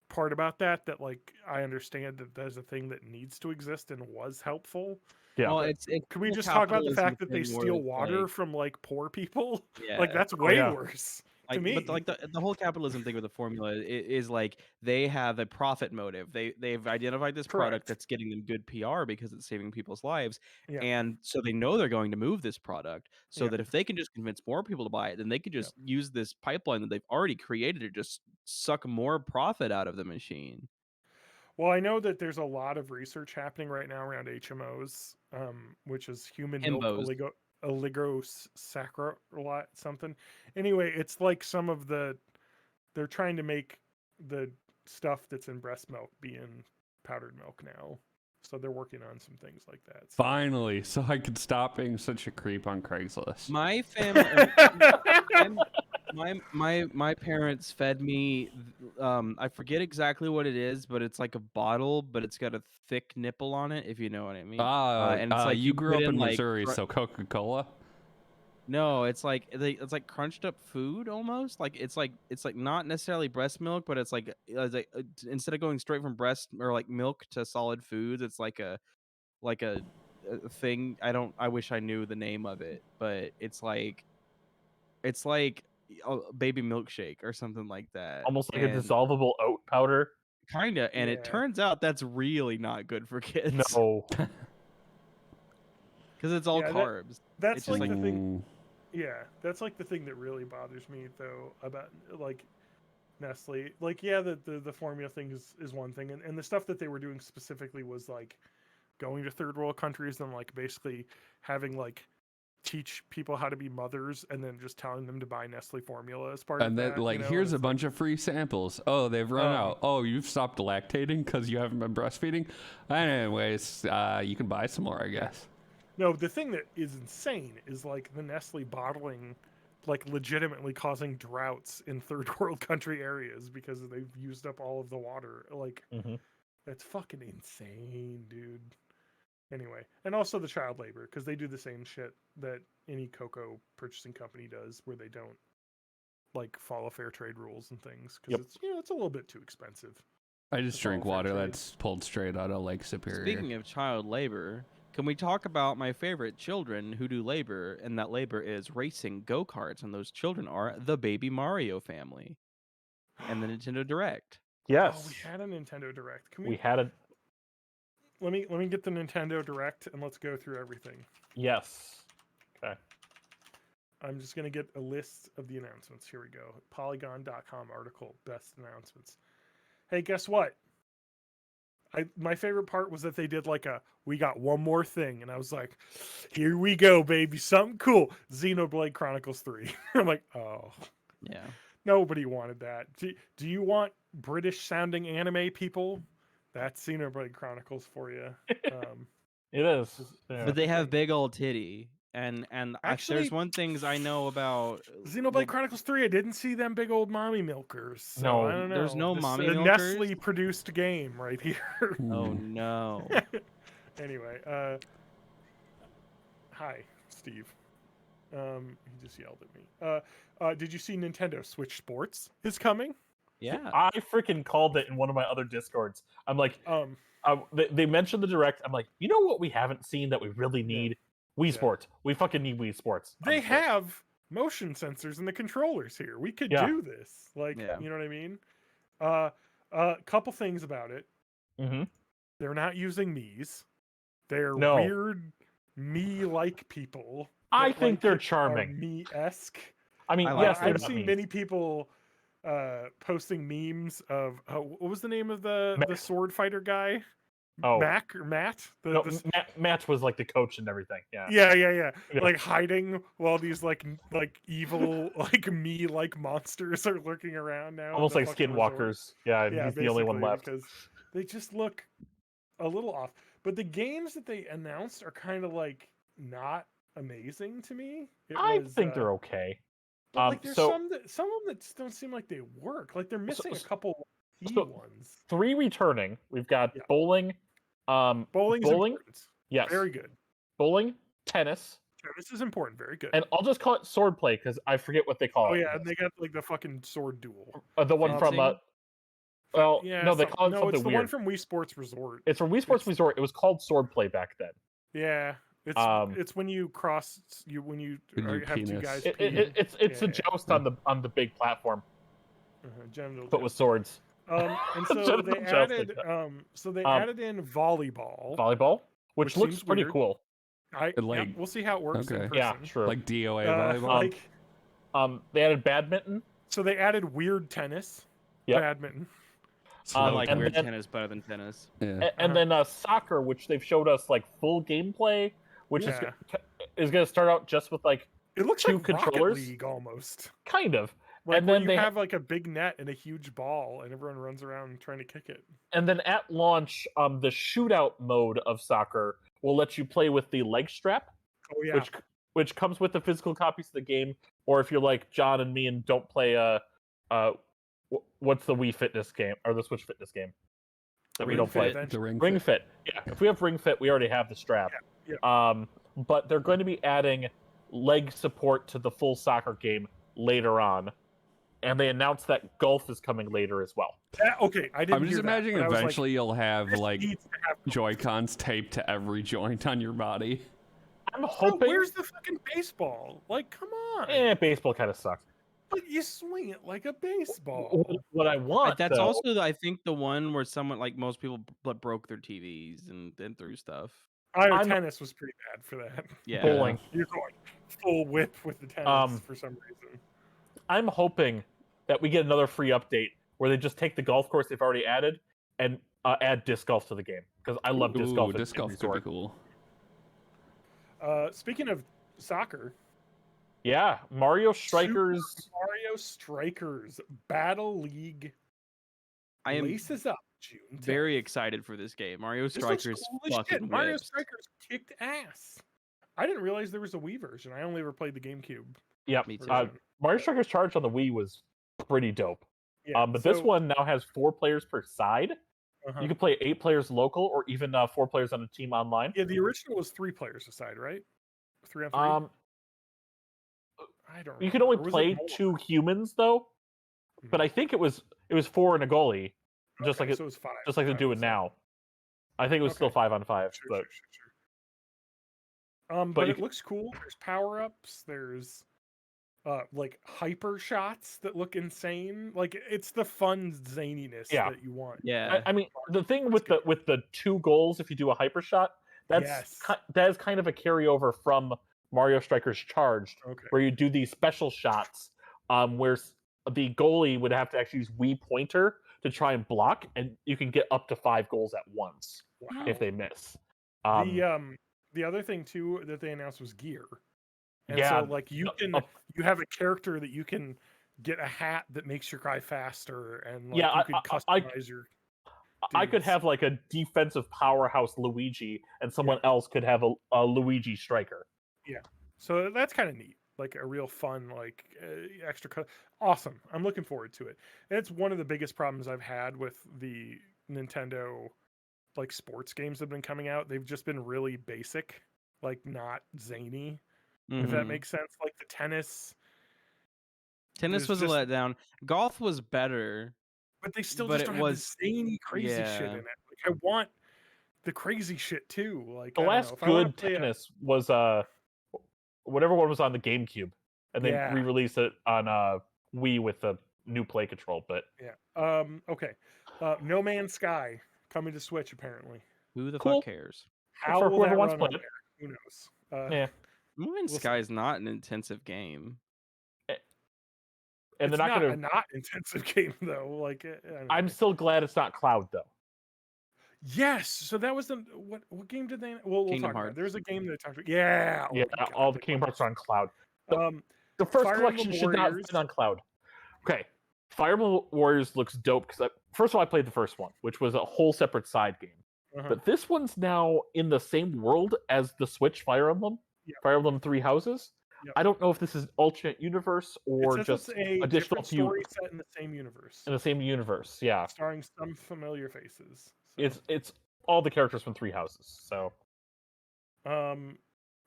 [SPEAKER 2] part about that like I understand that there's a thing that needs to exist and was helpful.
[SPEAKER 4] Yeah.
[SPEAKER 1] Well, it's
[SPEAKER 2] Can we
[SPEAKER 1] full
[SPEAKER 2] just talk about the
[SPEAKER 1] capitalism
[SPEAKER 2] fact that they
[SPEAKER 1] thing where
[SPEAKER 2] steal
[SPEAKER 1] it's
[SPEAKER 2] water
[SPEAKER 1] like-
[SPEAKER 2] from like poor people?
[SPEAKER 1] Yeah.
[SPEAKER 2] Like that's way
[SPEAKER 4] yeah.
[SPEAKER 2] worse to
[SPEAKER 1] Like,
[SPEAKER 2] me.
[SPEAKER 1] but like the whole capitalism thing with the formula is like they have a profit motive. They've identified this
[SPEAKER 2] Correct.
[SPEAKER 1] product that's getting them good PR because it's saving people's lives,
[SPEAKER 2] Yeah.
[SPEAKER 1] and so they know they're going to move this product so
[SPEAKER 2] Yeah.
[SPEAKER 1] that if they can just convince more people to buy it, then they could just use this pipeline that they've already created to just suck more profit out of the machine.
[SPEAKER 2] Well, I know that there's a lot of research happening right now around HMOs, which is human milk
[SPEAKER 1] Himbos.
[SPEAKER 2] oligosaccharide something. Anyway, it's like they're trying to make the stuff that's in breast milk be in powdered milk now. So they're working on some things like that. So.
[SPEAKER 3] Finally, so I could stop being such a creep on Craigslist.
[SPEAKER 1] My family, my parents fed me. I forget exactly what it is, but it's like a bottle, but it's got a thick nipple on it, if you know what I mean. And it's like
[SPEAKER 3] you grew
[SPEAKER 1] put
[SPEAKER 3] up in
[SPEAKER 1] like,
[SPEAKER 3] Missouri, so Coca-Cola.
[SPEAKER 1] No, it's like crunched up food almost. Like it's like not necessarily breast milk, but it's like instead of going straight from breast or like milk to solid foods, it's like a thing. I wish I knew the name of it, but it's like a baby milkshake or something like that.
[SPEAKER 4] Almost like a dissolvable oat powder.
[SPEAKER 1] Kinda, and it
[SPEAKER 2] Yeah.
[SPEAKER 1] turns out that's really not good for kids.
[SPEAKER 4] No.
[SPEAKER 1] Because it's all
[SPEAKER 2] Yeah,
[SPEAKER 1] carbs.
[SPEAKER 2] That's
[SPEAKER 1] It's just
[SPEAKER 2] like
[SPEAKER 1] like-
[SPEAKER 2] the thing. Yeah, that's like the thing that really bothers me though about like Nestle. Like, yeah, the formula thing is one thing, and the stuff that they were doing specifically was like going to third world countries and like basically having like teach people how to be mothers and then just telling them to buy Nestle formula as part
[SPEAKER 3] And
[SPEAKER 2] of
[SPEAKER 3] then,
[SPEAKER 2] that.
[SPEAKER 3] like,
[SPEAKER 2] you know?
[SPEAKER 3] here's
[SPEAKER 2] And
[SPEAKER 3] a
[SPEAKER 2] it's
[SPEAKER 3] bunch of free samples. Oh, they've run out. Oh, you've stopped lactating because you haven't been breastfeeding. Anyways, you can buy some more, I guess.
[SPEAKER 2] No, the thing that is insane is like the Nestle bottling, like legitimately causing droughts in third world country areas because they've used up all of the water. Like, that's fucking insane, dude. Anyway, and also the child labor, because they do the same shit that any cocoa purchasing company does, where they don't like follow fair trade rules and things, because it's a little bit too expensive.
[SPEAKER 3] I just drink
[SPEAKER 2] all fair
[SPEAKER 3] water
[SPEAKER 2] trade.
[SPEAKER 3] that's pulled straight out of Lake Superior.
[SPEAKER 1] Speaking of child labor, can we talk about my favorite children who do labor? And that labor is racing go-karts, and those children are the Baby Mario family and the Nintendo Direct.
[SPEAKER 4] Yes.
[SPEAKER 2] Oh, we had a Nintendo Direct. Can
[SPEAKER 4] We had a
[SPEAKER 2] let me get the Nintendo Direct and let's go through everything.
[SPEAKER 4] yes. Okay.
[SPEAKER 2] I'm just gonna get a list of the announcements. Here we go. Polygon.com article, best announcements. Hey, guess what? My favorite part was that they did like we got one more thing, and I was like, here we go, baby, something cool. Xenoblade Chronicles 3. I'm like, oh,
[SPEAKER 1] Yeah.
[SPEAKER 2] nobody wanted that. Do you want British sounding anime, people? That's Xenoblade Chronicles for you.
[SPEAKER 4] It is.
[SPEAKER 1] But they have big old titty. And
[SPEAKER 2] Actually,
[SPEAKER 1] there's one things I know about
[SPEAKER 2] Xenoblade Chronicles 3, I didn't see them big old mommy milkers. So
[SPEAKER 4] No,
[SPEAKER 2] I don't know.
[SPEAKER 1] there's no
[SPEAKER 2] This
[SPEAKER 1] mommy
[SPEAKER 2] a
[SPEAKER 1] milkers?
[SPEAKER 2] Nestle produced game right here.
[SPEAKER 1] Oh no.
[SPEAKER 2] Anyway, hi, Steve. He just yelled at me. Did you see Nintendo Switch Sports is coming?
[SPEAKER 1] Yeah.
[SPEAKER 4] I freaking called it in one of my other Discords. I'm like, they mentioned the Direct. I'm like, you know what we haven't seen that we really need? Wii
[SPEAKER 2] Yeah.
[SPEAKER 4] Sports. We fucking need Wii Sports. on
[SPEAKER 2] They
[SPEAKER 4] the Switch.
[SPEAKER 2] have motion sensors in the controllers here. We could
[SPEAKER 4] Yeah.
[SPEAKER 2] do this. Like,
[SPEAKER 1] Yeah.
[SPEAKER 2] you know what I mean? Couple things about it.
[SPEAKER 4] Mhm.
[SPEAKER 2] They're not using Mii's. They're
[SPEAKER 4] No.
[SPEAKER 2] weird Mii-like people.
[SPEAKER 4] I
[SPEAKER 2] that,
[SPEAKER 4] think
[SPEAKER 2] like,
[SPEAKER 4] they're
[SPEAKER 2] are
[SPEAKER 4] charming.
[SPEAKER 2] Mii-esque.
[SPEAKER 4] I mean,
[SPEAKER 1] I like
[SPEAKER 4] yes,
[SPEAKER 1] them.
[SPEAKER 4] they're
[SPEAKER 2] I've
[SPEAKER 4] not
[SPEAKER 2] seen
[SPEAKER 4] mean.
[SPEAKER 2] many people posting memes of what was the name of the
[SPEAKER 4] Mac.
[SPEAKER 2] sword fighter guy?
[SPEAKER 4] Oh.
[SPEAKER 2] Mac or Matt?
[SPEAKER 4] No, Matt was like the coach and everything. Yeah.
[SPEAKER 2] Yeah.
[SPEAKER 4] Yeah.
[SPEAKER 2] Like hiding while these like evil like Mii-like monsters are lurking around now.
[SPEAKER 4] Almost
[SPEAKER 2] in the
[SPEAKER 4] like
[SPEAKER 2] fucking resort.
[SPEAKER 4] skinwalkers. Yeah, and
[SPEAKER 2] Yeah,
[SPEAKER 4] he's the only one
[SPEAKER 2] basically,
[SPEAKER 4] left.
[SPEAKER 2] because they just look a little off. But the games that they announced are kind of like not amazing to me.
[SPEAKER 4] I think they're okay.
[SPEAKER 2] But like there's
[SPEAKER 4] so-
[SPEAKER 2] some of them that just don't seem like they work. Like they're missing a couple key
[SPEAKER 4] so-
[SPEAKER 2] ones.
[SPEAKER 4] 3 returning. We've got
[SPEAKER 2] Yeah.
[SPEAKER 4] bowling.
[SPEAKER 2] Bowling's
[SPEAKER 4] bowling.
[SPEAKER 2] important.
[SPEAKER 4] Yes.
[SPEAKER 2] Very good.
[SPEAKER 4] Bowling, tennis,
[SPEAKER 2] Tennis is important. Very good.
[SPEAKER 4] and I'll just call it swordplay because I forget what they call
[SPEAKER 2] Oh
[SPEAKER 4] it.
[SPEAKER 2] yeah, and they got like the fucking sword duel.
[SPEAKER 4] The one from
[SPEAKER 1] Fencing?
[SPEAKER 4] well,
[SPEAKER 2] Yeah,
[SPEAKER 4] no, they call it
[SPEAKER 2] no,
[SPEAKER 4] something
[SPEAKER 2] it's the
[SPEAKER 4] weird.
[SPEAKER 2] one from Wii Sports Resort.
[SPEAKER 4] It's from Wii Sports
[SPEAKER 2] it's-
[SPEAKER 4] Resort. It was called swordplay back then.
[SPEAKER 2] Yeah, it's
[SPEAKER 4] Um,
[SPEAKER 2] it's when you cross when you
[SPEAKER 3] With your
[SPEAKER 2] have two
[SPEAKER 3] penis.
[SPEAKER 2] guys.
[SPEAKER 4] It's a
[SPEAKER 2] Yeah.
[SPEAKER 4] joust on the big platform,
[SPEAKER 2] Genital
[SPEAKER 4] but with swords.
[SPEAKER 2] and so
[SPEAKER 4] Genital
[SPEAKER 2] they
[SPEAKER 4] jousting.
[SPEAKER 2] added in volleyball.
[SPEAKER 4] Volleyball, which looks
[SPEAKER 2] seems
[SPEAKER 4] pretty
[SPEAKER 2] weird.
[SPEAKER 4] cool.
[SPEAKER 3] Like-
[SPEAKER 2] We'll see how it works in
[SPEAKER 3] Okay.
[SPEAKER 2] person.
[SPEAKER 4] Yeah, true.
[SPEAKER 3] Like DOA
[SPEAKER 2] Uh,
[SPEAKER 3] volleyball.
[SPEAKER 2] like,
[SPEAKER 4] They added badminton.
[SPEAKER 2] so they added weird tennis,
[SPEAKER 4] Yep.
[SPEAKER 2] badminton.
[SPEAKER 1] I like
[SPEAKER 4] and
[SPEAKER 1] weird
[SPEAKER 4] then-
[SPEAKER 1] tennis better than tennis.
[SPEAKER 3] Yeah.
[SPEAKER 4] And then soccer, which they've showed us like full gameplay, which
[SPEAKER 2] Yeah.
[SPEAKER 4] is going to start out just with like
[SPEAKER 2] It looks
[SPEAKER 4] two
[SPEAKER 2] like
[SPEAKER 4] controllers?
[SPEAKER 2] Rocket League almost.
[SPEAKER 4] kind of,
[SPEAKER 2] Like
[SPEAKER 4] And
[SPEAKER 2] where
[SPEAKER 4] then
[SPEAKER 2] you
[SPEAKER 4] they ha-
[SPEAKER 2] have like a big net and a huge ball, and everyone runs around trying to kick it.
[SPEAKER 4] and then at launch, the shootout mode of soccer will let you play with the leg strap,
[SPEAKER 2] Oh yeah,
[SPEAKER 4] which comes with the physical copies of the game. Or if you're like John and me and don't play what's the Wii Fitness game or the Switch Fitness game that we
[SPEAKER 2] Ring
[SPEAKER 4] don't
[SPEAKER 2] Fit
[SPEAKER 4] play?
[SPEAKER 2] Adventure.
[SPEAKER 3] The
[SPEAKER 4] Ring Fit. Yeah, if we have Ring Fit, we already have the strap.
[SPEAKER 2] Yeah,
[SPEAKER 4] But they're going to be adding leg support to the full soccer game later on, and they announced that golf is coming later as well.
[SPEAKER 2] Okay, I didn't.
[SPEAKER 3] I'm just
[SPEAKER 2] hear that,
[SPEAKER 3] imagining
[SPEAKER 2] but I was like,
[SPEAKER 3] eventually you'll have
[SPEAKER 2] this
[SPEAKER 3] like
[SPEAKER 2] needs to have golf.
[SPEAKER 3] Joy-Cons taped to every joint on your body.
[SPEAKER 4] I'm
[SPEAKER 2] Bro,
[SPEAKER 4] hoping.
[SPEAKER 2] where's the fucking baseball? Like, come on!
[SPEAKER 4] Baseball kind of sucks.
[SPEAKER 2] But you swing it like a baseball.
[SPEAKER 4] What I want.
[SPEAKER 1] That's
[SPEAKER 4] though,
[SPEAKER 1] also, I think, the one where someone, like most people, broke their TVs and threw stuff.
[SPEAKER 2] Iron tennis was pretty bad for that.
[SPEAKER 1] Yeah.
[SPEAKER 4] bowling.
[SPEAKER 2] You're going full whip with the tennis for some reason.
[SPEAKER 4] I'm hoping that we get another free update where they just take the golf course they've already added and add disc golf to the game because I love disc golf.
[SPEAKER 3] Ooh, disc golf could be cool.
[SPEAKER 2] Speaking of soccer,
[SPEAKER 4] Yeah, Mario Strikers.
[SPEAKER 2] Super Mario Strikers Battle League
[SPEAKER 1] I am
[SPEAKER 2] laces up June 10th.
[SPEAKER 1] very excited for this game. Mario
[SPEAKER 2] This looks
[SPEAKER 1] Strikers
[SPEAKER 2] cool as shit.
[SPEAKER 1] fucking
[SPEAKER 2] Mario
[SPEAKER 1] whips.
[SPEAKER 2] Strikers kicked ass. I didn't realize there was a Wii version. I only ever played the GameCube.
[SPEAKER 4] Yep.
[SPEAKER 1] Me too.
[SPEAKER 4] Mario Strikers Charge on the Wii was pretty dope.
[SPEAKER 2] Yeah,
[SPEAKER 4] But this
[SPEAKER 2] so-
[SPEAKER 4] one now has 4 players per side.
[SPEAKER 2] uh-huh.
[SPEAKER 4] You can play 8 players local or even 4 players on a team online.
[SPEAKER 2] Yeah, the original was 3 players aside, right? 3 on 3. I don't.
[SPEAKER 4] You could only
[SPEAKER 2] remember. Or was
[SPEAKER 4] play
[SPEAKER 2] it more?
[SPEAKER 4] 2 humans though, but I think it was 4 and a goalie, just
[SPEAKER 2] Okay,
[SPEAKER 4] like
[SPEAKER 2] so it was 5.
[SPEAKER 4] just like they're
[SPEAKER 2] 5
[SPEAKER 4] doing
[SPEAKER 2] aside.
[SPEAKER 4] now. I think it was still
[SPEAKER 2] Okay.
[SPEAKER 4] 5 on 5,
[SPEAKER 2] Sure,
[SPEAKER 4] but
[SPEAKER 2] sure.
[SPEAKER 4] But
[SPEAKER 2] But
[SPEAKER 4] you
[SPEAKER 2] it looks cool. There's power ups. There's like hyper shots that look insane. Like it's the fun zaniness
[SPEAKER 4] Yeah.
[SPEAKER 2] that you want.
[SPEAKER 1] Yeah.
[SPEAKER 4] I mean the thing with the 2 goals if you do a hyper shot, that is kind of a carryover from Mario Strikers Charged,
[SPEAKER 2] Okay.
[SPEAKER 4] where you do these special shots, where the goalie would have to actually use Wii pointer to try and block, and you can get up to 5 goals at once
[SPEAKER 2] Wow.
[SPEAKER 4] if they miss.
[SPEAKER 2] The other thing too that they announced was gear. And
[SPEAKER 4] Yeah,
[SPEAKER 2] so like you
[SPEAKER 4] the-
[SPEAKER 2] you have a character that you can get a hat that makes your guy faster, and like
[SPEAKER 4] Yeah,
[SPEAKER 2] you could
[SPEAKER 4] I
[SPEAKER 2] customize your.
[SPEAKER 4] I could
[SPEAKER 2] dudes.
[SPEAKER 4] have like a defensive powerhouse Luigi, and someone else could have a Luigi striker.
[SPEAKER 2] So that's kind of neat, like a real fun, like extra cut. Awesome. I'm looking forward to it. And it's one of the biggest problems I've had with the Nintendo, like sports games that have been coming out. They've just been really basic, like not zany, if that
[SPEAKER 1] Mhm.
[SPEAKER 2] makes sense. Like the tennis.
[SPEAKER 1] Tennis
[SPEAKER 2] there's
[SPEAKER 1] was a
[SPEAKER 2] just-
[SPEAKER 1] letdown. Golf was better.
[SPEAKER 2] But they still
[SPEAKER 1] But
[SPEAKER 2] just
[SPEAKER 1] it
[SPEAKER 2] don't have
[SPEAKER 1] was
[SPEAKER 2] the zany, crazy shit in
[SPEAKER 1] yeah.
[SPEAKER 2] it. Like, I want the crazy shit too. Like,
[SPEAKER 4] The
[SPEAKER 2] I don't know.
[SPEAKER 4] last
[SPEAKER 2] If I want
[SPEAKER 4] good
[SPEAKER 2] to play
[SPEAKER 4] tennis was whatever one was on the GameCube, and they
[SPEAKER 2] Yeah.
[SPEAKER 4] re-released it on Wii with the new play control. But
[SPEAKER 2] Yeah. Okay. No Man's Sky coming to Switch apparently.
[SPEAKER 1] Who the fuck
[SPEAKER 4] cool
[SPEAKER 1] cares?
[SPEAKER 2] How
[SPEAKER 4] for
[SPEAKER 2] will
[SPEAKER 4] whoever
[SPEAKER 2] that
[SPEAKER 4] wants to
[SPEAKER 2] run
[SPEAKER 4] play
[SPEAKER 2] on
[SPEAKER 4] it.
[SPEAKER 2] there? Who knows?
[SPEAKER 4] Yeah,
[SPEAKER 1] Moving
[SPEAKER 2] We'll
[SPEAKER 1] Sky
[SPEAKER 2] see.
[SPEAKER 1] is not an intensive game.
[SPEAKER 4] and
[SPEAKER 2] It's
[SPEAKER 4] they're not
[SPEAKER 2] not a
[SPEAKER 4] gonna.
[SPEAKER 2] not intensive game though. Like, I don't
[SPEAKER 4] I'm
[SPEAKER 2] know.
[SPEAKER 4] still glad it's not cloud though.
[SPEAKER 2] Yes. So that was the what game did they? Well, we'll
[SPEAKER 1] Kingdom
[SPEAKER 2] talk about it.
[SPEAKER 1] Hearts.
[SPEAKER 2] There was a game that I talked about. Yeah. Oh
[SPEAKER 4] Yeah,
[SPEAKER 2] my god.
[SPEAKER 4] all the
[SPEAKER 2] they
[SPEAKER 4] Kingdom
[SPEAKER 2] went
[SPEAKER 4] Hearts are on cloud. The,
[SPEAKER 2] Um,
[SPEAKER 4] the first
[SPEAKER 2] Fire
[SPEAKER 4] collection
[SPEAKER 2] Emblem
[SPEAKER 4] should not have
[SPEAKER 2] Warriors.
[SPEAKER 4] been on cloud. Okay, Fire Emblem Warriors looks dope because first of all, I played the first one, which was a whole separate side game.
[SPEAKER 2] Uh-huh.
[SPEAKER 4] But this one's now in the same world as the Switch Fire Emblem,
[SPEAKER 2] Yep.
[SPEAKER 4] Fire Emblem Three Houses.
[SPEAKER 2] Yep.
[SPEAKER 4] I don't know if this is alternate universe or
[SPEAKER 2] It says
[SPEAKER 4] just
[SPEAKER 2] it's a
[SPEAKER 4] additional
[SPEAKER 2] different story set in the same universe,
[SPEAKER 4] in the same universe. Yeah,
[SPEAKER 2] starring some familiar faces. So,
[SPEAKER 4] it's all the characters from Three Houses. So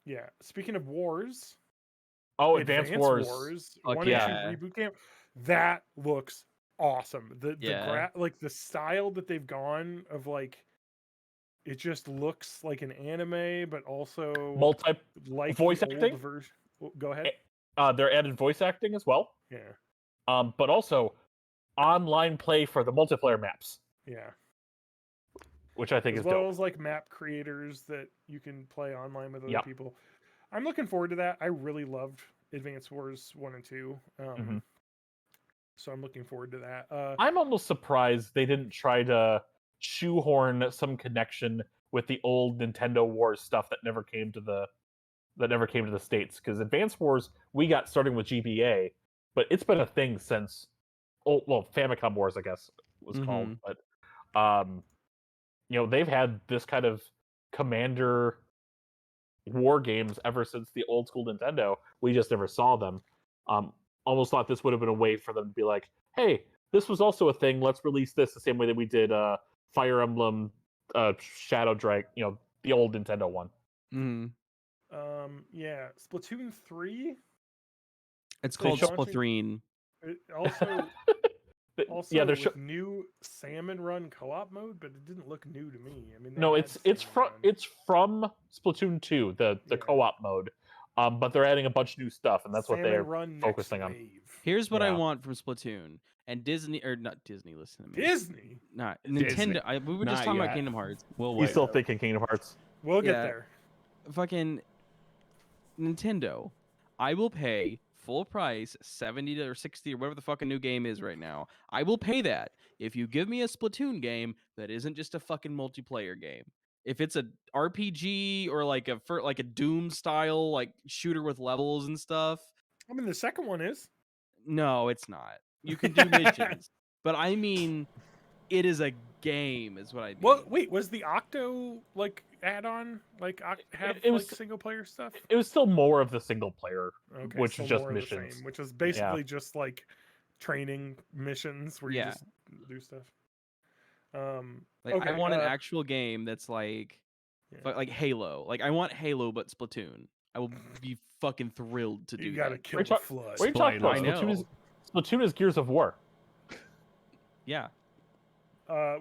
[SPEAKER 2] yeah. Speaking of wars,
[SPEAKER 4] Advance Wars.
[SPEAKER 1] Fuck
[SPEAKER 2] 1
[SPEAKER 1] yeah.
[SPEAKER 2] and 2 reboot camp, that looks awesome.
[SPEAKER 1] Yeah.
[SPEAKER 2] Like the style that they've gone of like, it just looks like an anime, but also
[SPEAKER 4] Multi
[SPEAKER 2] like
[SPEAKER 4] voice
[SPEAKER 2] the
[SPEAKER 4] acting?
[SPEAKER 2] old version. Go ahead.
[SPEAKER 4] They're added voice acting as well.
[SPEAKER 2] Yeah.
[SPEAKER 4] But also online play for the multiplayer maps,
[SPEAKER 2] Yeah.
[SPEAKER 4] which I think
[SPEAKER 2] As
[SPEAKER 4] is
[SPEAKER 2] well
[SPEAKER 4] dope.
[SPEAKER 2] as like map creators that you can play online with other
[SPEAKER 4] Yep.
[SPEAKER 2] people. I'm looking forward to that. I really loved Advance Wars 1 and 2.
[SPEAKER 4] Mhm.
[SPEAKER 2] So I'm looking forward to that.
[SPEAKER 4] I'm almost surprised they didn't try to shoehorn some connection with the old Nintendo Wars stuff that never came to the States. Because Advance Wars we got starting with GBA, but it's been a thing since Famicom Wars, I guess was called. But they've had this kind of commander war games ever since the old school Nintendo. We just never saw them. Almost thought this would have been a way for them to be like, hey, this was also a thing. Let's release this the same way that we did Fire Emblem, Shadow Drake. The old Nintendo one.
[SPEAKER 2] Yeah, Splatoon 3.
[SPEAKER 1] It's called
[SPEAKER 2] launching-
[SPEAKER 1] Splatoon.
[SPEAKER 2] Also,
[SPEAKER 4] yeah,
[SPEAKER 2] with new Salmon Run co-op mode, but it didn't look new to me. I mean,
[SPEAKER 4] no, it's from Splatoon 2, the
[SPEAKER 2] Yeah.
[SPEAKER 4] co-op mode. But they're adding a bunch of new stuff, and that's what
[SPEAKER 2] Salmon
[SPEAKER 4] they're
[SPEAKER 2] Run
[SPEAKER 4] focusing
[SPEAKER 2] Next
[SPEAKER 4] on.
[SPEAKER 2] Wave.
[SPEAKER 1] Here's what I
[SPEAKER 4] Yeah.
[SPEAKER 1] want from Splatoon and Disney, or not Disney. Listen to me.
[SPEAKER 2] Disney.
[SPEAKER 1] Not
[SPEAKER 3] Disney.
[SPEAKER 1] Nintendo. We were just
[SPEAKER 3] Not
[SPEAKER 1] talking
[SPEAKER 3] yet.
[SPEAKER 1] about Kingdom Hearts.
[SPEAKER 3] We'll
[SPEAKER 4] He's
[SPEAKER 3] wait.
[SPEAKER 4] still thinking Kingdom Hearts.
[SPEAKER 2] We'll get
[SPEAKER 1] Yeah.
[SPEAKER 2] there.
[SPEAKER 1] Fucking Nintendo. I will pay full price, 70 or 60 or whatever the fucking new game is right now. I will pay that if you give me a Splatoon game that isn't just a fucking multiplayer game. If it's a RPG or like a Doom style like shooter with levels and stuff,
[SPEAKER 2] I mean, the second one is.
[SPEAKER 1] no, it's not. You can do missions, but I mean, it is a game, is what I mean.
[SPEAKER 2] Well, wait, was the Octo like add-on
[SPEAKER 4] It was-
[SPEAKER 2] single player stuff?
[SPEAKER 4] It was still more of the single player,
[SPEAKER 2] Okay,
[SPEAKER 4] which
[SPEAKER 2] so
[SPEAKER 4] is just
[SPEAKER 2] more of the
[SPEAKER 4] missions.
[SPEAKER 2] same, which is basically just like training missions where you
[SPEAKER 1] Yeah.
[SPEAKER 2] just do stuff.
[SPEAKER 1] Like,
[SPEAKER 2] okay,
[SPEAKER 1] I want an actual game that's like,
[SPEAKER 2] Yeah.
[SPEAKER 1] like Halo. Like I want Halo, but Splatoon. I will be fucking thrilled to do
[SPEAKER 2] You gotta
[SPEAKER 1] that.
[SPEAKER 2] kill
[SPEAKER 4] We're
[SPEAKER 2] the
[SPEAKER 4] talk-
[SPEAKER 2] flood.
[SPEAKER 4] What are you talking about?
[SPEAKER 1] I know.
[SPEAKER 4] Splatoon is Gears of War.
[SPEAKER 1] Yeah.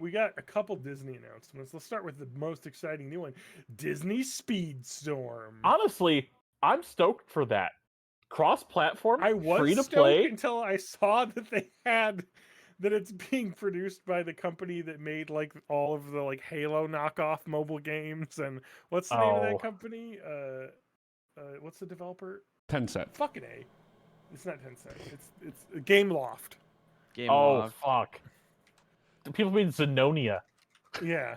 [SPEAKER 2] We got a couple Disney announcements. Let's start with the most exciting new one: Disney Speedstorm.
[SPEAKER 4] Honestly, I'm stoked for that. Cross-platform,
[SPEAKER 2] I was
[SPEAKER 4] free to
[SPEAKER 2] stoked
[SPEAKER 4] play.
[SPEAKER 2] until I saw that that it's being produced by the company that made like all of the like Halo knockoff mobile games. And what's the name of
[SPEAKER 4] Oh.
[SPEAKER 2] that company? What's the developer?
[SPEAKER 3] Tencent.
[SPEAKER 2] Fucking A. It's not Tencent. It's Game Loft.
[SPEAKER 1] Game
[SPEAKER 4] Oh
[SPEAKER 1] Loft.
[SPEAKER 4] fuck! Do people mean Zenonia?
[SPEAKER 2] Yeah.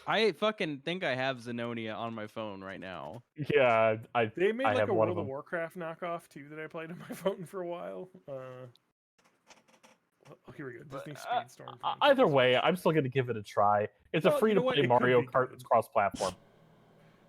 [SPEAKER 1] I fucking think I have Xenonia on my phone right now.
[SPEAKER 4] Yeah,
[SPEAKER 2] They made
[SPEAKER 4] I
[SPEAKER 2] like
[SPEAKER 4] have
[SPEAKER 2] a
[SPEAKER 4] one
[SPEAKER 2] World
[SPEAKER 4] of
[SPEAKER 2] of
[SPEAKER 4] them.
[SPEAKER 2] Warcraft knockoff too that I played on my phone for a while. Here we go. Disney Speedstorm. for
[SPEAKER 4] Either
[SPEAKER 2] Nintendo
[SPEAKER 4] way,
[SPEAKER 2] Switch.
[SPEAKER 4] I'm still gonna give it a try. It's
[SPEAKER 2] Well,
[SPEAKER 4] a free
[SPEAKER 2] you
[SPEAKER 4] to
[SPEAKER 2] know what?
[SPEAKER 4] play
[SPEAKER 2] It could
[SPEAKER 4] Mario
[SPEAKER 2] be
[SPEAKER 4] Kart
[SPEAKER 2] good.
[SPEAKER 4] that's cross-platform.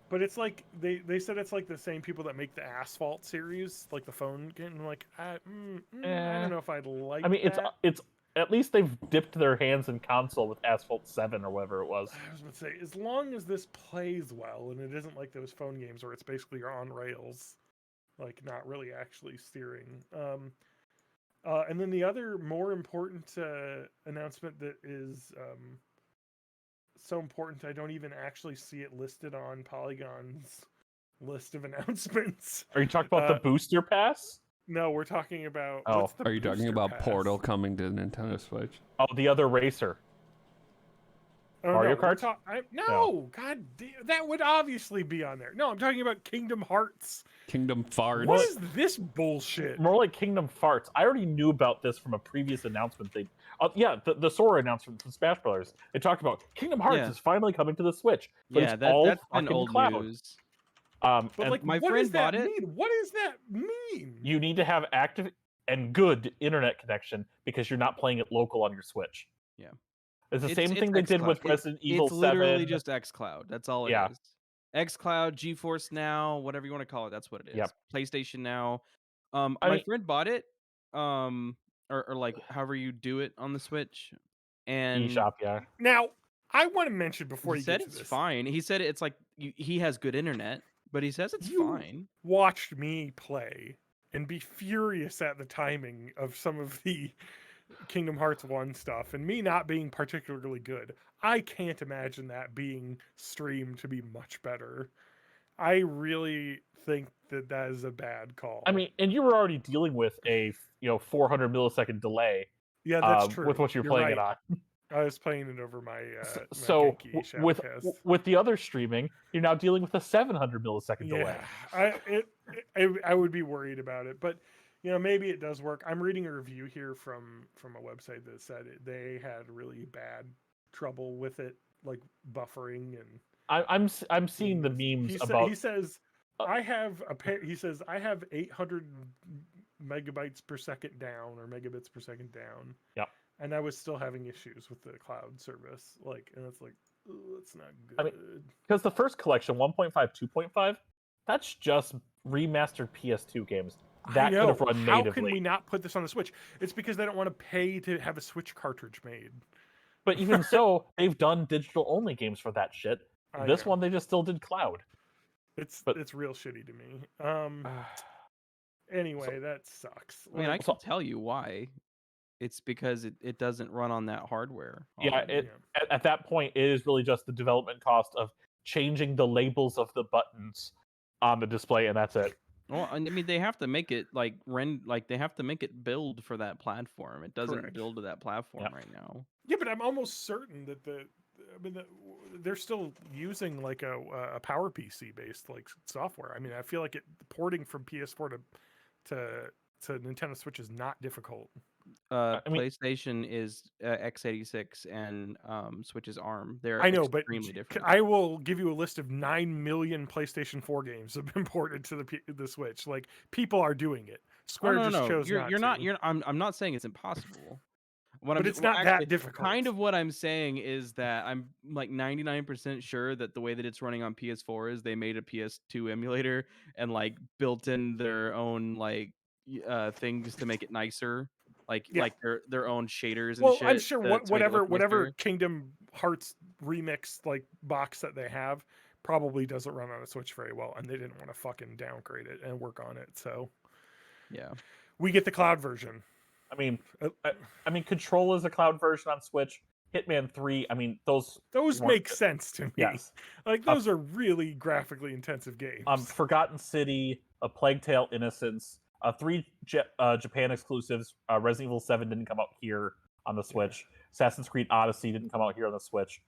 [SPEAKER 2] But it's like they said it's like the same people that make the Asphalt series, like the phone game. I'm like, I don't know if I'd like.
[SPEAKER 4] I mean,
[SPEAKER 2] that.
[SPEAKER 4] it's at least they've dipped their hands in console with Asphalt 7 or whatever it was.
[SPEAKER 2] I was going to say, as long as this plays well and it isn't like those phone games where it's basically you're on rails, like not really actually steering. And then the other more important announcement that is so important I don't even actually see it listed on Polygon's list of announcements.
[SPEAKER 4] Are you talking about the booster pass?
[SPEAKER 2] No, we're talking about.
[SPEAKER 4] Oh,
[SPEAKER 2] what's the
[SPEAKER 3] Are you talking
[SPEAKER 2] booster
[SPEAKER 3] about
[SPEAKER 2] pass?
[SPEAKER 3] Portal coming to Nintendo Switch?
[SPEAKER 4] Oh, the other racer.
[SPEAKER 2] Oh,
[SPEAKER 4] Mario
[SPEAKER 2] no, we're
[SPEAKER 4] Kart?
[SPEAKER 2] no, God, that would obviously be on there. No, I'm talking about Kingdom Hearts.
[SPEAKER 3] Kingdom Farts.
[SPEAKER 2] What is this bullshit?
[SPEAKER 4] More like Kingdom Farts. I already knew about this from a previous announcement. The Sora announcement from Smash Brothers. They talked about Kingdom Hearts
[SPEAKER 1] Yeah.
[SPEAKER 4] is finally coming to the Switch. But
[SPEAKER 1] Yeah,
[SPEAKER 4] it's all
[SPEAKER 1] that's been
[SPEAKER 4] fucking
[SPEAKER 1] old
[SPEAKER 4] cloud.
[SPEAKER 1] news.
[SPEAKER 2] But
[SPEAKER 4] and
[SPEAKER 2] like,
[SPEAKER 1] my
[SPEAKER 2] what
[SPEAKER 1] friend
[SPEAKER 2] does that
[SPEAKER 1] bought it.
[SPEAKER 2] mean? What does that mean?
[SPEAKER 4] you need to have active and good internet connection because you're not playing it local on your Switch.
[SPEAKER 1] Yeah.
[SPEAKER 4] It's the same thing they did
[SPEAKER 1] xCloud.
[SPEAKER 4] with Resident Evil
[SPEAKER 1] It's literally
[SPEAKER 4] 7.
[SPEAKER 1] just xCloud. That's all it
[SPEAKER 4] Yeah.
[SPEAKER 1] is. xCloud, GeForce Now, whatever you want to call it, that's what it is.
[SPEAKER 4] Yep.
[SPEAKER 1] PlayStation Now.
[SPEAKER 4] I
[SPEAKER 1] My
[SPEAKER 4] mean-
[SPEAKER 1] friend bought it, or like however you do it on the Switch, and
[SPEAKER 4] eShop, yeah.
[SPEAKER 2] Now, I want to mention before
[SPEAKER 1] he
[SPEAKER 2] you
[SPEAKER 1] said
[SPEAKER 2] get to
[SPEAKER 1] it's
[SPEAKER 2] this.
[SPEAKER 1] fine. He said it's like he has good internet, but he says it's
[SPEAKER 2] You
[SPEAKER 1] fine.
[SPEAKER 2] watched me play and be furious at the timing of some of the Kingdom Hearts 1 stuff and me not being particularly good. I can't imagine that being streamed to be much better. I really think that is a bad call.
[SPEAKER 4] I mean, and you were already dealing with a 400 millisecond delay.
[SPEAKER 2] yeah, that's true.
[SPEAKER 4] With what you're playing it on.
[SPEAKER 2] I was playing it over my
[SPEAKER 4] So
[SPEAKER 2] Genki
[SPEAKER 4] with
[SPEAKER 2] Shoutcast.
[SPEAKER 4] with the other streaming, you're now dealing with a 700 millisecond delay.
[SPEAKER 2] I would be worried about it, but maybe it does work. I'm reading a review here from a website that said they had really bad trouble with it, like buffering and.
[SPEAKER 4] I'm seeing the memes about.
[SPEAKER 2] He says I have 800 megabytes per second down or megabits per second down.
[SPEAKER 4] Yep.
[SPEAKER 2] And I was still having issues with the cloud service, and it's like, that's not good.
[SPEAKER 4] I mean, because the first collection, 1.5, 2.5, that's just remastered PS2 games that could have run natively.
[SPEAKER 2] How can we not put this on the Switch? It's because they don't want to pay to have a Switch cartridge made.
[SPEAKER 4] But even so, they've done digital only games for that shit. This one they just still did cloud.
[SPEAKER 2] It's real shitty to me. Anyway, that sucks.
[SPEAKER 1] I mean, I can tell you why. It's because it doesn't run on that hardware.
[SPEAKER 4] Yeah, at that point, it is really just the development cost of changing the labels of the buttons on the display, and that's it.
[SPEAKER 1] Well, I mean, they have to make it they have to make it build for that platform. It doesn't build to that platform right now.
[SPEAKER 2] Yeah, but I'm almost certain that they're still using like a PowerPC based like software. I mean, I feel like porting from PS4 to Nintendo Switch is not difficult.
[SPEAKER 1] PlayStation is x86 and Switch is ARM. They're extremely different.
[SPEAKER 2] I will give you a list of 9 million PlayStation 4 games that have been ported to the Switch. Like, people are doing it. Square chose not to.
[SPEAKER 1] I'm not saying it's impossible.
[SPEAKER 2] It's not that difficult.
[SPEAKER 1] Kind of what I'm saying is that I'm like 99% sure that the way that it's running on PS4 is they made a PS2 emulator and like built in their own like things to make it nicer. Like their own shaders and shit.
[SPEAKER 2] Well, I'm sure whatever Kingdom Hearts remix like box that they have probably doesn't run on a Switch very well, and they didn't want to fucking downgrade it and work on it. So
[SPEAKER 1] yeah,
[SPEAKER 2] we get the cloud version.
[SPEAKER 4] I mean, Control is a cloud version on Switch. Hitman 3. I mean, those
[SPEAKER 2] make sense to me.
[SPEAKER 4] Yes,
[SPEAKER 2] like those are really graphically intensive games.
[SPEAKER 4] Forgotten City, A Plague Tale: Innocence. 3 Japan exclusives. Resident Evil 7 didn't come out here on the Switch. Assassin's Creed Odyssey didn't come out here on the Switch.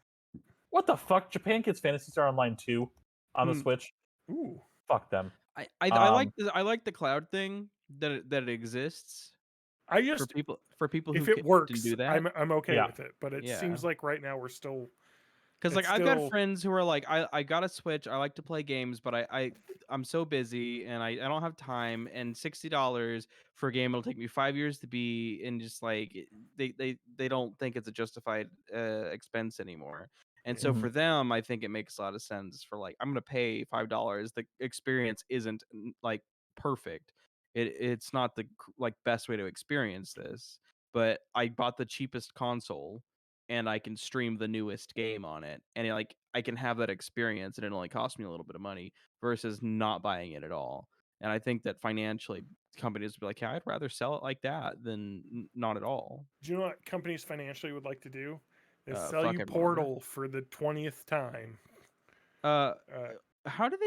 [SPEAKER 4] What the fuck? Japan gets Phantasy Star Online 2 on the Switch.
[SPEAKER 2] Ooh,
[SPEAKER 4] fuck them.
[SPEAKER 1] I like the cloud thing that it exists. For people
[SPEAKER 2] if
[SPEAKER 1] who
[SPEAKER 2] it works,
[SPEAKER 1] can do that,
[SPEAKER 2] I'm okay with it. But it seems like right now we're still.
[SPEAKER 1] Because like I've got friends who are like, I got a Switch, I like to play games, but I'm so busy and I don't have time, and $60 for a game it'll take me 5 years to be, and just like they don't think it's a justified expense anymore. And so for them, I think it makes a lot of sense for like, I'm gonna pay $5. The experience isn't like perfect. It's not the like best way to experience this, but I bought the cheapest console and I can stream the newest game on it, and I can have that experience, and it only costs me a little bit of money versus not buying it at all. and I think that financially companies would be like, yeah, I'd rather sell it like that than not at all.
[SPEAKER 2] Do you know what companies financially would like to do? Is sell
[SPEAKER 1] Fuck
[SPEAKER 2] you
[SPEAKER 1] everyone over.
[SPEAKER 2] Portal for the 20th time.
[SPEAKER 1] How do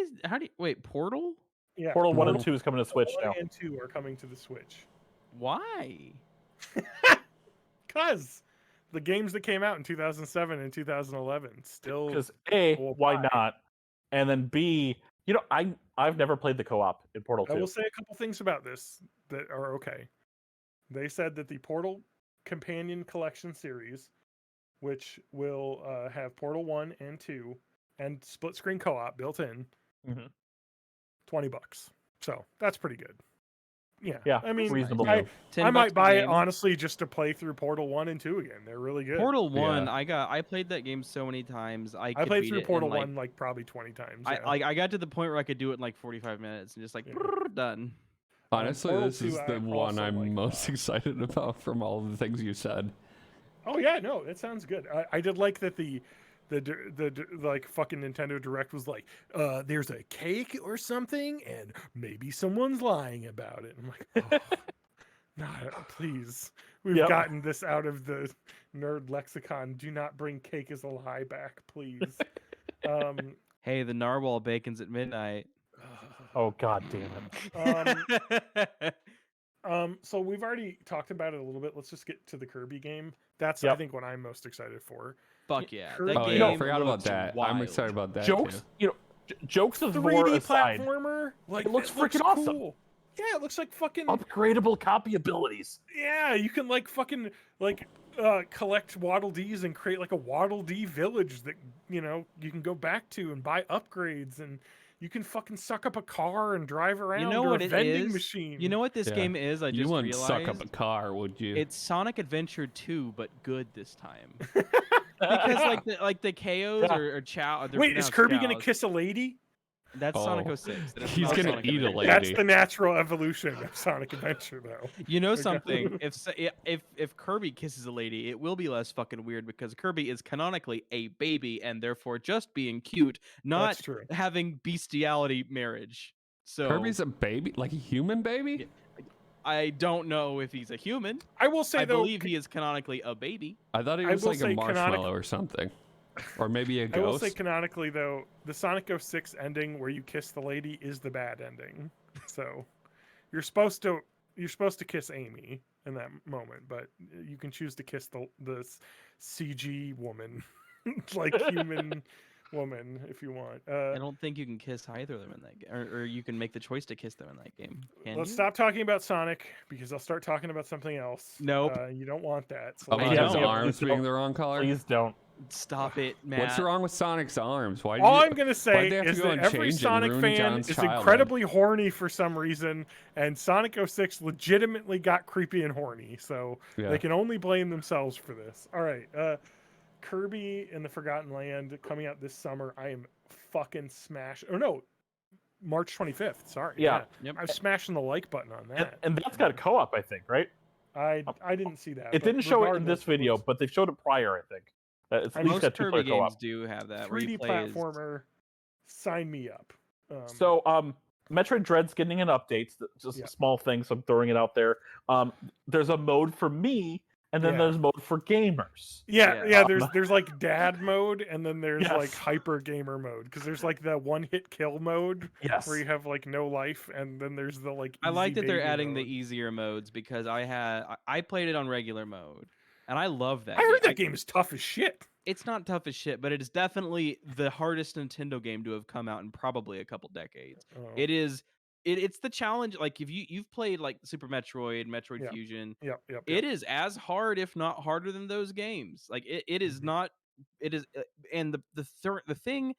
[SPEAKER 1] you wait, Portal?
[SPEAKER 2] Yeah,
[SPEAKER 4] Portal 1 and
[SPEAKER 3] Portal.
[SPEAKER 4] 2 is coming to Switch
[SPEAKER 2] 1
[SPEAKER 4] now.
[SPEAKER 2] and 2 are coming to the Switch.
[SPEAKER 1] Why?
[SPEAKER 2] Because the games that came out in 2007 and 2011 still.
[SPEAKER 4] Because A,
[SPEAKER 2] will
[SPEAKER 4] why
[SPEAKER 2] buy.
[SPEAKER 4] not? And then B, I've never played the co-op in Portal
[SPEAKER 2] I
[SPEAKER 4] 2.
[SPEAKER 2] will say a couple things about this that are okay. They said that the Portal Companion Collection series, which will have Portal 1 and 2 and split screen co-op built in,
[SPEAKER 4] Mhm.
[SPEAKER 2] $20. So that's pretty good. Yeah.
[SPEAKER 4] Yeah,
[SPEAKER 2] I mean,
[SPEAKER 4] reasonable.
[SPEAKER 2] I
[SPEAKER 1] $10
[SPEAKER 2] might
[SPEAKER 1] a
[SPEAKER 2] buy it
[SPEAKER 1] game.
[SPEAKER 2] honestly just to play through Portal 1 and 2 again. They're really good.
[SPEAKER 1] Portal 1,
[SPEAKER 3] Yeah.
[SPEAKER 1] I played that game so many times. I
[SPEAKER 2] I
[SPEAKER 1] could
[SPEAKER 2] played
[SPEAKER 1] beat
[SPEAKER 2] through
[SPEAKER 1] it
[SPEAKER 2] Portal
[SPEAKER 1] in, like,
[SPEAKER 2] 1 like probably 20 times. Yeah.
[SPEAKER 1] I got to the point where I could do it in like 45 minutes and just like
[SPEAKER 2] Yeah.
[SPEAKER 1] done.
[SPEAKER 3] Honestly,
[SPEAKER 2] Portal
[SPEAKER 3] this
[SPEAKER 2] 2
[SPEAKER 3] is the
[SPEAKER 2] I
[SPEAKER 3] one
[SPEAKER 2] also
[SPEAKER 3] I'm
[SPEAKER 2] like a
[SPEAKER 3] most
[SPEAKER 2] lot.
[SPEAKER 3] excited about from all the things you said.
[SPEAKER 2] Oh yeah, no, that sounds good. I did like that the like fucking Nintendo Direct was like, there's a cake or something, and maybe someone's lying about it. I'm like, oh, no, please, we've
[SPEAKER 4] Yep.
[SPEAKER 2] gotten this out of the nerd lexicon. Do not bring cake as a lie back, please.
[SPEAKER 1] Hey, the narwhal bacon's at midnight.
[SPEAKER 4] Oh, god damn it.
[SPEAKER 2] So we've already talked about it a little bit. Let's just get to the Kirby game. That's I
[SPEAKER 4] Yep.
[SPEAKER 2] think what I'm most excited for.
[SPEAKER 1] Fuck yeah.
[SPEAKER 2] Kirby-
[SPEAKER 1] That
[SPEAKER 3] Oh
[SPEAKER 1] game
[SPEAKER 3] yeah, I forgot about
[SPEAKER 1] looks
[SPEAKER 3] that. I'm
[SPEAKER 1] wild.
[SPEAKER 3] excited about that
[SPEAKER 4] Jokes,
[SPEAKER 3] too.
[SPEAKER 2] Jokes
[SPEAKER 4] jokes of
[SPEAKER 2] 3D
[SPEAKER 4] war aside,
[SPEAKER 2] platformer. Like
[SPEAKER 4] it looks
[SPEAKER 2] looks
[SPEAKER 4] freaking awesome.
[SPEAKER 2] cool. Yeah, it looks like fucking
[SPEAKER 4] upgradable copy abilities.
[SPEAKER 2] yeah. You can like fucking like collect Waddle Dees and create like a Waddle Dee village that you can go back to and buy upgrades, and you can fucking suck up a car and drive around.
[SPEAKER 1] You know
[SPEAKER 2] or
[SPEAKER 1] what
[SPEAKER 2] a
[SPEAKER 1] it
[SPEAKER 2] vending
[SPEAKER 1] is?
[SPEAKER 2] machine.
[SPEAKER 1] You know what this
[SPEAKER 3] Yeah.
[SPEAKER 1] game is? I
[SPEAKER 3] You
[SPEAKER 1] just
[SPEAKER 3] wouldn't
[SPEAKER 1] realized.
[SPEAKER 3] suck up a car, would you?
[SPEAKER 1] It's Sonic Adventure 2, but good this time. Because like the KOs
[SPEAKER 4] Yeah.
[SPEAKER 1] or Chow. They're
[SPEAKER 2] Wait, is
[SPEAKER 1] pronounced
[SPEAKER 2] Kirby gonna
[SPEAKER 1] Chows.
[SPEAKER 2] kiss a lady?
[SPEAKER 1] That's Sonic
[SPEAKER 3] Oh.
[SPEAKER 1] 06. That is
[SPEAKER 3] He's
[SPEAKER 1] not
[SPEAKER 3] gonna
[SPEAKER 1] Sonic
[SPEAKER 3] eat a
[SPEAKER 1] Adventure.
[SPEAKER 3] lady.
[SPEAKER 2] That's the natural evolution of Sonic Adventure, though.
[SPEAKER 1] You know
[SPEAKER 2] Okay.
[SPEAKER 1] something? If Kirby kisses a lady, it will be less fucking weird because Kirby is canonically a baby and therefore just being cute, not
[SPEAKER 2] That's true.
[SPEAKER 1] having bestiality marriage. So
[SPEAKER 3] Kirby's a baby, like a human baby.
[SPEAKER 1] Yeah. I don't know if he's a human.
[SPEAKER 2] I will say
[SPEAKER 1] I
[SPEAKER 2] though,
[SPEAKER 1] believe he is canonically a baby.
[SPEAKER 3] I thought he
[SPEAKER 2] I
[SPEAKER 3] was
[SPEAKER 2] will
[SPEAKER 3] like a
[SPEAKER 2] say
[SPEAKER 3] marshmallow or something, or maybe a
[SPEAKER 2] I will
[SPEAKER 3] ghost.
[SPEAKER 2] say canonically though, the Sonic 06 ending where you kiss the lady is the bad ending. So you're supposed to kiss Amy in that moment, but you can choose to kiss the CG woman, like human woman, if you want.
[SPEAKER 1] I don't think you can kiss either of them in that game, or you can make the choice to kiss them in that game. Can
[SPEAKER 2] Let's
[SPEAKER 1] you?
[SPEAKER 2] stop talking about Sonic because I'll start talking about something else.
[SPEAKER 1] Nope.
[SPEAKER 2] You don't want that. So
[SPEAKER 3] How about
[SPEAKER 1] I
[SPEAKER 3] his
[SPEAKER 1] don't.
[SPEAKER 3] arms
[SPEAKER 4] Please
[SPEAKER 3] being
[SPEAKER 4] don't.
[SPEAKER 3] the wrong color?
[SPEAKER 4] Please don't.
[SPEAKER 1] Stop it, Matt.
[SPEAKER 3] What's wrong with Sonic's arms? Why?
[SPEAKER 2] all
[SPEAKER 3] you,
[SPEAKER 2] I'm gonna say
[SPEAKER 3] why'd they have to
[SPEAKER 2] is
[SPEAKER 3] go
[SPEAKER 2] that
[SPEAKER 3] and
[SPEAKER 2] every
[SPEAKER 3] change and
[SPEAKER 2] Sonic
[SPEAKER 3] ruin
[SPEAKER 2] fan
[SPEAKER 3] John's
[SPEAKER 2] is
[SPEAKER 3] childhood?
[SPEAKER 2] incredibly horny for some reason, and Sonic 06 legitimately got creepy and horny. So
[SPEAKER 3] Yeah.
[SPEAKER 2] they can only blame themselves for this. All right, Kirby and the Forgotten Land coming out this summer. I am fucking smashed. Oh no, March 25th. Sorry.
[SPEAKER 4] Yeah.
[SPEAKER 1] Yep.
[SPEAKER 2] I'm smashing the like button on
[SPEAKER 4] And,
[SPEAKER 2] that.
[SPEAKER 4] and that's got a co-op, I think, right?
[SPEAKER 2] I didn't see that.
[SPEAKER 4] It
[SPEAKER 2] but
[SPEAKER 4] didn't show it in
[SPEAKER 2] regardless,
[SPEAKER 4] this
[SPEAKER 2] it
[SPEAKER 4] video,
[SPEAKER 2] looks
[SPEAKER 4] but they showed it prior, I think. It's at least
[SPEAKER 1] Most
[SPEAKER 4] got two-player
[SPEAKER 1] Kirby games
[SPEAKER 4] co-op.
[SPEAKER 1] do have that. where
[SPEAKER 2] 3D
[SPEAKER 1] you play as-
[SPEAKER 2] platformer. Sign me up.
[SPEAKER 4] So, Metroid Dread's getting an update. Just
[SPEAKER 2] Yeah.
[SPEAKER 4] a small thing, so I'm throwing it out there. There's a mode for me, and then
[SPEAKER 2] Yeah.
[SPEAKER 4] there's mode for gamers.
[SPEAKER 2] Yeah. There's like dad mode, and then there's
[SPEAKER 4] Yes.
[SPEAKER 2] like hyper gamer mode, because there's like the one hit kill mode
[SPEAKER 4] Yes.
[SPEAKER 2] where you have like no life, and then there's the like.
[SPEAKER 1] I like
[SPEAKER 2] easy
[SPEAKER 1] that they're
[SPEAKER 2] baby
[SPEAKER 1] adding
[SPEAKER 2] mode.
[SPEAKER 1] the easier modes because I played it on regular mode, and I love that.
[SPEAKER 2] I heard
[SPEAKER 1] game.
[SPEAKER 2] that game is tough as shit.
[SPEAKER 1] It's not tough as shit, but it is definitely the hardest Nintendo game to have come out in probably a couple decades.
[SPEAKER 2] Oh.
[SPEAKER 1] It is. It's the challenge. Like if you've played like Super Metroid, Metroid
[SPEAKER 2] Yeah.
[SPEAKER 1] Fusion,
[SPEAKER 2] Yep.
[SPEAKER 1] it is as hard, if not harder, than those games. Like it is
[SPEAKER 2] Mhm.
[SPEAKER 1] not. It is, and the thing.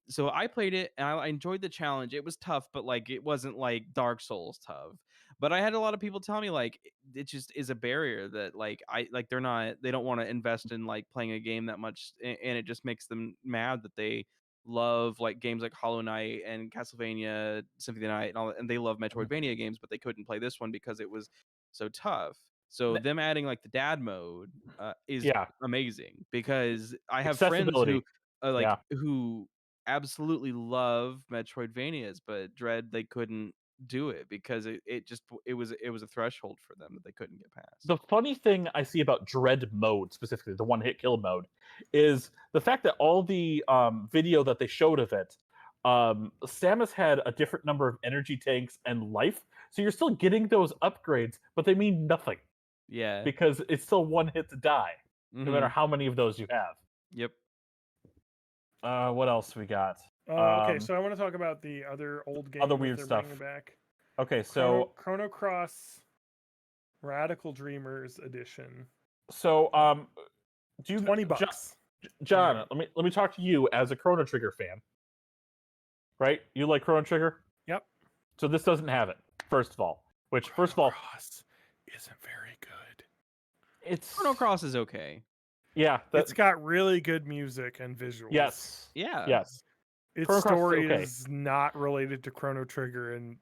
[SPEAKER 1] So I played it and I enjoyed the challenge. It was tough, but like it wasn't like Dark Souls tough. But I had a lot of people tell me like it just is a barrier that like they don't want to invest in like playing a game that much, and it just makes them mad that they love like games like Hollow Knight and Castlevania Symphony of the Night and all, and they love Metroidvania games, but they couldn't play this one because it was so tough. So them adding like the dad mode is
[SPEAKER 4] Yeah.
[SPEAKER 1] amazing, because I have friends
[SPEAKER 4] Accessibility.
[SPEAKER 1] who
[SPEAKER 4] Yeah.
[SPEAKER 1] who absolutely love Metroidvanias, but Dread they couldn't do it because it was a threshold for them that they couldn't get past.
[SPEAKER 4] The funny thing I see about Dread mode, specifically the one-hit kill mode, is the fact that all the video that they showed of it, Samus had a different number of energy tanks and life, so you're still getting those upgrades, but they mean nothing
[SPEAKER 1] Yeah.
[SPEAKER 4] because it's still one hit to die, no matter
[SPEAKER 1] Mhm.
[SPEAKER 4] how many of those you have.
[SPEAKER 1] Yep.
[SPEAKER 4] What else we got?
[SPEAKER 2] Okay, so I want to talk about the other old game
[SPEAKER 4] Other
[SPEAKER 2] that
[SPEAKER 4] weird
[SPEAKER 2] they're
[SPEAKER 4] stuff.
[SPEAKER 2] bringing back.
[SPEAKER 4] Okay, so
[SPEAKER 2] Chrono Cross Radical Dreamers Edition.
[SPEAKER 4] so do you
[SPEAKER 2] $20.
[SPEAKER 4] John, let me talk to you as a Chrono Trigger fan. Right? You like Chrono Trigger?
[SPEAKER 2] Yep.
[SPEAKER 4] So this doesn't have it, first of all. Which, first of all,
[SPEAKER 2] Cross isn't very good.
[SPEAKER 4] it's
[SPEAKER 1] Chrono Cross is okay.
[SPEAKER 4] yeah.
[SPEAKER 2] It's got really good music and visuals.
[SPEAKER 4] Yes.
[SPEAKER 1] Yeah.
[SPEAKER 4] Yes.
[SPEAKER 2] Its
[SPEAKER 4] Chrono Cross is
[SPEAKER 2] story
[SPEAKER 4] okay.
[SPEAKER 2] is not related to Chrono Trigger in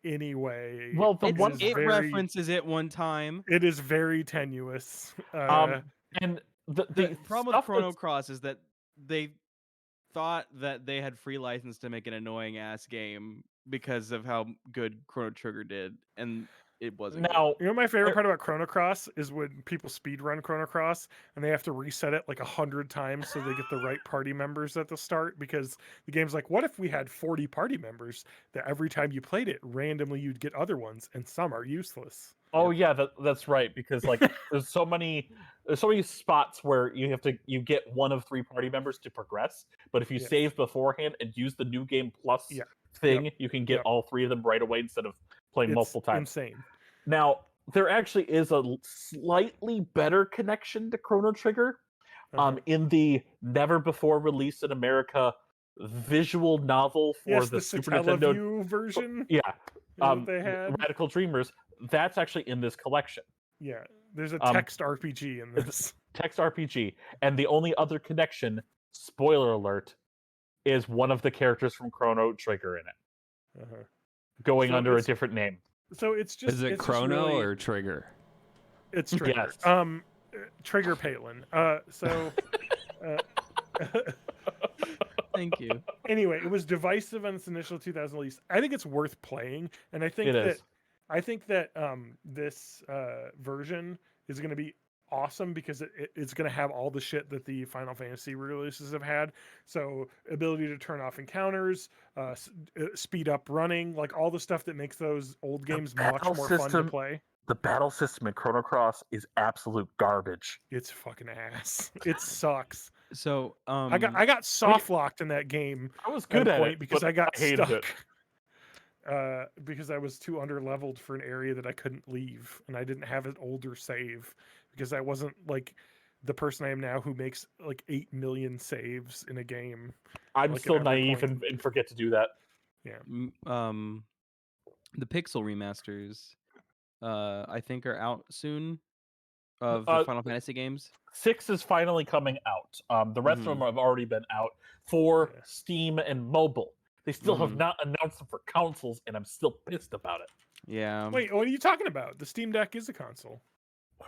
[SPEAKER 2] any way.
[SPEAKER 4] Well, the
[SPEAKER 1] It,
[SPEAKER 4] one
[SPEAKER 2] is
[SPEAKER 1] it
[SPEAKER 2] very-
[SPEAKER 1] references it one time.
[SPEAKER 2] It is very tenuous.
[SPEAKER 4] and
[SPEAKER 1] The
[SPEAKER 4] the
[SPEAKER 1] problem with
[SPEAKER 4] stuff
[SPEAKER 1] Chrono
[SPEAKER 4] that's-
[SPEAKER 1] Cross is that they thought that they had free license to make an annoying ass game because of how good Chrono Trigger did, and it wasn't.
[SPEAKER 4] now
[SPEAKER 2] You know what my favorite part about Chrono Cross is when people speedrun Chrono Cross and they have to reset it like 100 times so they get the right party members at the start, because the game's like, what if we had 40 party members that every time you played it, randomly you'd get other ones, and some are useless.
[SPEAKER 4] Oh yeah, that's right, because like there's so many spots where you get one of 3 party members to progress, but if you
[SPEAKER 2] Yes.
[SPEAKER 4] save beforehand and use the new game plus
[SPEAKER 2] Yeah.
[SPEAKER 4] thing, you can get
[SPEAKER 2] Yep.
[SPEAKER 4] all 3 of them right away instead of playing
[SPEAKER 2] It's
[SPEAKER 4] multiple times.
[SPEAKER 2] insane.
[SPEAKER 4] Now, there actually is a slightly better connection to Chrono Trigger in the never before released in America visual novel for
[SPEAKER 2] Yes,
[SPEAKER 4] the
[SPEAKER 2] the
[SPEAKER 4] Super Nintendo
[SPEAKER 2] Satellaview version
[SPEAKER 4] yeah,
[SPEAKER 2] that they had.
[SPEAKER 4] Radical Dreamers. That's actually in this collection.
[SPEAKER 2] Yeah, there's a
[SPEAKER 4] Um,
[SPEAKER 2] text RPG in this.
[SPEAKER 4] Text RPG, and the only other connection, spoiler alert, is one of the characters from Chrono Trigger in it,
[SPEAKER 2] Uh-huh.
[SPEAKER 4] going
[SPEAKER 2] So
[SPEAKER 4] under a
[SPEAKER 2] it's-
[SPEAKER 4] different name.
[SPEAKER 2] So it's just
[SPEAKER 3] Is it
[SPEAKER 2] it's just
[SPEAKER 3] Chrono
[SPEAKER 2] really-
[SPEAKER 3] or Trigger?
[SPEAKER 2] It's Trigger.
[SPEAKER 4] Yes.
[SPEAKER 2] Trigger Palin. So
[SPEAKER 1] Thank you.
[SPEAKER 2] anyway, it was divisive on its initial 2000 release. I think it's worth playing, and I think
[SPEAKER 4] It is.
[SPEAKER 2] that this version is going to be awesome because it's going to have all the shit that the Final Fantasy releases have had. So ability to turn off encounters, speed up running, like all the stuff that makes those old games much
[SPEAKER 4] battle
[SPEAKER 2] more fun to
[SPEAKER 4] system-
[SPEAKER 2] play.
[SPEAKER 4] The battle system in Chrono Cross is absolute garbage.
[SPEAKER 2] It's fucking ass. It sucks.
[SPEAKER 1] So
[SPEAKER 2] I got soft locked in that game
[SPEAKER 4] I was
[SPEAKER 2] at
[SPEAKER 4] good
[SPEAKER 2] a
[SPEAKER 4] at
[SPEAKER 2] point
[SPEAKER 4] it
[SPEAKER 2] because
[SPEAKER 4] but
[SPEAKER 2] I got
[SPEAKER 4] hated
[SPEAKER 2] stuck.
[SPEAKER 4] it.
[SPEAKER 2] Because I was too under leveled for an area that I couldn't leave, and I didn't have an older save because I wasn't like the person I am now who makes like 8 million saves in a game.
[SPEAKER 4] I'm
[SPEAKER 2] Like, at
[SPEAKER 4] still
[SPEAKER 2] every
[SPEAKER 4] naive
[SPEAKER 2] point.
[SPEAKER 4] and forget to do that.
[SPEAKER 1] the Pixel remasters, I think are out soon of the
[SPEAKER 4] Uh,
[SPEAKER 1] Final Fantasy games.
[SPEAKER 4] 6 is finally coming out. The rest of them have already been out for
[SPEAKER 2] Yeah.
[SPEAKER 4] Steam and mobile. They still have
[SPEAKER 1] Mhm.
[SPEAKER 4] not announced them for consoles, and I'm still pissed about it.
[SPEAKER 1] Yeah.
[SPEAKER 2] Wait, what are you talking about? The Steam Deck is a console.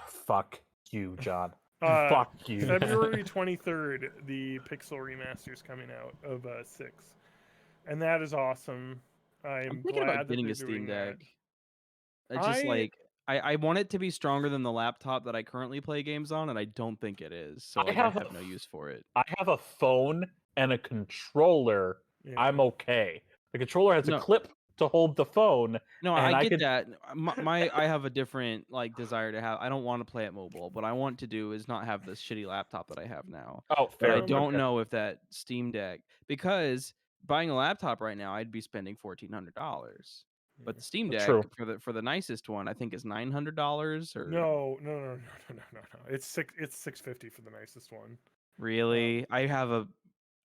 [SPEAKER 4] Fuck you, John.
[SPEAKER 2] Uh,
[SPEAKER 4] Fuck you.
[SPEAKER 2] February 23rd, the Pixel remaster is coming out of 6, and that is awesome.
[SPEAKER 1] I'm
[SPEAKER 2] I'm
[SPEAKER 1] thinking
[SPEAKER 2] glad
[SPEAKER 1] about
[SPEAKER 2] that
[SPEAKER 1] getting
[SPEAKER 2] they're
[SPEAKER 1] a Steam
[SPEAKER 2] doing that.
[SPEAKER 1] Deck. I just
[SPEAKER 2] I-
[SPEAKER 1] like I want it to be stronger than the laptop that I currently play games on, and I don't think it is. So
[SPEAKER 4] I
[SPEAKER 1] like,
[SPEAKER 4] have
[SPEAKER 1] I
[SPEAKER 4] a
[SPEAKER 1] have no use for it.
[SPEAKER 4] I have a phone and a controller.
[SPEAKER 2] Yeah.
[SPEAKER 4] I'm okay. The controller has
[SPEAKER 1] No.
[SPEAKER 4] a clip to hold the phone.
[SPEAKER 1] No,
[SPEAKER 4] and
[SPEAKER 1] I
[SPEAKER 4] I
[SPEAKER 1] get
[SPEAKER 4] could-
[SPEAKER 1] that. I have a different like desire to have. I don't want to play it mobile. What I want to do is not have this shitty laptop that I have now.
[SPEAKER 4] Oh,
[SPEAKER 1] But
[SPEAKER 4] fair.
[SPEAKER 1] I don't
[SPEAKER 4] okay.
[SPEAKER 1] know if that Steam Deck, because buying a laptop right now, I'd be spending $1,400. But the Steam Deck
[SPEAKER 4] True.
[SPEAKER 1] for the nicest one, I think is $900 or
[SPEAKER 2] No. It's $650 for the nicest one.
[SPEAKER 1] really. I have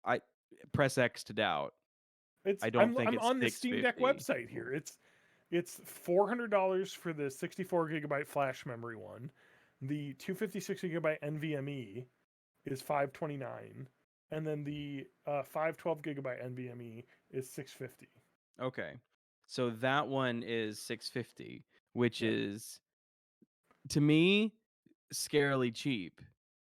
[SPEAKER 1] I press X to doubt.
[SPEAKER 2] It's
[SPEAKER 1] I don't
[SPEAKER 2] I'm,
[SPEAKER 1] think
[SPEAKER 2] I'm
[SPEAKER 1] it's
[SPEAKER 2] on the Steam Deck
[SPEAKER 1] $650.
[SPEAKER 2] website here. It's $400 for the 64 gigabyte flash memory one. The 256 gigabyte NVMe is $529, and then the 512 gigabyte NVMe is $650.
[SPEAKER 1] Okay. So that one is $650, which
[SPEAKER 2] Yeah.
[SPEAKER 1] is to me scarily cheap,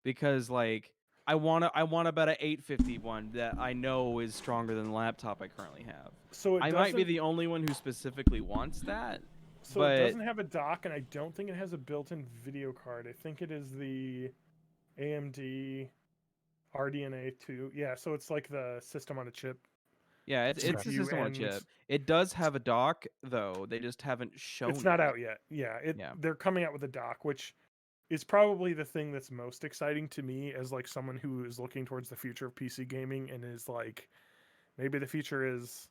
[SPEAKER 1] because like I want about an 850 one that I know is stronger than the laptop I currently have.
[SPEAKER 2] So it
[SPEAKER 1] I
[SPEAKER 2] doesn't.
[SPEAKER 1] might be the only one who specifically wants that.
[SPEAKER 2] So it
[SPEAKER 1] but
[SPEAKER 2] doesn't have a dock, and I don't think it has a built-in video card. I think it is the AMD RDNA 2. Yeah, so it's like the system on a chip.
[SPEAKER 1] yeah, it's a
[SPEAKER 2] CPU
[SPEAKER 1] system on a
[SPEAKER 2] and
[SPEAKER 1] chip. It does have a dock though. They just haven't shown
[SPEAKER 2] it's not
[SPEAKER 1] it.
[SPEAKER 2] out yet. Yeah,
[SPEAKER 1] Yeah.
[SPEAKER 2] they're coming out with a dock, which is probably the thing that's most exciting to me as like someone who is looking towards the future of PC gaming and is like, maybe the future is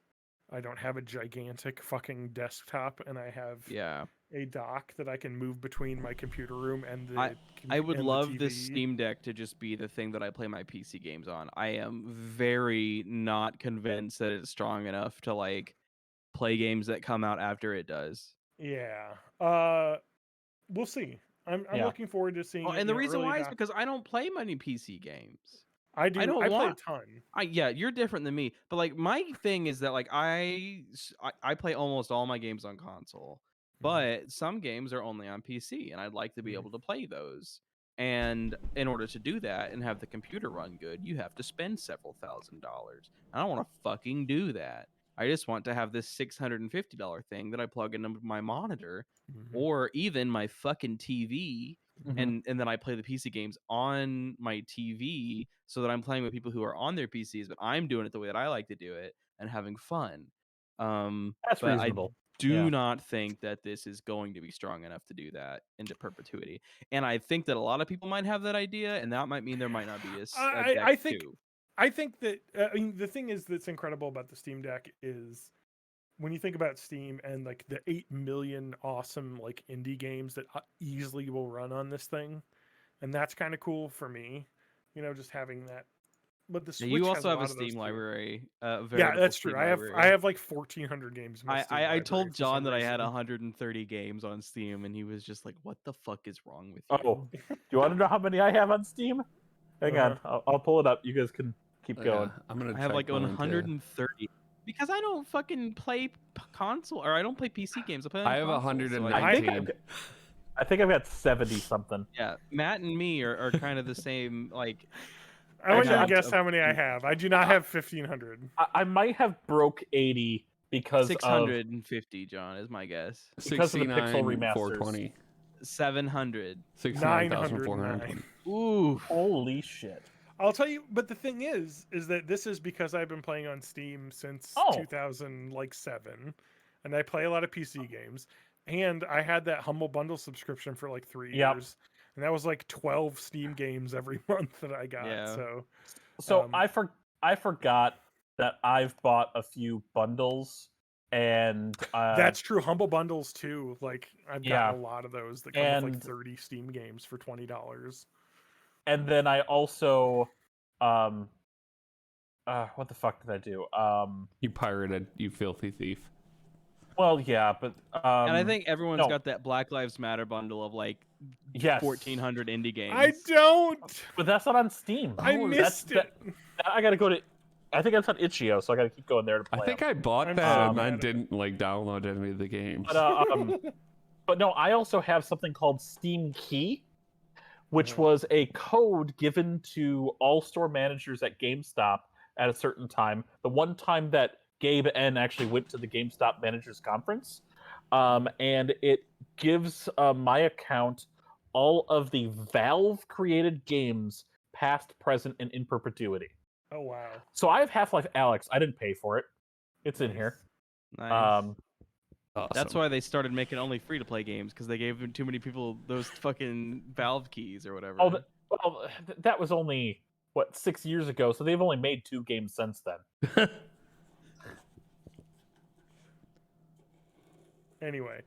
[SPEAKER 2] I don't have a gigantic fucking desktop and I have
[SPEAKER 1] Yeah.
[SPEAKER 2] a dock that I can move between my computer room and
[SPEAKER 1] I would
[SPEAKER 2] and
[SPEAKER 1] love
[SPEAKER 2] the
[SPEAKER 1] this
[SPEAKER 2] TV.
[SPEAKER 1] Steam Deck to just be the thing that I play my PC games on. I am very not convinced that it's strong enough to like play games that come out after it does.
[SPEAKER 2] Yeah. We'll see. I'm
[SPEAKER 4] Yeah.
[SPEAKER 2] looking forward to seeing
[SPEAKER 1] Well,
[SPEAKER 2] it.
[SPEAKER 1] and the
[SPEAKER 2] you know,
[SPEAKER 1] reason
[SPEAKER 2] early
[SPEAKER 1] why is
[SPEAKER 2] doc-
[SPEAKER 1] because I don't play many PC games.
[SPEAKER 2] I do.
[SPEAKER 1] don't
[SPEAKER 2] I play a
[SPEAKER 1] want-
[SPEAKER 2] ton.
[SPEAKER 1] Yeah, you're different than me. But like my thing is that like I play almost all my games on console, but some games are only on PC, and I'd like to be
[SPEAKER 2] Mhm.
[SPEAKER 1] able to play those. And in order to do that and have the computer run good, you have to spend several $1,000s. I don't want to fucking do that. I just want to have this $650 thing that I plug into my monitor
[SPEAKER 2] Mhm.
[SPEAKER 1] or even my fucking TV,
[SPEAKER 4] Mhm.
[SPEAKER 1] and then I play the PC games on my TV so that I'm playing with people who are on their PCs, but I'm doing it the way that I like to do it and having fun.
[SPEAKER 4] That's
[SPEAKER 1] But
[SPEAKER 4] reasonable.
[SPEAKER 1] I do
[SPEAKER 4] Yeah.
[SPEAKER 1] not think that this is going to be strong enough to do that into perpetuity. And I think that a lot of people might have that idea, and that might mean there might not be a deck
[SPEAKER 2] I think
[SPEAKER 1] two.
[SPEAKER 2] I think that I mean the thing is that's incredible about the Steam Deck is when you think about Steam and like the 8 million awesome like indie games that easily will run on this thing, and that's kind of cool for me, you know, just having that. But the
[SPEAKER 1] Now,
[SPEAKER 2] Switch
[SPEAKER 1] you
[SPEAKER 2] has
[SPEAKER 1] also
[SPEAKER 2] a
[SPEAKER 1] have a
[SPEAKER 2] lot of those
[SPEAKER 1] Steam
[SPEAKER 2] too.
[SPEAKER 1] library.
[SPEAKER 2] Yeah,
[SPEAKER 1] Veritable
[SPEAKER 2] that's true.
[SPEAKER 1] Steam
[SPEAKER 2] I
[SPEAKER 1] library.
[SPEAKER 2] have like 1,400 games. In my Steam
[SPEAKER 1] I
[SPEAKER 2] library
[SPEAKER 1] told
[SPEAKER 2] for
[SPEAKER 1] John
[SPEAKER 2] some
[SPEAKER 1] that I had
[SPEAKER 2] reason.
[SPEAKER 1] 130 games on Steam, and he was just like, "What the fuck is wrong with you?"
[SPEAKER 4] Oh, do you want to know how many I have on Steam? Hang on, I'll pull it up. You guys can keep going.
[SPEAKER 3] Yeah, I'm gonna.
[SPEAKER 1] I have like
[SPEAKER 3] check mine, too.
[SPEAKER 1] 130 because I don't fucking play console or I don't play PC games. I play on
[SPEAKER 3] I have
[SPEAKER 1] console, so
[SPEAKER 4] I think
[SPEAKER 3] 119.
[SPEAKER 4] I think I've got 70 something.
[SPEAKER 1] yeah, Matt and me are kind of the same. Like,
[SPEAKER 2] I want you to
[SPEAKER 1] amount
[SPEAKER 2] guess
[SPEAKER 1] of-
[SPEAKER 2] how many I have. I do not have 1,500.
[SPEAKER 4] I might have broke 80 because of
[SPEAKER 1] 650, John is my guess.
[SPEAKER 4] because of the pixel remasters.
[SPEAKER 3] 420.
[SPEAKER 1] 700.
[SPEAKER 3] 69,420.
[SPEAKER 1] Ooh.
[SPEAKER 4] Holy shit!
[SPEAKER 2] I'll tell you, but the thing is that this is because I've been playing on Steam since
[SPEAKER 4] Oh.
[SPEAKER 2] 2007, and I play a lot of PC games. And I had that Humble Bundle subscription for like 3
[SPEAKER 4] Yep.
[SPEAKER 2] years, and that was like 12 Steam games every month that I got.
[SPEAKER 1] Yeah.
[SPEAKER 2] So
[SPEAKER 4] I forgot that I've bought a few bundles, and
[SPEAKER 2] that's true. Humble Bundles too. Like I've
[SPEAKER 4] Yeah.
[SPEAKER 2] gotten a lot of those that come with like
[SPEAKER 4] And-
[SPEAKER 2] 30 Steam games for $20.
[SPEAKER 4] and then I also what the fuck did I do?
[SPEAKER 3] You pirated, you filthy thief.
[SPEAKER 4] Well, yeah, but
[SPEAKER 1] And I think everyone's
[SPEAKER 4] no.
[SPEAKER 1] got that Black Lives Matter bundle of like
[SPEAKER 4] yes,
[SPEAKER 1] 1,400 indie games.
[SPEAKER 2] I don't.
[SPEAKER 4] but that's not on Steam.
[SPEAKER 2] I missed it.
[SPEAKER 4] I gotta go to. I think that's on Itch.io, so I gotta keep going there to play.
[SPEAKER 3] I think
[SPEAKER 4] 'em.
[SPEAKER 3] I bought
[SPEAKER 2] I'm
[SPEAKER 3] that
[SPEAKER 2] so
[SPEAKER 3] and
[SPEAKER 2] mad
[SPEAKER 3] then
[SPEAKER 2] at
[SPEAKER 3] didn't like download any of the games.
[SPEAKER 4] But no, I also have something called Steam Key, which
[SPEAKER 2] Mhm.
[SPEAKER 4] was a code given to all store managers at GameStop at a certain time. The one time that Gabe N actually went to the GameStop Managers Conference, and it gives my account all of the Valve-created games, past, present, and in perpetuity.
[SPEAKER 2] Oh wow.
[SPEAKER 4] So I have Half-Life Alyx. I didn't pay for it. It's in here.
[SPEAKER 1] Nice.
[SPEAKER 3] Awesome.
[SPEAKER 1] That's why they started making only free to play games because they gave too many people those fucking Valve keys or whatever.
[SPEAKER 4] Oh, that was only what 6 years ago. So they've only made 2 games since then.
[SPEAKER 2] Anyway,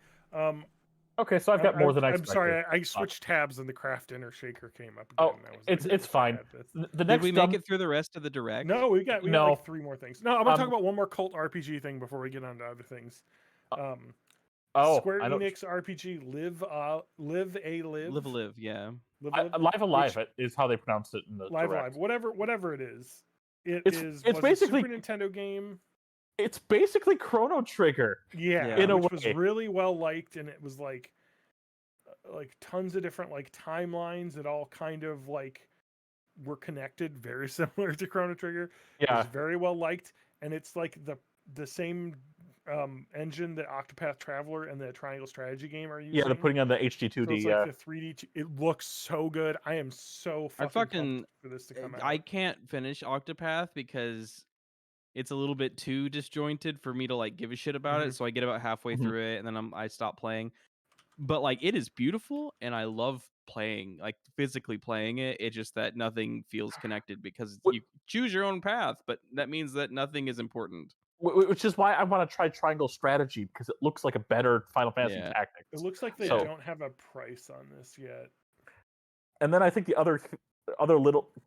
[SPEAKER 4] Okay, so I've got more than I
[SPEAKER 2] I'm
[SPEAKER 4] expected.
[SPEAKER 2] sorry, I switched tabs and the Craft Dinner Shaker came up.
[SPEAKER 4] Oh,
[SPEAKER 2] Again. That was
[SPEAKER 4] it's fine. The
[SPEAKER 1] Did
[SPEAKER 4] next
[SPEAKER 1] we
[SPEAKER 4] dumb-
[SPEAKER 1] make it through the rest of the direct?
[SPEAKER 2] No, we got
[SPEAKER 4] No.
[SPEAKER 2] like 3 more things. No, I'm gonna talk
[SPEAKER 4] Um,
[SPEAKER 2] about one more cult RPG thing before we get on to other things. Square
[SPEAKER 4] I don't.
[SPEAKER 2] Enix RPG Live a Live.
[SPEAKER 1] Live, yeah.
[SPEAKER 2] Live
[SPEAKER 4] Live is how they pronounced it in the
[SPEAKER 2] Live
[SPEAKER 4] direct.
[SPEAKER 2] whatever it is.
[SPEAKER 4] It's
[SPEAKER 2] was
[SPEAKER 4] basically-
[SPEAKER 2] a Super Nintendo game.
[SPEAKER 4] It's basically Chrono Trigger.
[SPEAKER 2] Yeah,
[SPEAKER 1] In
[SPEAKER 4] a
[SPEAKER 2] which was
[SPEAKER 4] way.
[SPEAKER 2] really well liked, and it was like tons of different like timelines that all kind of like were connected, very similar to Chrono Trigger.
[SPEAKER 4] Yeah.
[SPEAKER 2] It's very well liked, and it's like the same engine that Octopath Traveler and the Triangle Strategy game are using.
[SPEAKER 4] Yeah, they're putting on the HD2D.
[SPEAKER 2] So it's like the 3D. It looks so good. I am so fucking pumped for this to come out.
[SPEAKER 1] I can't finish Octopath because it's a little bit too disjointed for me to like give a shit about it. So I get about halfway through it and then I stop playing. But like it is beautiful and I love playing, like physically playing it. It's just that nothing feels connected because you choose your own path, but that means that nothing is important.
[SPEAKER 4] Which is why I want to try Triangle Strategy, because it looks like a better Final Fantasy Tactics.
[SPEAKER 2] It looks like they don't have a price on this yet.
[SPEAKER 4] And then I think the other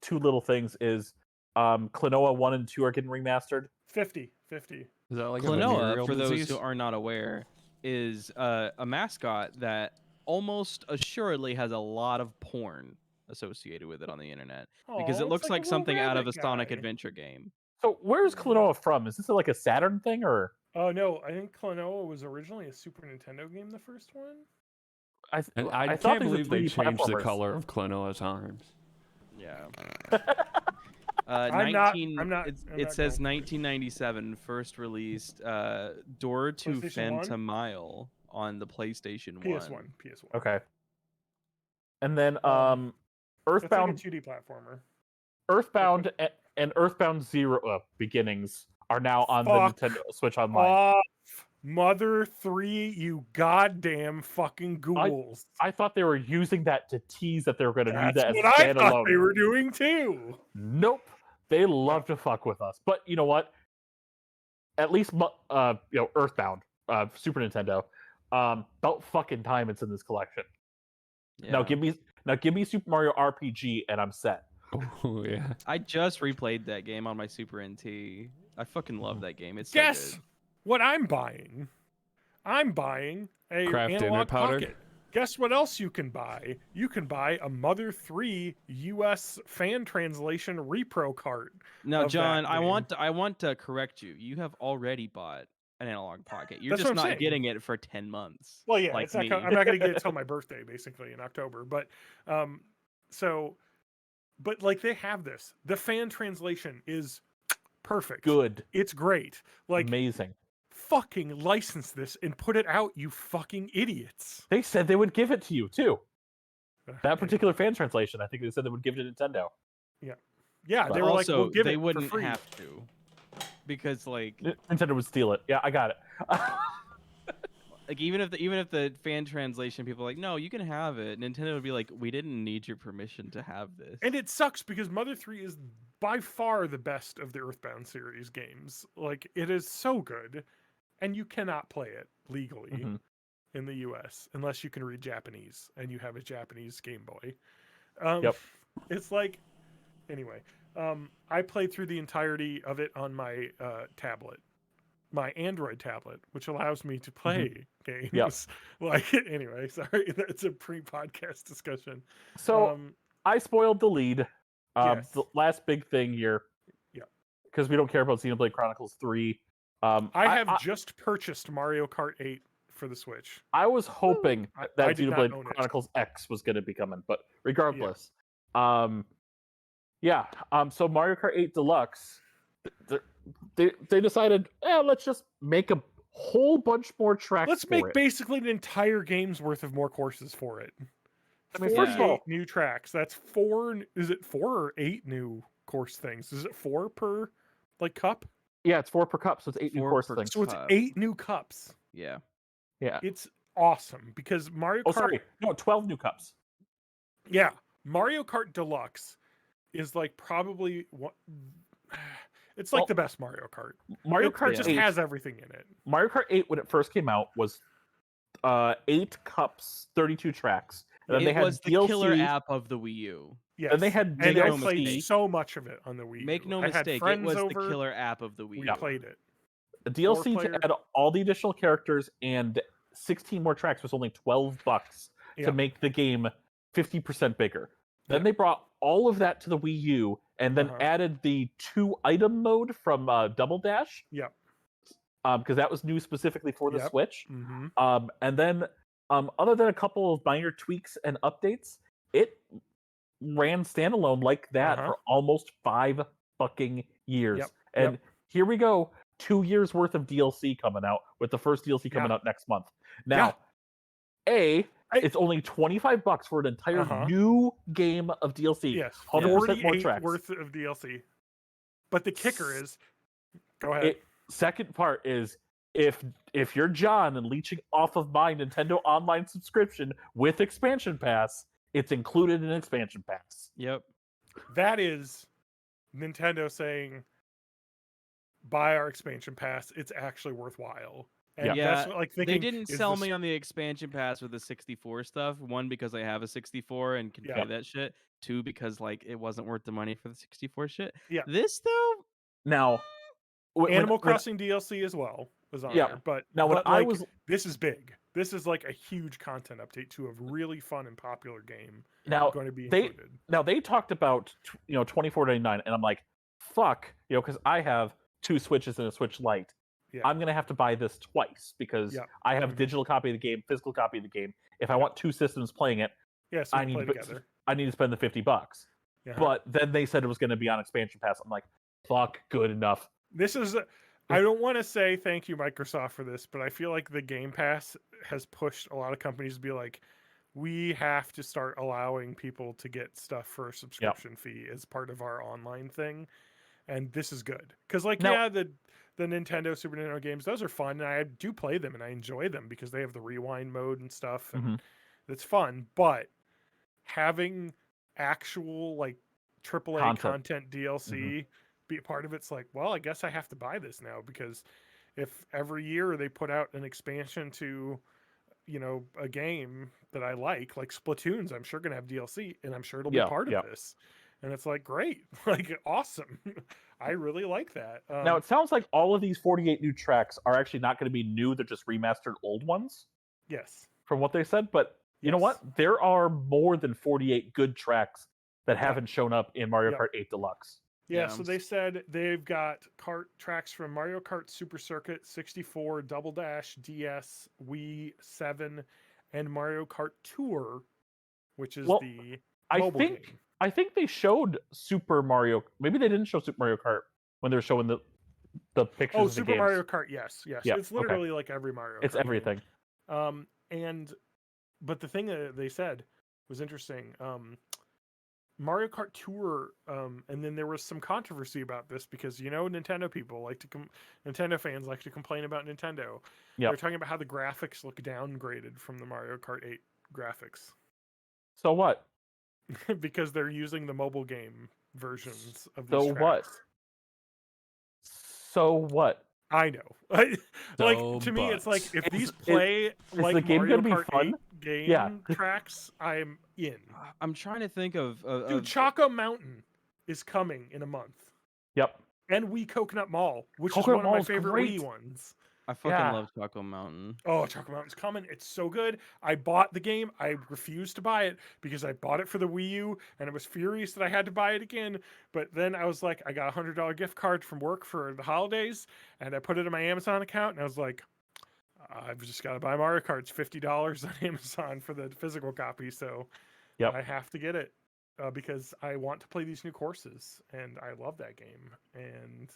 [SPEAKER 4] two little things is Klonoa 1 and 2 are getting remastered.
[SPEAKER 2] 50.
[SPEAKER 3] Is that like
[SPEAKER 1] Klonoa, for those who are not aware, is a mascot that almost assuredly has a lot of porn associated with it on the internet because it looks like something out of a Sonic Adventure game.
[SPEAKER 4] So where's Klonoa from? Is this like a Saturn thing or?
[SPEAKER 2] Oh no, I think Klonoa was originally a Super Nintendo game, the first one.
[SPEAKER 3] I can't believe they changed the color of Klonoa's arms.
[SPEAKER 2] Yeah.
[SPEAKER 1] It says 1997, first released Door to Phantomile on the PlayStation 1.
[SPEAKER 2] PS1.
[SPEAKER 4] Okay. And then Earthbound,
[SPEAKER 2] like a 2D platformer.
[SPEAKER 4] Earthbound and Earthbound Zero Beginnings are now on the Nintendo Switch Online.
[SPEAKER 2] Mother 3, you goddamn fucking ghouls.
[SPEAKER 4] I thought they were using that to tease that they were going to do that as
[SPEAKER 2] standalone.
[SPEAKER 4] I thought
[SPEAKER 2] they were doing too.
[SPEAKER 4] Nope. They love to fuck with us. But you know what? At least Earthbound, Super Nintendo, about fucking time it's in this collection. Yeah. Now give me Super Mario RPG and I'm set.
[SPEAKER 3] Oh yeah.
[SPEAKER 1] I just replayed that game on my Super NT. I fucking love that game. It's
[SPEAKER 2] Guess
[SPEAKER 1] so good.
[SPEAKER 2] What I'm buying? I'm buying a
[SPEAKER 3] Craft
[SPEAKER 2] Analog
[SPEAKER 3] powder.
[SPEAKER 2] Pocket. Guess what else you can buy? You can buy a Mother 3 US fan translation repro cart.
[SPEAKER 1] Now, John, I want to correct you. You have already bought an Analog Pocket. You're just not getting it for 10 months.
[SPEAKER 2] Well, yeah,
[SPEAKER 1] like
[SPEAKER 2] I'm not going to get it till my birthday, basically in October. But but like they have this. The fan translation is perfect.
[SPEAKER 4] Good.
[SPEAKER 2] It's great. Like
[SPEAKER 4] amazing.
[SPEAKER 2] Fucking license this and put it out, you fucking idiots.
[SPEAKER 4] They said they would give it to you too. That particular fan translation, I think they said they would give it to Nintendo.
[SPEAKER 2] Yeah. They were
[SPEAKER 1] also,
[SPEAKER 2] like, we'll give
[SPEAKER 1] they
[SPEAKER 2] it
[SPEAKER 1] wouldn't
[SPEAKER 2] for free.
[SPEAKER 1] have to, because like
[SPEAKER 4] Nintendo would steal it. Yeah, I got it.
[SPEAKER 1] Like even if the fan translation people are like, no, you can have it. Nintendo would be like, we didn't need your permission to have this.
[SPEAKER 2] And it sucks because Mother 3 is by far the best of the Earthbound series games. Like it is so good, and you cannot play it legally in the US unless you can read Japanese and you have a Japanese Game Boy.
[SPEAKER 4] Yep.
[SPEAKER 2] It's like, anyway, I played through the entirety of it on my tablet. My Android tablet, which allows me to play games.
[SPEAKER 4] Yep.
[SPEAKER 2] Like, anyway, sorry, that's a pre-podcast discussion.
[SPEAKER 4] So I spoiled the lead.
[SPEAKER 2] Yes.
[SPEAKER 4] The last big thing here.
[SPEAKER 2] Yeah.
[SPEAKER 4] Because we don't care about Xenoblade Chronicles 3.
[SPEAKER 2] I have just purchased Mario Kart 8 for the Switch.
[SPEAKER 4] I was hoping that Xenoblade Chronicles X was going to be coming, but regardless. So Mario Kart 8 Deluxe, they decided, let's just make a whole bunch more tracks.
[SPEAKER 2] Let's make basically an entire game's worth of more courses for it.
[SPEAKER 4] I mean, first of all,
[SPEAKER 2] new tracks. That's 4. Is it 4 or 8 new course things? Is it 4 per cup?
[SPEAKER 4] Yeah, it's 4 per cup, so it's 8 new course things.
[SPEAKER 2] So it's 8 new cups.
[SPEAKER 1] Yeah.
[SPEAKER 2] It's awesome because Mario Kart.
[SPEAKER 4] Oh, sorry, no, 12 new cups.
[SPEAKER 2] Yeah, Mario Kart Deluxe is like probably what. It's like the best Mario Kart.
[SPEAKER 4] Mario Kart
[SPEAKER 2] just has everything in it.
[SPEAKER 4] Mario Kart 8, when it first came out, was 8 cups, 32 tracks. And then they had
[SPEAKER 1] was the
[SPEAKER 4] DLC.
[SPEAKER 1] killer app of the Wii U.
[SPEAKER 2] Yes.
[SPEAKER 4] And they had
[SPEAKER 2] and
[SPEAKER 4] DLC.
[SPEAKER 2] I played so much of it on the Wii U.
[SPEAKER 1] Make no mistake, it was the killer app of the Wii U.
[SPEAKER 2] We played it.
[SPEAKER 4] The DLC to add all the additional characters and 16 more tracks was only $12 to make the game 50% bigger. Then they brought all of that to the Wii U and then added the 2-item mode from Double Dash.
[SPEAKER 2] Yep.
[SPEAKER 4] Because that was new specifically for the Switch. And then, other than a couple of minor tweaks and updates, it ran standalone like that for almost 5 fucking years.
[SPEAKER 2] Yep,
[SPEAKER 4] And
[SPEAKER 2] yep.
[SPEAKER 4] here we go, 2 years worth of DLC coming out, with the first DLC coming out next month. Now, it's only $25 for an entire new game of DLC.
[SPEAKER 2] Yes,
[SPEAKER 4] 100% more
[SPEAKER 2] 48
[SPEAKER 4] tracks.
[SPEAKER 2] worth of DLC. But the kicker is, go ahead.
[SPEAKER 4] Second part is, if you're John and leeching off of my Nintendo Online subscription with Expansion Pass, it's included in Expansion Pass.
[SPEAKER 1] Yep.
[SPEAKER 2] That is Nintendo saying, buy our Expansion Pass. It's actually worthwhile. And that's what, like, thinking,
[SPEAKER 1] they didn't sell me on the Expansion Pass with the 64 stuff. One, because I have a 64 and can play that shit. Two, because like it wasn't worth the money for the 64 shit.
[SPEAKER 2] Yeah.
[SPEAKER 1] This though,
[SPEAKER 4] now,
[SPEAKER 2] Animal Crossing DLC as well was on there. But
[SPEAKER 4] now when I was,
[SPEAKER 2] this is big. This is like a huge content update to a really fun and popular game.
[SPEAKER 4] Now
[SPEAKER 2] going to be included.
[SPEAKER 4] They talked about $24.99, and I'm like, fuck, because I have 2 Switches and a Switch Lite. I'm gonna have to buy this twice because I have a digital copy of the game, physical copy of the game. If I want 2 systems playing it,
[SPEAKER 2] so
[SPEAKER 4] I need to spend the $50. But then they said it was going to be on Expansion Pass. I'm like, fuck, good enough.
[SPEAKER 2] This is. I don't want to say thank you, Microsoft, for this, but I feel like the Game Pass has pushed a lot of companies to be like, we have to start allowing people to get stuff for a subscription fee as part of our online thing, and this is good because, like, the Nintendo, Super Nintendo games, those are fun, and I do play them, and I enjoy them because they have the rewind mode and stuff, and it's fun. But having actual, like, AAA content DLC be a part of it's like, well, I guess I have to buy this now, because if every year they put out an expansion to, a game that I like Splatoon's, I'm sure gonna have DLC, and I'm sure it'll be part of this. And it's like, great, like, awesome. I really like that.
[SPEAKER 4] Now, it sounds like all of these 48 new tracks are actually not going to be new. They're just remastered old ones.
[SPEAKER 2] Yes.
[SPEAKER 4] From what they said. But you know what? There are more than 48 good tracks that haven't shown up in Mario Kart 8 Deluxe.
[SPEAKER 2] Yeah, so they said they've got kart tracks from Mario Kart Super Circuit, 64, Double Dash, DS, Wii, 7, and Mario Kart Tour, which is the mobile game.
[SPEAKER 4] I think they showed Super Mario. Maybe they didn't show Super Mario Kart when they were showing the pictures of the
[SPEAKER 2] Super
[SPEAKER 4] games.
[SPEAKER 2] Mario Kart, yes.
[SPEAKER 4] Yeah,
[SPEAKER 2] it's literally like every Mario Kart.
[SPEAKER 4] It's everything.
[SPEAKER 2] But the thing that they said was interesting. Mario Kart Tour, and then there was some controversy about this because Nintendo people Nintendo fans like to complain about Nintendo. They're talking about how the graphics look downgraded from the Mario Kart 8 graphics.
[SPEAKER 4] So what?
[SPEAKER 2] Because they're using the mobile game versions of these
[SPEAKER 4] So
[SPEAKER 2] tracks.
[SPEAKER 4] what? So what?
[SPEAKER 2] I know. To me, it's like, if these play like
[SPEAKER 4] the game
[SPEAKER 2] Mario
[SPEAKER 4] gonna be
[SPEAKER 2] Kart
[SPEAKER 4] fun?
[SPEAKER 2] 8 game tracks, I'm in.
[SPEAKER 1] I'm trying to think of
[SPEAKER 2] Dude, Choco Mountain is coming in a month.
[SPEAKER 4] Yep.
[SPEAKER 2] And Wii Coconut Mall, which
[SPEAKER 4] Coconut
[SPEAKER 2] is one
[SPEAKER 4] Mall's
[SPEAKER 2] of my favorite
[SPEAKER 4] great.
[SPEAKER 2] Wii ones.
[SPEAKER 1] I fucking love Choco Mountain.
[SPEAKER 2] Oh, Choco Mountain's coming. It's so good. I bought the game. I refused to buy it because I bought it for the Wii U, and I was furious that I had to buy it again. But then I was like, I got a $100 gift card from work for the holidays, and I put it in my Amazon account, and I was like, I've just got to buy Mario Kart. It's $50 on Amazon for the physical copy, so I have to get it because I want to play these new courses, and I love that game. And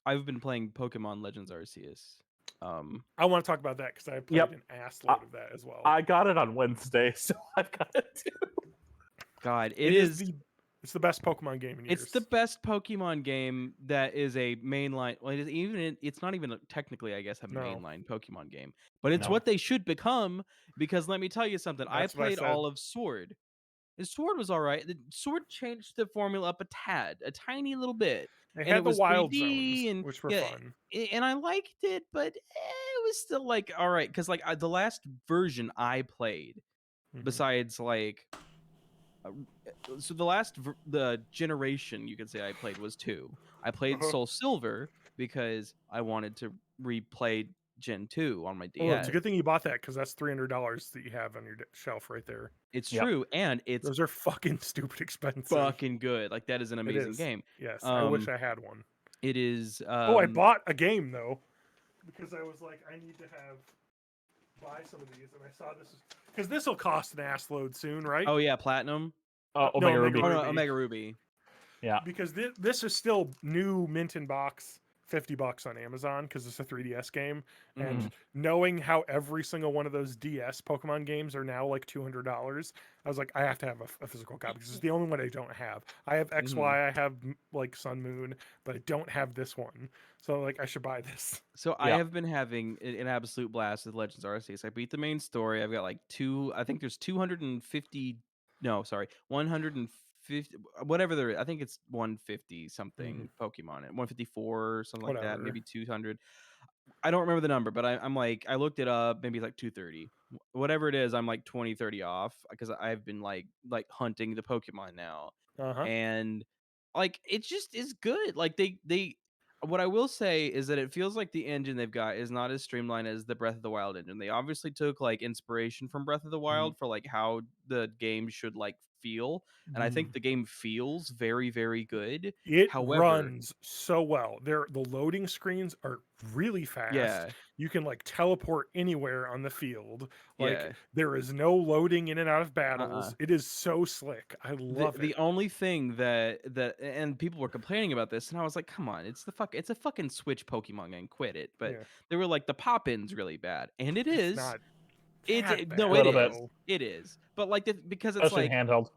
[SPEAKER 1] I've been playing Pokemon Legends Arceus.
[SPEAKER 2] I want to talk about that because I played an ass load of that as well.
[SPEAKER 4] I got it on Wednesday, so I've got it too.
[SPEAKER 1] God,
[SPEAKER 2] it's the best Pokemon game in years.
[SPEAKER 1] It's the best Pokemon game that is a mainline. Well, it's not even technically, I guess, a mainline Pokemon game, but it's what they should become. Because let me tell you something. I played all of Sword. The Sword was all right. The Sword changed the formula up a tiny little bit.
[SPEAKER 2] It had
[SPEAKER 1] it was
[SPEAKER 2] the wild
[SPEAKER 1] 3D
[SPEAKER 2] zones, which were fun.
[SPEAKER 1] And I liked it, but it was still like all right. Because like the last version I played, besides like, so the generation you could say I played was 2. I played Soul Silver because I wanted to replay Gen 2 on my DS.
[SPEAKER 2] Well, it's a good thing you bought that because that's $300 that you have on your shelf right there.
[SPEAKER 1] It's true, and
[SPEAKER 2] those are fucking stupid expensive.
[SPEAKER 1] Fucking good. Like, that is an amazing game.
[SPEAKER 2] Yes, I wish I had one.
[SPEAKER 1] It is.
[SPEAKER 2] I bought a game though because I was like, I need to have buy some of these, and I saw this because this will cost an ass load soon, right?
[SPEAKER 1] Oh yeah, platinum.
[SPEAKER 4] Omega Ruby.
[SPEAKER 1] Oh no,
[SPEAKER 2] Ruby.
[SPEAKER 1] Omega Ruby.
[SPEAKER 4] Yeah.
[SPEAKER 2] Because this is still new mint in box, $50 on Amazon because it's a 3DS game. And knowing how every single one of those DS Pokemon games are now like $200, I was like, I have to have a physical copy because it's the only one I don't have. I have XY, I have like Sun Moon, but I don't have this one. So like, I should buy this.
[SPEAKER 1] So I have been having an absolute blast with Legends Arceus. I beat the main story. I've got like I think there's 250. No, sorry, 150. Whatever there is. I think it's 150 something Pokemon. 154 or something like that.
[SPEAKER 2] Whatever.
[SPEAKER 1] Maybe 200. I don't remember the number, but I'm like, I looked it up. Maybe it's like 230. Whatever it is, I'm like 20, 30 off because I've been like hunting the Pokemon now, and like it just is good. Like they what I will say is that it feels like the engine they've got is not as streamlined as the Breath of the Wild engine. They obviously took like inspiration from Breath of the Wild for like how the game should like feel, and I think the game feels very, very good.
[SPEAKER 2] It
[SPEAKER 1] However,
[SPEAKER 2] runs so well. The loading screens are really fast.
[SPEAKER 1] Yeah.
[SPEAKER 2] You can like teleport anywhere on the field. Like
[SPEAKER 1] Yeah.
[SPEAKER 2] there is no loading in and out of battles. It is so slick. I love
[SPEAKER 1] the
[SPEAKER 2] it.
[SPEAKER 1] only thing that and people were complaining about this, and I was like, come on, it's a fucking Switch Pokemon game, quit it. But they were like, the pop-in's really bad, and it is.
[SPEAKER 2] Not
[SPEAKER 1] It's
[SPEAKER 2] that bad,
[SPEAKER 1] no, it
[SPEAKER 4] Little
[SPEAKER 1] is.
[SPEAKER 4] bit.
[SPEAKER 1] It is. But like because it's
[SPEAKER 4] Especially
[SPEAKER 1] like
[SPEAKER 4] handheld.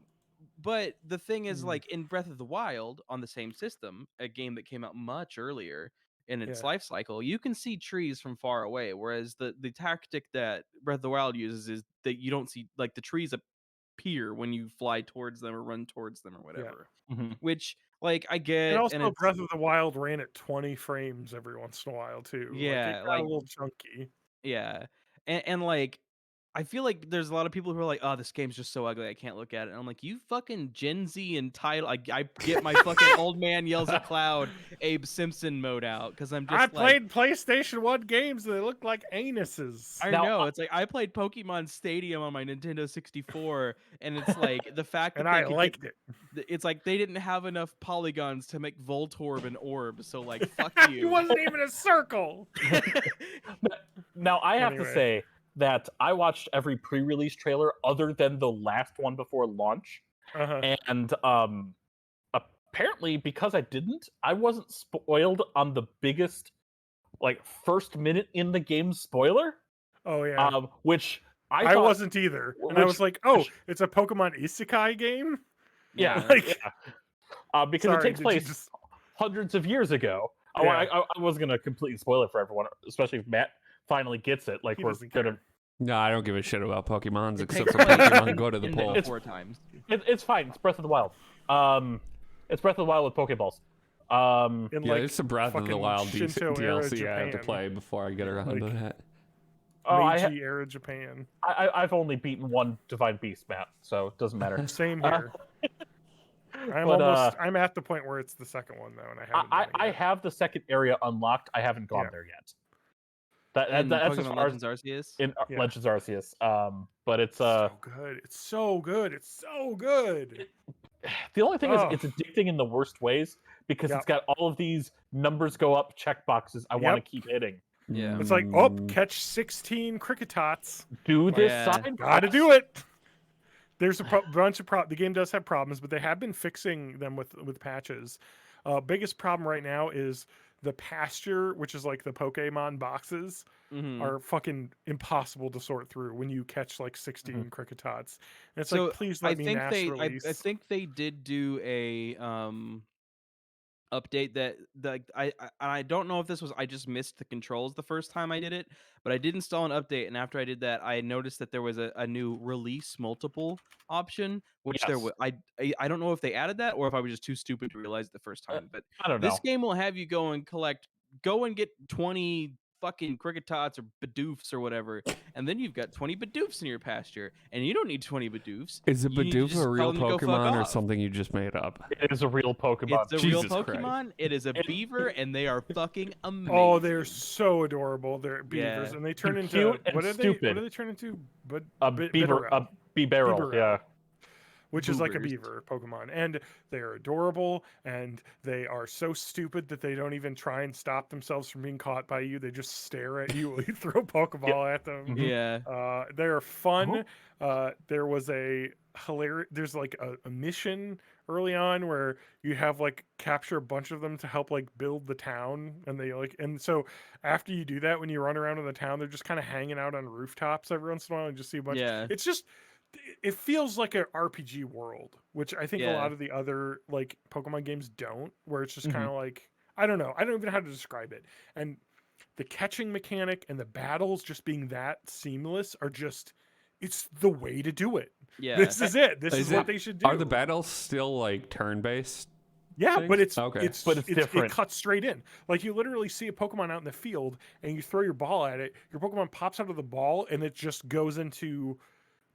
[SPEAKER 1] But the thing is, like in Breath of the Wild on the same system, a game that came out much earlier in its life cycle, you can see trees from far away. Whereas the tactic that Breath of the Wild uses is that you don't see, like, the trees appear when you fly towards them or run towards them or whatever. Which, like, I get,
[SPEAKER 2] And also,
[SPEAKER 1] and it's,
[SPEAKER 2] Breath of the Wild ran at 20 frames every once in a while too. Like it
[SPEAKER 1] yeah,
[SPEAKER 2] got
[SPEAKER 1] like,
[SPEAKER 2] a little chunky.
[SPEAKER 1] yeah, and like, I feel like there's a lot of people who are like, "Oh, this game's just so ugly, I can't look at it." And I'm like, "You fucking Gen Z entitled." I get my fucking old man yells at cloud Abe Simpson mode out because I'm just
[SPEAKER 2] I
[SPEAKER 1] like,
[SPEAKER 2] played PlayStation 1 games that look like anuses.
[SPEAKER 1] I know, it's like I played Pokemon Stadium on my Nintendo 64, and it's like the fact that
[SPEAKER 2] And
[SPEAKER 1] they
[SPEAKER 2] I
[SPEAKER 1] could
[SPEAKER 2] liked
[SPEAKER 1] get,
[SPEAKER 2] it.
[SPEAKER 1] it's like they didn't have enough polygons to make Voltorb an orb, so like fuck
[SPEAKER 2] It
[SPEAKER 1] you.
[SPEAKER 2] wasn't even a circle.
[SPEAKER 4] Now I have to
[SPEAKER 2] Anyway.
[SPEAKER 4] say that I watched every pre-release trailer other than the last one before launch, and apparently because I didn't, I wasn't spoiled on the biggest, like, first minute in the game spoiler.
[SPEAKER 2] Oh yeah.
[SPEAKER 4] Which
[SPEAKER 2] I
[SPEAKER 4] thought,
[SPEAKER 2] wasn't either. And I was like, oh, it's a Pokemon Isekai game?
[SPEAKER 4] yeah,
[SPEAKER 2] Like,
[SPEAKER 4] because
[SPEAKER 2] sorry,
[SPEAKER 4] it takes
[SPEAKER 2] did you
[SPEAKER 4] place
[SPEAKER 2] just-
[SPEAKER 4] hundreds of years ago.
[SPEAKER 2] Yeah.
[SPEAKER 4] I wasn't gonna completely spoil it for everyone, especially if Matt finally gets it. Like,
[SPEAKER 2] He
[SPEAKER 4] we're
[SPEAKER 2] doesn't care.
[SPEAKER 4] gonna.
[SPEAKER 3] No, I don't give a shit about Pokemons
[SPEAKER 1] It
[SPEAKER 3] except
[SPEAKER 1] takes
[SPEAKER 3] for
[SPEAKER 1] place
[SPEAKER 3] Pokemon Go to the
[SPEAKER 1] in
[SPEAKER 3] poll.
[SPEAKER 1] 4 times.
[SPEAKER 4] It's fine. It's Breath of the Wild. It's Breath of the Wild with Pokeballs.
[SPEAKER 2] in
[SPEAKER 3] Yeah,
[SPEAKER 2] like
[SPEAKER 3] there's some Breath of the
[SPEAKER 2] fucking
[SPEAKER 3] Wild
[SPEAKER 2] Shinto era
[SPEAKER 3] DLC I have to
[SPEAKER 2] Japan.
[SPEAKER 3] play before I get around to
[SPEAKER 2] Like-
[SPEAKER 3] that.
[SPEAKER 2] Meiji era Japan.
[SPEAKER 4] I've only beaten one Divine Beast, Matt, so it doesn't matter.
[SPEAKER 2] Same here. I'm at the point where it's the second one though, and I haven't. done it
[SPEAKER 4] I
[SPEAKER 2] yet.
[SPEAKER 4] have the second area unlocked. I haven't gone there yet.
[SPEAKER 1] In
[SPEAKER 4] That's as
[SPEAKER 1] Pokemon
[SPEAKER 4] far as
[SPEAKER 1] Legends Arceus.
[SPEAKER 4] in
[SPEAKER 2] Yeah.
[SPEAKER 4] Legends Arceus. But it's
[SPEAKER 2] so good. It's so good. It's so good.
[SPEAKER 4] the only thing is
[SPEAKER 2] Oh.
[SPEAKER 4] it's addicting in the worst ways because
[SPEAKER 2] Yep.
[SPEAKER 4] it's got all of these numbers go up checkboxes I want
[SPEAKER 2] Yep.
[SPEAKER 4] to keep hitting.
[SPEAKER 1] Yeah.
[SPEAKER 2] It's like, oh, catch 16 Cricketots.
[SPEAKER 4] Do this
[SPEAKER 1] Yeah.
[SPEAKER 4] side
[SPEAKER 2] Gotta
[SPEAKER 4] quest.
[SPEAKER 2] do it. There's a bunch of the game does have problems, but they have been fixing them with patches. Biggest problem right now is the pasture, which is like the Pokemon boxes, are fucking impossible to sort through when you catch like 16 Cricketots. And it's like, please let me mass release.
[SPEAKER 1] I think they did do a update that I don't know if this was, I just missed the controls the first time I did it, but I did install an update, and after I did that, I noticed that there was a new release multiple option, which there was. I don't know if they added that or if I was just too stupid to realize it the first time. But
[SPEAKER 4] I don't know.
[SPEAKER 1] this game will have you go and get 20 fucking Cricketots or Bidoofs or whatever, and then you've got 20 Bidoofs in your pasture, and you don't need 20 Bidoofs.
[SPEAKER 3] Is a
[SPEAKER 1] You need to
[SPEAKER 3] Bidoof
[SPEAKER 1] just
[SPEAKER 3] a
[SPEAKER 1] tell
[SPEAKER 3] real
[SPEAKER 1] them to go fuck
[SPEAKER 3] Pokemon or
[SPEAKER 1] off.
[SPEAKER 3] something you just made up?
[SPEAKER 4] It is a real Pokemon.
[SPEAKER 1] It's a
[SPEAKER 3] Jesus
[SPEAKER 1] real
[SPEAKER 3] Christ.
[SPEAKER 1] Pokemon. It is a beaver, and they are fucking amazing.
[SPEAKER 2] Oh, they're so adorable. They're beavers,
[SPEAKER 1] Yeah.
[SPEAKER 2] and they turn
[SPEAKER 4] They're
[SPEAKER 2] into
[SPEAKER 4] cute and
[SPEAKER 2] what are they?
[SPEAKER 4] stupid.
[SPEAKER 2] What do they turn into? But
[SPEAKER 4] a beaver,
[SPEAKER 2] Bitterel.
[SPEAKER 4] a Bibarel,
[SPEAKER 2] Bibarel.
[SPEAKER 4] yeah.
[SPEAKER 2] which is like a
[SPEAKER 1] Boobers.
[SPEAKER 2] beaver Pokemon, and they are adorable, and they are so stupid that they don't even try and stop themselves from being caught by you. They just stare at you while you throw a Pokeball at them.
[SPEAKER 4] Mhm.
[SPEAKER 1] Yeah.
[SPEAKER 2] They're fun. There was a hilarious. There's like a mission early on where you have like capture a bunch of them to help like build the town, and they like, and so after you do that, when you run around in the town, they're just kind of hanging out on rooftops every once in a while and just see a bunch.
[SPEAKER 1] Yeah.
[SPEAKER 2] It's just, it feels like an RPG world, which I think a
[SPEAKER 1] Yeah.
[SPEAKER 2] lot of the other like Pokemon games don't, where it's just
[SPEAKER 4] Mhm.
[SPEAKER 2] kind of like, I don't know, I don't even know how to describe it. And the catching mechanic and the battles just being that seamless are just, it's the way to do it.
[SPEAKER 1] Yeah.
[SPEAKER 2] This is it. This is
[SPEAKER 3] Is
[SPEAKER 2] what
[SPEAKER 3] it-
[SPEAKER 2] they should do.
[SPEAKER 3] Are the battles still like turn-based?
[SPEAKER 2] Yeah, but
[SPEAKER 3] things?
[SPEAKER 2] it's
[SPEAKER 3] Okay.
[SPEAKER 4] But it's different.
[SPEAKER 2] It cuts straight in. Like you literally see a Pokemon out in the field and you throw your ball at it, your Pokemon pops out of the ball and it just goes into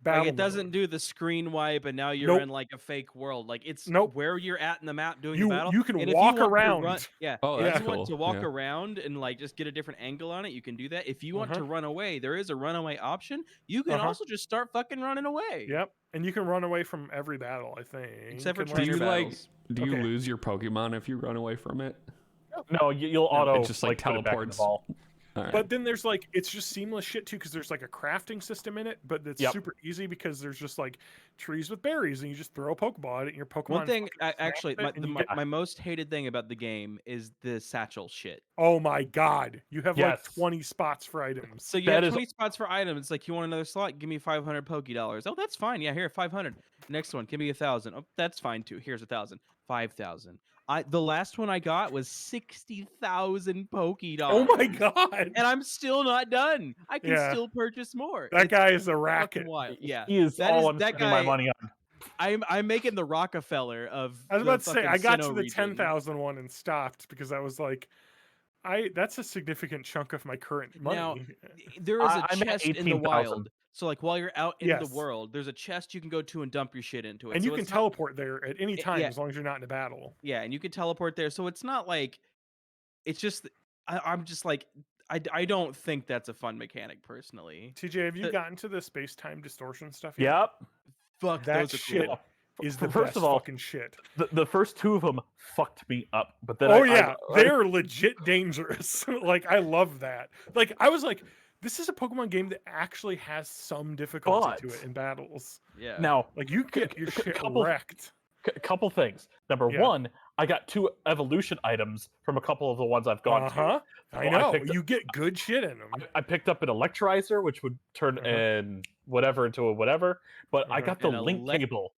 [SPEAKER 2] battle.
[SPEAKER 1] Like it doesn't
[SPEAKER 2] mode.
[SPEAKER 1] do the screen wipe, and now you're
[SPEAKER 2] Nope.
[SPEAKER 1] in like a fake world. Like it's
[SPEAKER 2] Nope.
[SPEAKER 1] where you're at in the map doing the
[SPEAKER 2] You
[SPEAKER 1] battle.
[SPEAKER 2] you can
[SPEAKER 1] and if
[SPEAKER 2] walk
[SPEAKER 1] you want
[SPEAKER 2] around.
[SPEAKER 1] To run, yeah.
[SPEAKER 3] Oh,
[SPEAKER 1] if
[SPEAKER 3] that's
[SPEAKER 1] you want
[SPEAKER 3] cool.
[SPEAKER 1] to walk
[SPEAKER 3] Yeah.
[SPEAKER 1] around and like just get a different angle on it, you can do that. If you want
[SPEAKER 2] Uh-huh.
[SPEAKER 1] to run away, there is a runaway option. You can
[SPEAKER 2] Uh-huh.
[SPEAKER 1] also just start fucking running away.
[SPEAKER 2] Yep. And you can run away from every battle, I think.
[SPEAKER 1] Except for
[SPEAKER 2] unless-
[SPEAKER 3] Do
[SPEAKER 1] trainer
[SPEAKER 3] you like?
[SPEAKER 1] battles.
[SPEAKER 3] Do you
[SPEAKER 2] Okay.
[SPEAKER 3] lose your Pokemon if you run away from it?
[SPEAKER 4] No, you'll auto
[SPEAKER 3] it just, like,
[SPEAKER 4] put it back in the
[SPEAKER 3] teleports.
[SPEAKER 4] ball.
[SPEAKER 3] All right.
[SPEAKER 2] But then there's like, it's just seamless shit too, because there's like a crafting system in it, but it's
[SPEAKER 4] Yep.
[SPEAKER 2] super easy because there's just like trees with berries and you just throw a Pokeball at it and your Pokemon.
[SPEAKER 1] One thing,
[SPEAKER 2] fucking
[SPEAKER 1] actually,
[SPEAKER 2] snaps it and you get-
[SPEAKER 1] my most hated thing about the game is the satchel shit.
[SPEAKER 2] oh my god, you have like
[SPEAKER 4] Yes.
[SPEAKER 2] 20 spots for items.
[SPEAKER 1] So you
[SPEAKER 4] That
[SPEAKER 1] have
[SPEAKER 4] is-
[SPEAKER 1] 20 spots for items. It's like, you want another slot? Give me 500 Poké-Dollars. Oh, that's fine. Yeah, here, 500. Next one, give me 1,000. Oh, that's fine too. Here's 1,000. 5,000. The last one I got was 60,000 Poké-Dollars.
[SPEAKER 2] Oh my god,
[SPEAKER 1] And I'm still not done. I can
[SPEAKER 2] Yeah.
[SPEAKER 1] still purchase more.
[SPEAKER 2] that
[SPEAKER 1] It's
[SPEAKER 2] guy is a
[SPEAKER 1] fucking
[SPEAKER 2] racket.
[SPEAKER 1] wild. Yeah,
[SPEAKER 4] He is
[SPEAKER 1] that
[SPEAKER 4] all
[SPEAKER 1] is-
[SPEAKER 4] I'm
[SPEAKER 1] that
[SPEAKER 4] spending my
[SPEAKER 1] guy-
[SPEAKER 4] money on.
[SPEAKER 1] I'm making the Rockefeller of.
[SPEAKER 2] I was
[SPEAKER 1] the
[SPEAKER 2] about to say
[SPEAKER 1] fucking
[SPEAKER 2] I got to
[SPEAKER 1] Sinnoh
[SPEAKER 2] the
[SPEAKER 1] region.
[SPEAKER 2] 10,000 one and stopped because I was like, that's a significant chunk of my current money.
[SPEAKER 1] Now, There is a
[SPEAKER 4] I'm at
[SPEAKER 1] chest in the
[SPEAKER 4] 18,000.
[SPEAKER 1] wild. So like while you're out in
[SPEAKER 2] Yes.
[SPEAKER 1] the world, there's a chest you can go to and dump your shit into it.
[SPEAKER 2] and
[SPEAKER 1] So
[SPEAKER 2] you can
[SPEAKER 1] it's not-
[SPEAKER 2] teleport there at any time
[SPEAKER 1] yeah.
[SPEAKER 2] as long as you're not in a battle.
[SPEAKER 1] Yeah, and you can teleport there. So it's not like, it's just, I'm just like, I don't think that's a fun mechanic personally.
[SPEAKER 2] TJ, have you
[SPEAKER 1] The-
[SPEAKER 2] gotten to the space-time distortion stuff yet?
[SPEAKER 4] Yep.
[SPEAKER 1] Fuck,
[SPEAKER 2] That
[SPEAKER 1] those are
[SPEAKER 2] shit
[SPEAKER 1] cool.
[SPEAKER 2] is the
[SPEAKER 4] First
[SPEAKER 2] best
[SPEAKER 4] of all,
[SPEAKER 2] fucking shit.
[SPEAKER 4] The first two of them fucked me up, but then
[SPEAKER 2] Oh
[SPEAKER 4] I,
[SPEAKER 2] yeah,
[SPEAKER 4] I,
[SPEAKER 2] they're legit dangerous. Like I love that. Like I was like, this is a Pokemon game that actually has some difficulty to
[SPEAKER 4] But-
[SPEAKER 2] it in battles.
[SPEAKER 1] Yeah.
[SPEAKER 4] now
[SPEAKER 2] Like you get your shit
[SPEAKER 4] couple-
[SPEAKER 2] wrecked.
[SPEAKER 4] a couple things. Number
[SPEAKER 2] Yeah.
[SPEAKER 4] one, I got 2 evolution items from a couple of the ones I've gone
[SPEAKER 2] Uh
[SPEAKER 4] to.
[SPEAKER 2] huh. I
[SPEAKER 4] Well, I
[SPEAKER 2] know.
[SPEAKER 4] picked-
[SPEAKER 2] You get good shit in them.
[SPEAKER 4] I picked up an electrolyzer, which would turn
[SPEAKER 2] Uh-huh.
[SPEAKER 4] in whatever into a whatever, but I
[SPEAKER 2] Uh-huh.
[SPEAKER 4] got the
[SPEAKER 1] An
[SPEAKER 4] link cable.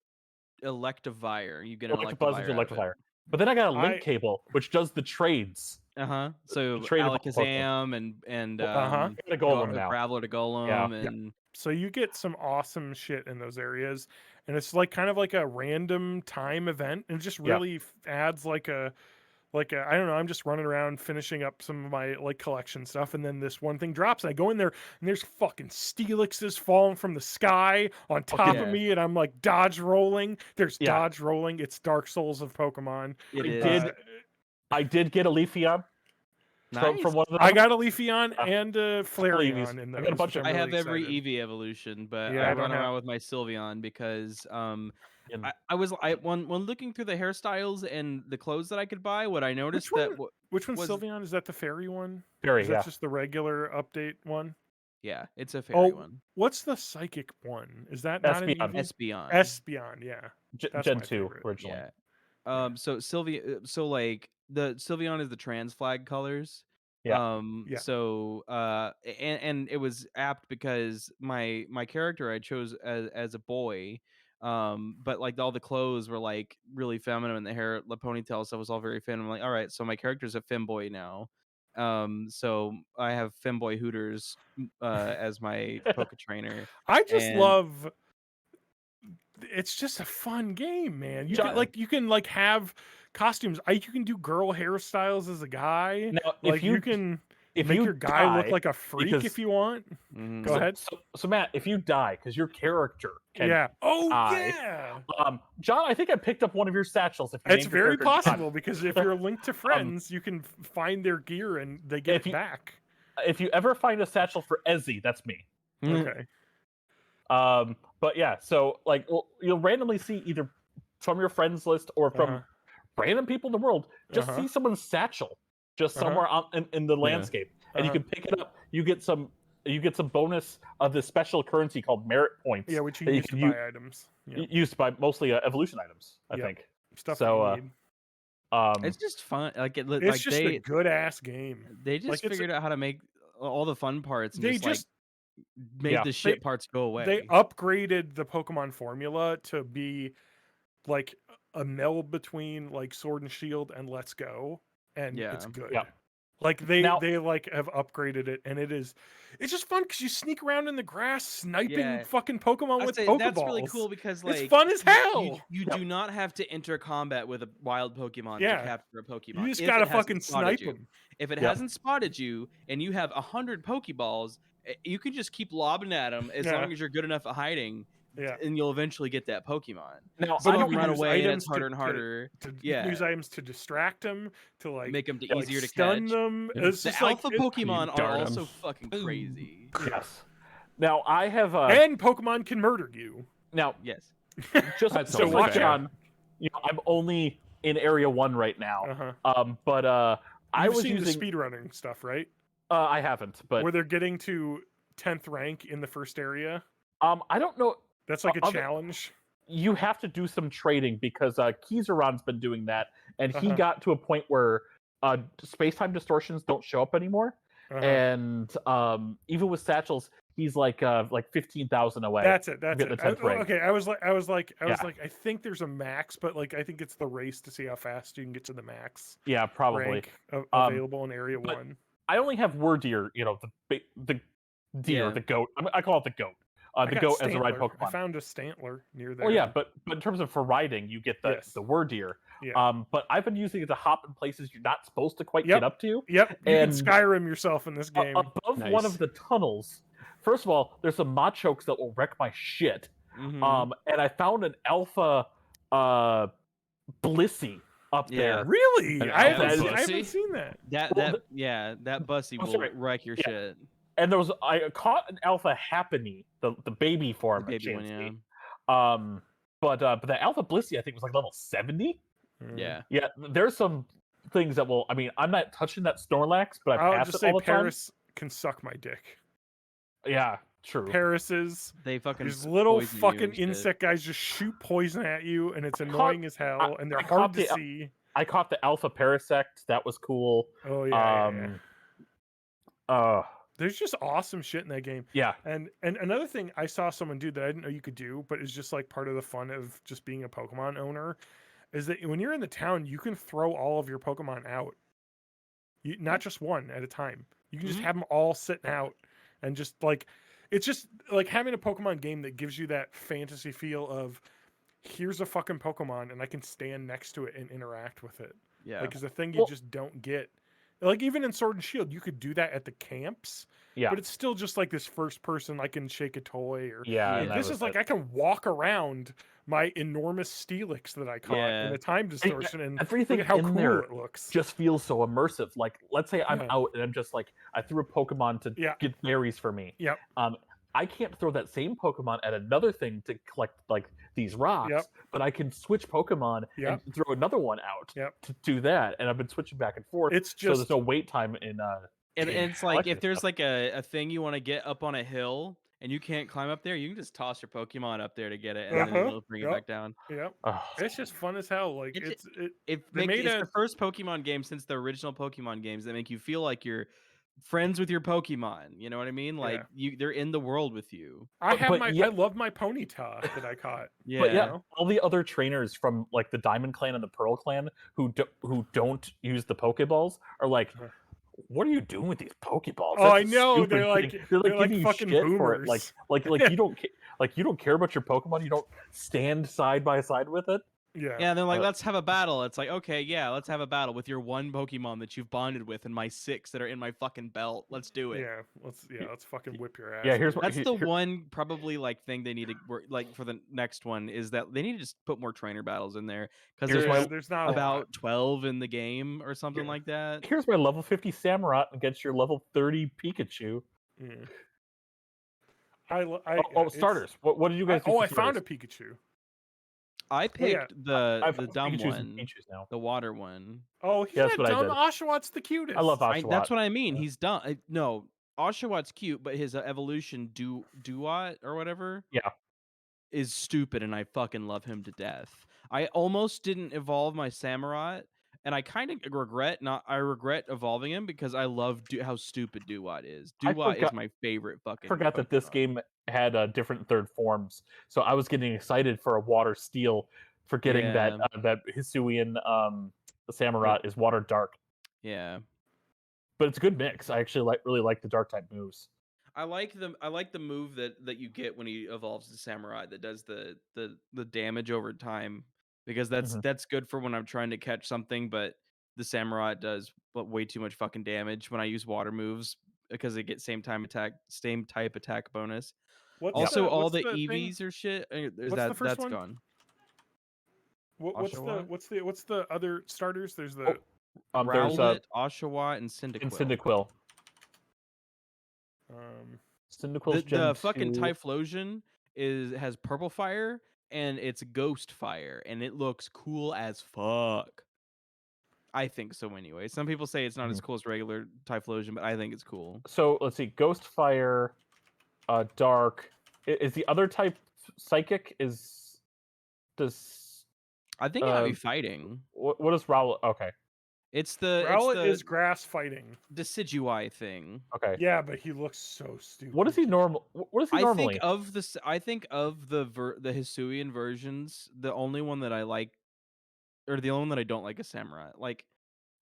[SPEAKER 1] Electivire. You get an
[SPEAKER 4] Electabuzz
[SPEAKER 1] Electivire.
[SPEAKER 4] to Electrifier. But then I got a link
[SPEAKER 2] I-
[SPEAKER 4] cable, which does the trades.
[SPEAKER 1] So
[SPEAKER 4] The trade of all
[SPEAKER 1] Alakazam and
[SPEAKER 2] Uh-huh.
[SPEAKER 4] I got a golem now.
[SPEAKER 1] Graveler to Golem
[SPEAKER 4] Yeah.
[SPEAKER 1] and
[SPEAKER 2] So you get some awesome shit in those areas, and it's like kind of like a random time event, and it just
[SPEAKER 4] Yeah.
[SPEAKER 2] really adds like a I don't know. I'm just running around finishing up some of my like collection stuff, and then this one thing drops, and I go in there, and there's fucking Steelixes falling from the sky on top
[SPEAKER 1] yeah.
[SPEAKER 2] of me, and I'm like dodge rolling. There's
[SPEAKER 4] Yeah.
[SPEAKER 2] dodge rolling. It's Dark Souls of Pokemon.
[SPEAKER 1] it
[SPEAKER 4] I
[SPEAKER 1] is.
[SPEAKER 4] did- I did get a Leafeon
[SPEAKER 1] Nice.
[SPEAKER 4] from one of them.
[SPEAKER 2] I got a Leafeon and a
[SPEAKER 4] Eevees.
[SPEAKER 2] Flareon in
[SPEAKER 4] I
[SPEAKER 2] those.
[SPEAKER 4] got a bunch
[SPEAKER 2] which
[SPEAKER 4] of-
[SPEAKER 2] I'm
[SPEAKER 1] I have
[SPEAKER 2] really
[SPEAKER 1] every
[SPEAKER 2] excited.
[SPEAKER 1] Eevee evolution, but
[SPEAKER 2] Yeah,
[SPEAKER 1] I
[SPEAKER 2] I don't
[SPEAKER 1] run around
[SPEAKER 2] have-
[SPEAKER 1] with my Sylveon because
[SPEAKER 4] And
[SPEAKER 1] I was when looking through the hairstyles and the clothes that I could buy, what I noticed
[SPEAKER 2] one?
[SPEAKER 1] that
[SPEAKER 2] Which one's
[SPEAKER 1] was-
[SPEAKER 2] Sylveon? Is that the fairy one?
[SPEAKER 4] Fairy,
[SPEAKER 2] Is that
[SPEAKER 4] yeah.
[SPEAKER 2] just the regular update one?
[SPEAKER 1] yeah, it's a fairy
[SPEAKER 2] Oh,
[SPEAKER 1] one.
[SPEAKER 2] what's the psychic one? Is that not an
[SPEAKER 4] Espeon.
[SPEAKER 2] Eevee?
[SPEAKER 1] Espeon.
[SPEAKER 2] Espeon, yeah. That's
[SPEAKER 4] Gen
[SPEAKER 2] my
[SPEAKER 4] 2
[SPEAKER 2] favorite.
[SPEAKER 4] originally.
[SPEAKER 1] Yeah. So like the Sylveon is the trans flag colors.
[SPEAKER 4] Yeah.
[SPEAKER 2] Yeah.
[SPEAKER 1] So and it was apt because my character I chose as a boy. But like all the clothes were like really feminine, and the hair, the ponytail stuff was all very feminine. I'm like, all right, so my character's a femboy now. So I have femboy Hooters as my Poke trainer.
[SPEAKER 2] I just
[SPEAKER 1] And-
[SPEAKER 2] love it's just a fun game, man. You
[SPEAKER 4] John-
[SPEAKER 2] can have costumes. You can do girl hairstyles as a guy.
[SPEAKER 4] Now,
[SPEAKER 2] Like
[SPEAKER 4] if you
[SPEAKER 2] can
[SPEAKER 4] if
[SPEAKER 2] make
[SPEAKER 4] you
[SPEAKER 2] your guy look
[SPEAKER 4] die-
[SPEAKER 2] like a freak
[SPEAKER 4] because-
[SPEAKER 2] if you want.
[SPEAKER 1] Mhm.
[SPEAKER 2] Go ahead.
[SPEAKER 4] So Matt, if you die because your character can,
[SPEAKER 2] Yeah. Oh
[SPEAKER 4] die.
[SPEAKER 2] yeah.
[SPEAKER 4] John, I think I picked up one of your satchels. If you
[SPEAKER 2] It's
[SPEAKER 4] named your
[SPEAKER 2] very
[SPEAKER 4] character John.
[SPEAKER 2] possible because if you're linked to friends, you can find their gear and they get
[SPEAKER 4] If
[SPEAKER 2] it
[SPEAKER 4] you-
[SPEAKER 2] back.
[SPEAKER 4] If you ever find a satchel for Ezzy, that's me.
[SPEAKER 1] Mhm.
[SPEAKER 2] Okay.
[SPEAKER 4] But yeah, so like you'll randomly see either from your friends list or from random people in the world, just see someone's satchel just somewhere in the landscape, and you can pick it up. You get some bonus of this special currency called merit points.
[SPEAKER 2] Yeah, which you use to buy items.
[SPEAKER 4] Used to buy mostly evolution items, I think.
[SPEAKER 2] Stuff
[SPEAKER 4] So,
[SPEAKER 2] that you need.
[SPEAKER 1] It's just fun. Like
[SPEAKER 2] It's just a good ass game.
[SPEAKER 1] They just figured out how to make all the fun parts and
[SPEAKER 2] They
[SPEAKER 1] just made the shit parts go away.
[SPEAKER 2] They upgraded the Pokemon formula to be like a meld between like Sword and Shield and Let's Go, and it's good.
[SPEAKER 4] Yeah.
[SPEAKER 2] Like they like have upgraded it, and it's just fun because you sneak around in the grass sniping fucking Pokemon with Pokeballs.
[SPEAKER 1] That's really cool because like
[SPEAKER 2] it's fun as hell.
[SPEAKER 1] You do not have to enter combat with a wild Pokemon to capture a Pokemon.
[SPEAKER 2] You just gotta fucking snipe them.
[SPEAKER 1] If it hasn't spotted you and you have 100 Pokeballs, you can just keep lobbing at them as long as you're good enough at hiding.
[SPEAKER 2] Yeah,
[SPEAKER 1] and you'll eventually get that Pokemon.
[SPEAKER 2] Now,
[SPEAKER 1] some of them run away, and it's harder and harder.
[SPEAKER 2] You can use items to distract them, to like
[SPEAKER 1] make them
[SPEAKER 2] easier
[SPEAKER 1] to
[SPEAKER 2] stun
[SPEAKER 1] catch.
[SPEAKER 2] them.
[SPEAKER 1] The alpha Pokemon are also fucking crazy.
[SPEAKER 4] Yes. Now I have
[SPEAKER 2] and Pokemon can murder you.
[SPEAKER 4] Now,
[SPEAKER 1] yes.
[SPEAKER 4] Just so watch on. You know, I'm only in area 1 right now. But I was using
[SPEAKER 2] the speedrunning stuff, right?
[SPEAKER 4] I haven't, but
[SPEAKER 2] where they're getting to 10th rank in the first area.
[SPEAKER 4] I don't know.
[SPEAKER 2] That's like a challenge.
[SPEAKER 4] You have to do some trading because Kizaron's been doing that, and he got to a point where space-time distortions don't show up anymore. And even with satchels, he's like 15,000 away.
[SPEAKER 2] That's it. That's it.
[SPEAKER 4] Okay,
[SPEAKER 2] I was like, I think there's a max, but like I think it's the race to see how fast you can get to the max.
[SPEAKER 4] Yeah, probably
[SPEAKER 2] rank available in area 1.
[SPEAKER 4] I only have Wardeer, you know, the deer, the goat. I call it the goat. The goat as a ride Pokemon.
[SPEAKER 2] I found a Stantler near there.
[SPEAKER 4] Oh yeah, but in terms of for riding, you get the Wardeer.
[SPEAKER 2] Yeah.
[SPEAKER 4] But I've been using it to hop in places you're not supposed to quite get up to.
[SPEAKER 2] Yep. You can Skyrim yourself in this game.
[SPEAKER 4] Above one of the tunnels. First of all, there's some Machokes that will wreck my shit. And I found an alpha Blissey up there.
[SPEAKER 2] Really? I haven't seen that.
[SPEAKER 1] That Bussy will wreck your shit.
[SPEAKER 4] And I caught an alpha Happiny, the baby form.
[SPEAKER 1] The baby one,
[SPEAKER 4] but that alpha Blissey I think was like level 70.
[SPEAKER 1] Yeah.
[SPEAKER 4] Yeah. There's some things that will. I mean, I'm not touching that Snorlax, but I pass it all the time.
[SPEAKER 2] Paris can suck my dick.
[SPEAKER 4] Yeah, true.
[SPEAKER 2] Paris's.
[SPEAKER 1] They fucking.
[SPEAKER 2] These little fucking insect guys just shoot poison at you, and it's annoying as hell, and they're hard to see.
[SPEAKER 4] I caught the alpha Parasect. That was cool.
[SPEAKER 2] Oh there's just awesome shit in that game.
[SPEAKER 4] Yeah.
[SPEAKER 2] And another thing I saw someone do that I didn't know you could do, but it's just like part of the fun of just being a Pokemon owner, is that when you're in the town, you can throw all of your Pokemon out. Not just one at a time. You can just have them all sitting out, and just like, it's just like having a Pokemon game that gives you that fantasy feel of, here's a fucking Pokemon and I can stand next to it and interact with it.
[SPEAKER 1] Yeah.
[SPEAKER 2] Like, it's a thing you just don't get. Like, even in Sword and Shield, you could do that at the camps.
[SPEAKER 4] Yeah.
[SPEAKER 2] But it's still just like this first person, I can shake a toy. Or this is like, I can walk around my enormous Steelix that I caught in a time distortion, and
[SPEAKER 4] everything
[SPEAKER 2] look at how
[SPEAKER 4] in
[SPEAKER 2] cool
[SPEAKER 4] there
[SPEAKER 2] it looks.
[SPEAKER 4] Just feels so immersive. Like, let's say I'm out and I'm just like, I threw a Pokemon to get berries for me.
[SPEAKER 2] Yep.
[SPEAKER 4] I can't throw that same Pokemon at another thing to collect like these rocks, but I can switch Pokemon and throw another one out to do that. And I've been switching back and forth.
[SPEAKER 2] It's just
[SPEAKER 4] so there's no wait time in.
[SPEAKER 1] And it's like, if there's like a thing you want to get up on a hill and you can't climb up there, you can just toss your Pokemon up there to get it, and then it'll bring it back down.
[SPEAKER 2] Yep. It's just fun as hell. Like, it's
[SPEAKER 1] the first Pokemon game since the original Pokemon games that make you feel like you're friends with your Pokemon. You know what I mean? Like, they're in the world with you.
[SPEAKER 2] I love my Ponyta that I caught.
[SPEAKER 4] But all the other trainers from like the Diamond Clan and the Pearl Clan who don't use the Pokeballs are like, what are you doing with these Pokeballs?
[SPEAKER 2] Oh, I know. They're like
[SPEAKER 4] giving you
[SPEAKER 2] fucking
[SPEAKER 4] shit
[SPEAKER 2] boomers.
[SPEAKER 4] for it. Like you don't care about your Pokemon. You don't stand side by side with it.
[SPEAKER 2] Yeah.
[SPEAKER 1] Yeah, they're like, let's have a battle. It's like, okay, yeah, let's have a battle with your one Pokemon that you've bonded with and my 6 that are in my fucking belt. Let's do it.
[SPEAKER 2] Yeah, let's fucking whip your ass.
[SPEAKER 4] Yeah,
[SPEAKER 1] that's the one probably like thing they need to work like for the next one, is that they need to just put more trainer battles in there, because there's
[SPEAKER 2] not
[SPEAKER 1] about 12 in the game or something like that.
[SPEAKER 4] Here's my level 50 Samurott against your level 30 Pikachu. Starters. What did you guys do? For
[SPEAKER 2] I found a
[SPEAKER 4] starters?
[SPEAKER 2] Pikachu.
[SPEAKER 1] I
[SPEAKER 2] Well, yeah,
[SPEAKER 1] picked the
[SPEAKER 4] I've
[SPEAKER 1] dumb
[SPEAKER 4] Pikachu's and
[SPEAKER 1] one,
[SPEAKER 4] Pichus now.
[SPEAKER 1] the water one.
[SPEAKER 2] Oh, he's
[SPEAKER 4] Yeah, that's
[SPEAKER 2] not
[SPEAKER 4] what I
[SPEAKER 2] dumb.
[SPEAKER 4] did.
[SPEAKER 2] Oshawott the cutest.
[SPEAKER 4] I love Oshawott.
[SPEAKER 1] That's what I mean.
[SPEAKER 4] Yeah.
[SPEAKER 1] He's done. No, Oshawott's cute, but his evolution Duat or whatever
[SPEAKER 4] Yeah.
[SPEAKER 1] is stupid, and I fucking love him to death. I almost didn't evolve my Samurott, and I kind of regret evolving him because I love how stupid Duat is. Duat is my favorite fucking.
[SPEAKER 4] I forgot that this
[SPEAKER 1] Pokemon.
[SPEAKER 4] game had different third forms, so I was getting excited for a water steel, forgetting that that Hisuian Samurott is water dark.
[SPEAKER 1] Yeah,
[SPEAKER 4] but it's a good mix. I actually really like the dark type moves.
[SPEAKER 1] I like the move that you get when he evolves to Samurai that does the damage over time, because that's good for when I'm trying to catch something, but the Samurai does way too much fucking damage when I use water moves because they get same type attack bonus. All the EVs or shit.
[SPEAKER 2] What's the first one?
[SPEAKER 1] Gone.
[SPEAKER 2] What's the other starters? There's the
[SPEAKER 1] Rowlet, Oshawott, and Cyndaquil.
[SPEAKER 4] Cyndaquil's
[SPEAKER 1] the fucking Typhlosion has purple fire and it's ghost fire, and it looks cool as fuck. I think so anyway. Some people say it's not as cool as regular Typhlosion, but I think it's cool.
[SPEAKER 4] So let's see, ghost fire, dark. Is the other type psychic?
[SPEAKER 1] I think it might be fighting.
[SPEAKER 4] What is Rowlet? Okay.
[SPEAKER 2] Rowlet is grass fighting.
[SPEAKER 1] Decidueye thing.
[SPEAKER 4] Okay.
[SPEAKER 2] Yeah, but he looks so stupid.
[SPEAKER 4] What is he normally?
[SPEAKER 1] I think of the Hisuian versions, the only one that I like, or the only one that I don't like, is Samurai. Like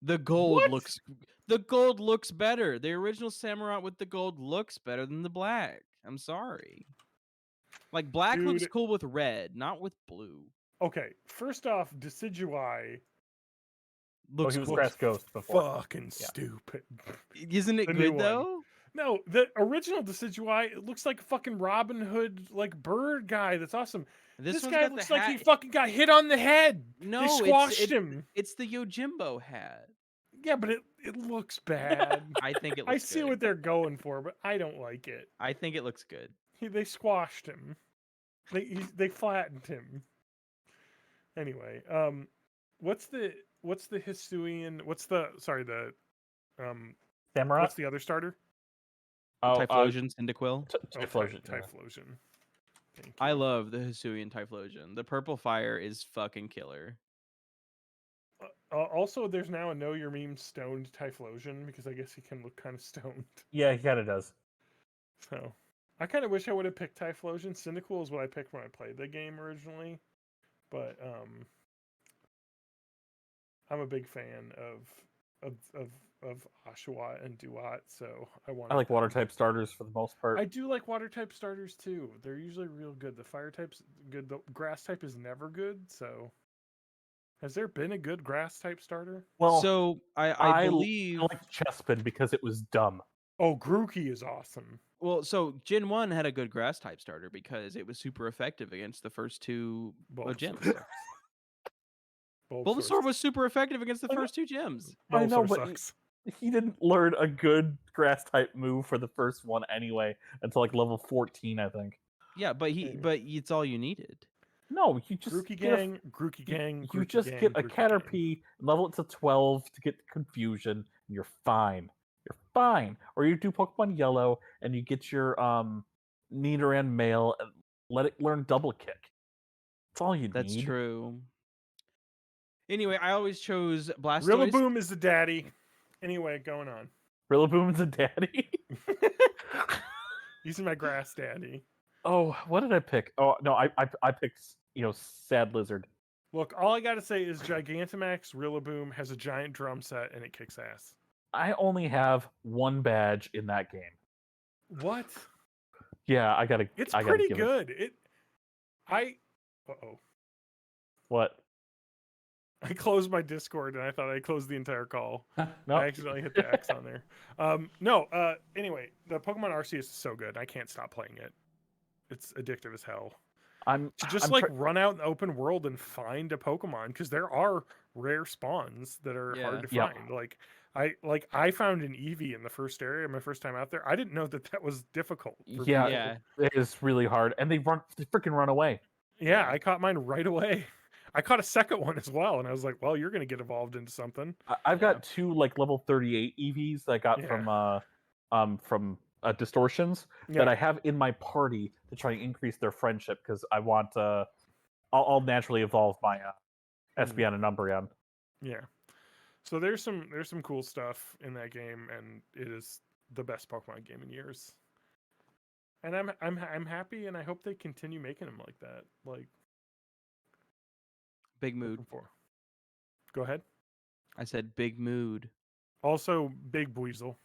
[SPEAKER 1] the gold looks better. The original Samurai with the gold looks better than the black. I'm sorry. Like black looks cool with red, not with blue.
[SPEAKER 2] Okay, first off, Decidueye
[SPEAKER 1] looks
[SPEAKER 4] grass ghost before.
[SPEAKER 2] Fucking stupid.
[SPEAKER 1] Isn't it good though?
[SPEAKER 2] No, the original Decidueye, it looks like a fucking Robin Hood like bird guy. That's awesome. This guy looks like he fucking got hit on the head.
[SPEAKER 1] No,
[SPEAKER 2] they squashed him.
[SPEAKER 1] It's the Yojimbo hat.
[SPEAKER 2] Yeah, but it looks bad.
[SPEAKER 1] I think it looks
[SPEAKER 2] I see what they're going for, but I don't like it.
[SPEAKER 1] I think it looks good.
[SPEAKER 2] They squashed him. They flattened him. Anyway, what's the Hisuian? Samurai? What's the other starter?
[SPEAKER 1] Typhlosion, Cyndaquil.
[SPEAKER 2] Typhlosion.
[SPEAKER 1] I love the Hisuian Typhlosion. The purple fire is fucking killer.
[SPEAKER 2] Also, there's now a Know Your Meme stoned Typhlosion, because I guess he can look kind of stoned.
[SPEAKER 4] Yeah, he kind of does.
[SPEAKER 2] So, I kind of wish I would have picked Typhlosion. Cyndaquil is what I picked when I played the game originally. But I'm a big fan of Oshawott and Duat, so I
[SPEAKER 4] like water type starters for the most part.
[SPEAKER 2] I do like water type starters too. They're usually real good. The fire type's good. The grass type is never good. So, has there been a good grass type starter?
[SPEAKER 4] Well,
[SPEAKER 1] so I believe
[SPEAKER 4] I liked Chespin because it was dumb.
[SPEAKER 2] Oh, Grookey is awesome.
[SPEAKER 1] Well, so Gen 1 had a good grass type starter because it was super effective against the first two gyms. Bulbasaur was super effective against the first two gyms.
[SPEAKER 4] I know, but he didn't learn a good grass type move for the first one anyway until like level 14, I think.
[SPEAKER 1] Yeah, but it's all you needed.
[SPEAKER 4] No, you just
[SPEAKER 2] Grookey Gang.
[SPEAKER 4] You just get a Caterpie, level it to 12 to get Confusion, and you're fine. You're fine. Or you do Pokemon Yellow and you get your Nidoran male and let it learn Double Kick. That's all you need.
[SPEAKER 1] That's true. Anyway, I always chose Blastoise.
[SPEAKER 2] Rillaboom is the daddy. Anyway, going on.
[SPEAKER 4] Rillaboom is a daddy?
[SPEAKER 2] He's my grass daddy.
[SPEAKER 4] Oh, what did I pick? Oh, no, I picked, Sad Lizard.
[SPEAKER 2] Look, all I gotta say is Gigantamax Rillaboom has a giant drum set and it kicks ass.
[SPEAKER 4] I only have one badge in that game.
[SPEAKER 2] What?
[SPEAKER 4] Yeah, I gotta.
[SPEAKER 2] It's pretty good.
[SPEAKER 4] What?
[SPEAKER 2] I closed my Discord and I thought I closed the entire call.
[SPEAKER 4] No.
[SPEAKER 2] I accidentally hit the X on there. Anyway, the Pokemon Arceus is so good. I can't stop playing it. It's addictive as hell. Run out in the open world and find a Pokemon, because there are rare spawns that are hard to find. Like I found an Eevee in the first area my first time out there. I didn't know that was difficult. For
[SPEAKER 4] Yeah,
[SPEAKER 2] people.
[SPEAKER 1] Yeah.
[SPEAKER 4] it is really hard, and they freaking run away.
[SPEAKER 2] Yeah,
[SPEAKER 1] Yeah.
[SPEAKER 2] I caught mine right away. I caught a second one as well, and I was like, "Well, you're gonna get evolved into something."
[SPEAKER 4] I've
[SPEAKER 1] Yeah.
[SPEAKER 4] got 2 like level 38 EVs that I got from Distortions that
[SPEAKER 2] Yeah.
[SPEAKER 4] I have in my party to try and increase their friendship because I want I'll naturally evolve my Espeon and Umbreon.
[SPEAKER 2] Yeah. So there's some cool stuff in that game, and it is the best Pokemon game in years. And I'm happy, and I hope they continue making them like that. Like,
[SPEAKER 1] Big mood.
[SPEAKER 2] looking for. Go ahead.
[SPEAKER 1] I said big mood.
[SPEAKER 2] Also, Big Buizel.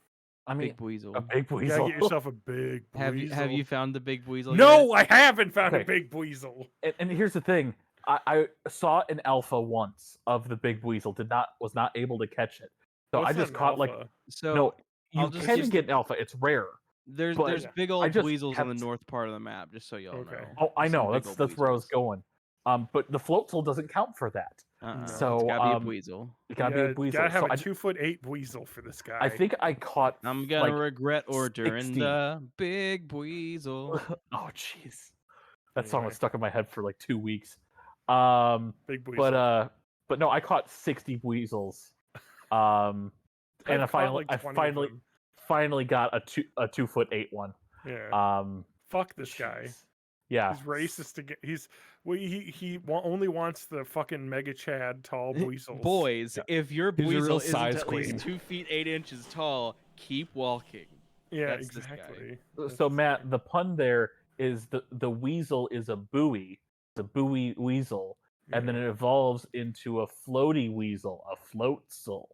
[SPEAKER 4] I mean,
[SPEAKER 1] Big Weasel.
[SPEAKER 4] a big
[SPEAKER 2] You gotta
[SPEAKER 4] weasel.
[SPEAKER 2] get yourself a Big Buizel.
[SPEAKER 1] Have you found the big weasel?
[SPEAKER 2] No, I haven't found a
[SPEAKER 4] Okay.
[SPEAKER 2] Big Buizel.
[SPEAKER 4] And here's the thing. I saw an alpha once of the big weasel. Was not able to catch it. So
[SPEAKER 2] Well,
[SPEAKER 4] I
[SPEAKER 2] it's
[SPEAKER 4] just
[SPEAKER 2] not
[SPEAKER 4] caught
[SPEAKER 2] an
[SPEAKER 4] like
[SPEAKER 2] alpha.
[SPEAKER 1] So
[SPEAKER 4] no. You
[SPEAKER 1] I'll just
[SPEAKER 4] can
[SPEAKER 1] give-
[SPEAKER 4] get an alpha. It's rare.
[SPEAKER 1] there's
[SPEAKER 4] but
[SPEAKER 1] there's
[SPEAKER 2] Yeah.
[SPEAKER 1] big
[SPEAKER 4] I
[SPEAKER 1] old
[SPEAKER 4] just
[SPEAKER 1] weasels on the
[SPEAKER 4] kept-
[SPEAKER 1] north part of the map, just so y'all
[SPEAKER 2] Okay.
[SPEAKER 1] know.
[SPEAKER 4] Oh, I
[SPEAKER 1] There's some
[SPEAKER 4] know.
[SPEAKER 1] big
[SPEAKER 4] That's
[SPEAKER 1] old
[SPEAKER 4] where I was
[SPEAKER 1] weasels.
[SPEAKER 4] going. But the floatzel doesn't count for that.
[SPEAKER 1] No,
[SPEAKER 4] So,
[SPEAKER 1] it's gotta be a weasel.
[SPEAKER 4] It gotta be a weasel.
[SPEAKER 2] Gotta have
[SPEAKER 4] So
[SPEAKER 2] a 2'8" Buizel for this guy.
[SPEAKER 4] I think I caught.
[SPEAKER 1] I'm gonna
[SPEAKER 4] like,
[SPEAKER 1] regret ordering
[SPEAKER 4] 60.
[SPEAKER 1] the big weasel.
[SPEAKER 4] Oh jeez, that song
[SPEAKER 2] Anyway.
[SPEAKER 4] was stuck in my head for like 2 weeks.
[SPEAKER 2] Big Buizel.
[SPEAKER 4] But no, I caught 60 weasels. And
[SPEAKER 2] I've
[SPEAKER 4] I
[SPEAKER 2] caught, like, 20 of them.
[SPEAKER 4] finally got a 2'8" one.
[SPEAKER 2] Yeah. Fuck this guy.
[SPEAKER 4] Jeez. Yeah.
[SPEAKER 2] He's racist again. He only wants the fucking Mega Chad tall Buizels.
[SPEAKER 1] Boys, if your
[SPEAKER 3] He's a real
[SPEAKER 1] weasel isn't
[SPEAKER 3] size
[SPEAKER 1] at
[SPEAKER 3] queen.
[SPEAKER 1] least 2 feet 8 inches tall, keep walking.
[SPEAKER 2] Yeah,
[SPEAKER 1] That's this guy.
[SPEAKER 2] exactly.
[SPEAKER 4] So Matt, the pun there is the weasel is a buoy. It's a buoy weasel. And then it evolves into a floaty weasel, a floatzel,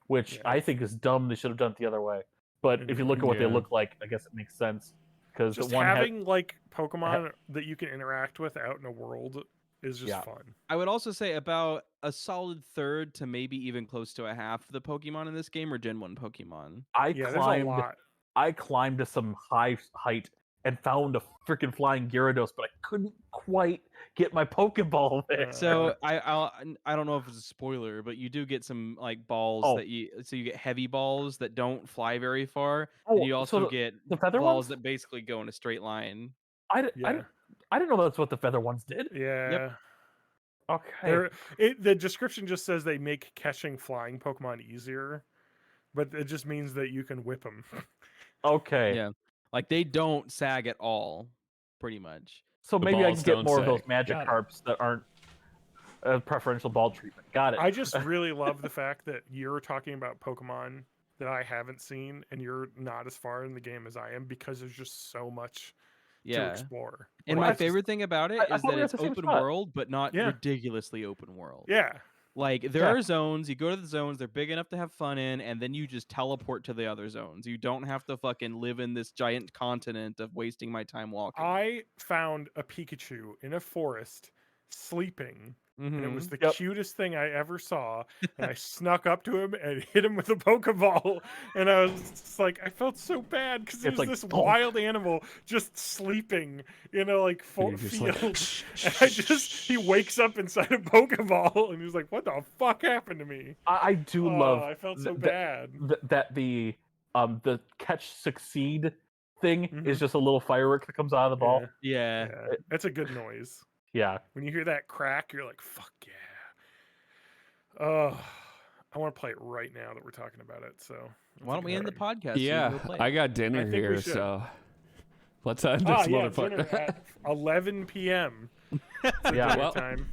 [SPEAKER 4] which
[SPEAKER 2] Yeah.
[SPEAKER 4] I think is dumb. They should have done it the other way. But if you look at what they
[SPEAKER 3] Yeah.
[SPEAKER 4] look like, I guess it makes sense. Because
[SPEAKER 2] Just
[SPEAKER 4] one
[SPEAKER 2] having like Pokemon that you can interact with out in the world is just
[SPEAKER 4] Yeah.
[SPEAKER 2] fun.
[SPEAKER 1] I would also say about a solid third to maybe even close to a half of the Pokemon in this game are Gen 1 Pokemon.
[SPEAKER 2] Yeah, there's a lot.
[SPEAKER 4] I climbed to some high height and found a freaking flying Gyarados, but I couldn't quite get my Pokeball there.
[SPEAKER 1] So I don't know if it's a spoiler, but you do get some like balls
[SPEAKER 4] Oh.
[SPEAKER 1] that you get heavy balls that don't fly very far,
[SPEAKER 4] Oh,
[SPEAKER 1] and you also
[SPEAKER 4] so
[SPEAKER 1] get
[SPEAKER 4] the feather
[SPEAKER 1] balls
[SPEAKER 4] ones?
[SPEAKER 1] that basically go in a straight line.
[SPEAKER 4] I
[SPEAKER 2] Yeah.
[SPEAKER 4] didn't know that's what the feather ones did.
[SPEAKER 2] Yeah.
[SPEAKER 4] Okay.
[SPEAKER 2] The description just says they make catching flying Pokemon easier, but it just means that you can whip them.
[SPEAKER 4] Okay.
[SPEAKER 1] Yeah, like they don't sag at all, pretty much.
[SPEAKER 4] So
[SPEAKER 3] The
[SPEAKER 4] maybe I
[SPEAKER 3] balls
[SPEAKER 4] can get
[SPEAKER 3] don't
[SPEAKER 4] more of
[SPEAKER 3] say.
[SPEAKER 4] those magic
[SPEAKER 3] Got it.
[SPEAKER 4] carps that aren't preferential ball treatment. Got it.
[SPEAKER 2] I just really love the fact that you're talking about Pokemon that I haven't seen, and you're not as far in the game as I am because there's just so much to
[SPEAKER 1] Yeah.
[SPEAKER 2] explore.
[SPEAKER 1] And
[SPEAKER 4] Well,
[SPEAKER 1] my
[SPEAKER 4] that's just-
[SPEAKER 1] favorite thing about it
[SPEAKER 4] I
[SPEAKER 1] is
[SPEAKER 4] thought
[SPEAKER 1] that
[SPEAKER 4] we were
[SPEAKER 1] it's
[SPEAKER 4] at the same
[SPEAKER 1] open
[SPEAKER 4] spot.
[SPEAKER 1] world, but not
[SPEAKER 2] Yeah.
[SPEAKER 1] ridiculously open world.
[SPEAKER 2] Yeah.
[SPEAKER 1] Like there
[SPEAKER 4] Yeah.
[SPEAKER 1] are zones, you go to the zones, they're big enough to have fun in, and then you just teleport to the other zones. You don't have to fucking live in this giant continent of wasting my time walking.
[SPEAKER 2] I found a Pikachu in a forest sleeping, and it was the
[SPEAKER 4] Yep.
[SPEAKER 2] cutest thing I ever saw. And I snuck up to him and hit him with a Pokeball. And I was just like, I felt so bad because
[SPEAKER 4] It's
[SPEAKER 2] there's
[SPEAKER 4] like,
[SPEAKER 2] this
[SPEAKER 4] bonk.
[SPEAKER 2] wild animal just sleeping in a like
[SPEAKER 3] you're just like,
[SPEAKER 2] field. And he wakes up inside a Pokeball, and he's like, what the fuck happened to me?
[SPEAKER 4] I do
[SPEAKER 2] Oh,
[SPEAKER 4] love
[SPEAKER 2] I felt so
[SPEAKER 4] th-
[SPEAKER 2] bad.
[SPEAKER 4] that the catch succeed thing
[SPEAKER 2] Mhm.
[SPEAKER 4] is just a little firework that comes out of the ball.
[SPEAKER 1] Yeah.
[SPEAKER 2] Yeah, that's a good noise.
[SPEAKER 4] Yeah.
[SPEAKER 2] When you hear that crack, you're like, fuck yeah. Oh, I want to play it right now that we're talking about it. So
[SPEAKER 1] Why don't we end the podcast? so you can
[SPEAKER 3] Yeah,
[SPEAKER 1] go play
[SPEAKER 3] I
[SPEAKER 1] it?
[SPEAKER 3] got dinner
[SPEAKER 2] think we
[SPEAKER 3] here,
[SPEAKER 2] should.
[SPEAKER 3] so let's end this
[SPEAKER 2] Ah, yeah,
[SPEAKER 3] motherfucker.
[SPEAKER 2] dinner at 11 p.m.
[SPEAKER 4] Yeah.
[SPEAKER 2] dinner
[SPEAKER 3] Well,
[SPEAKER 2] time.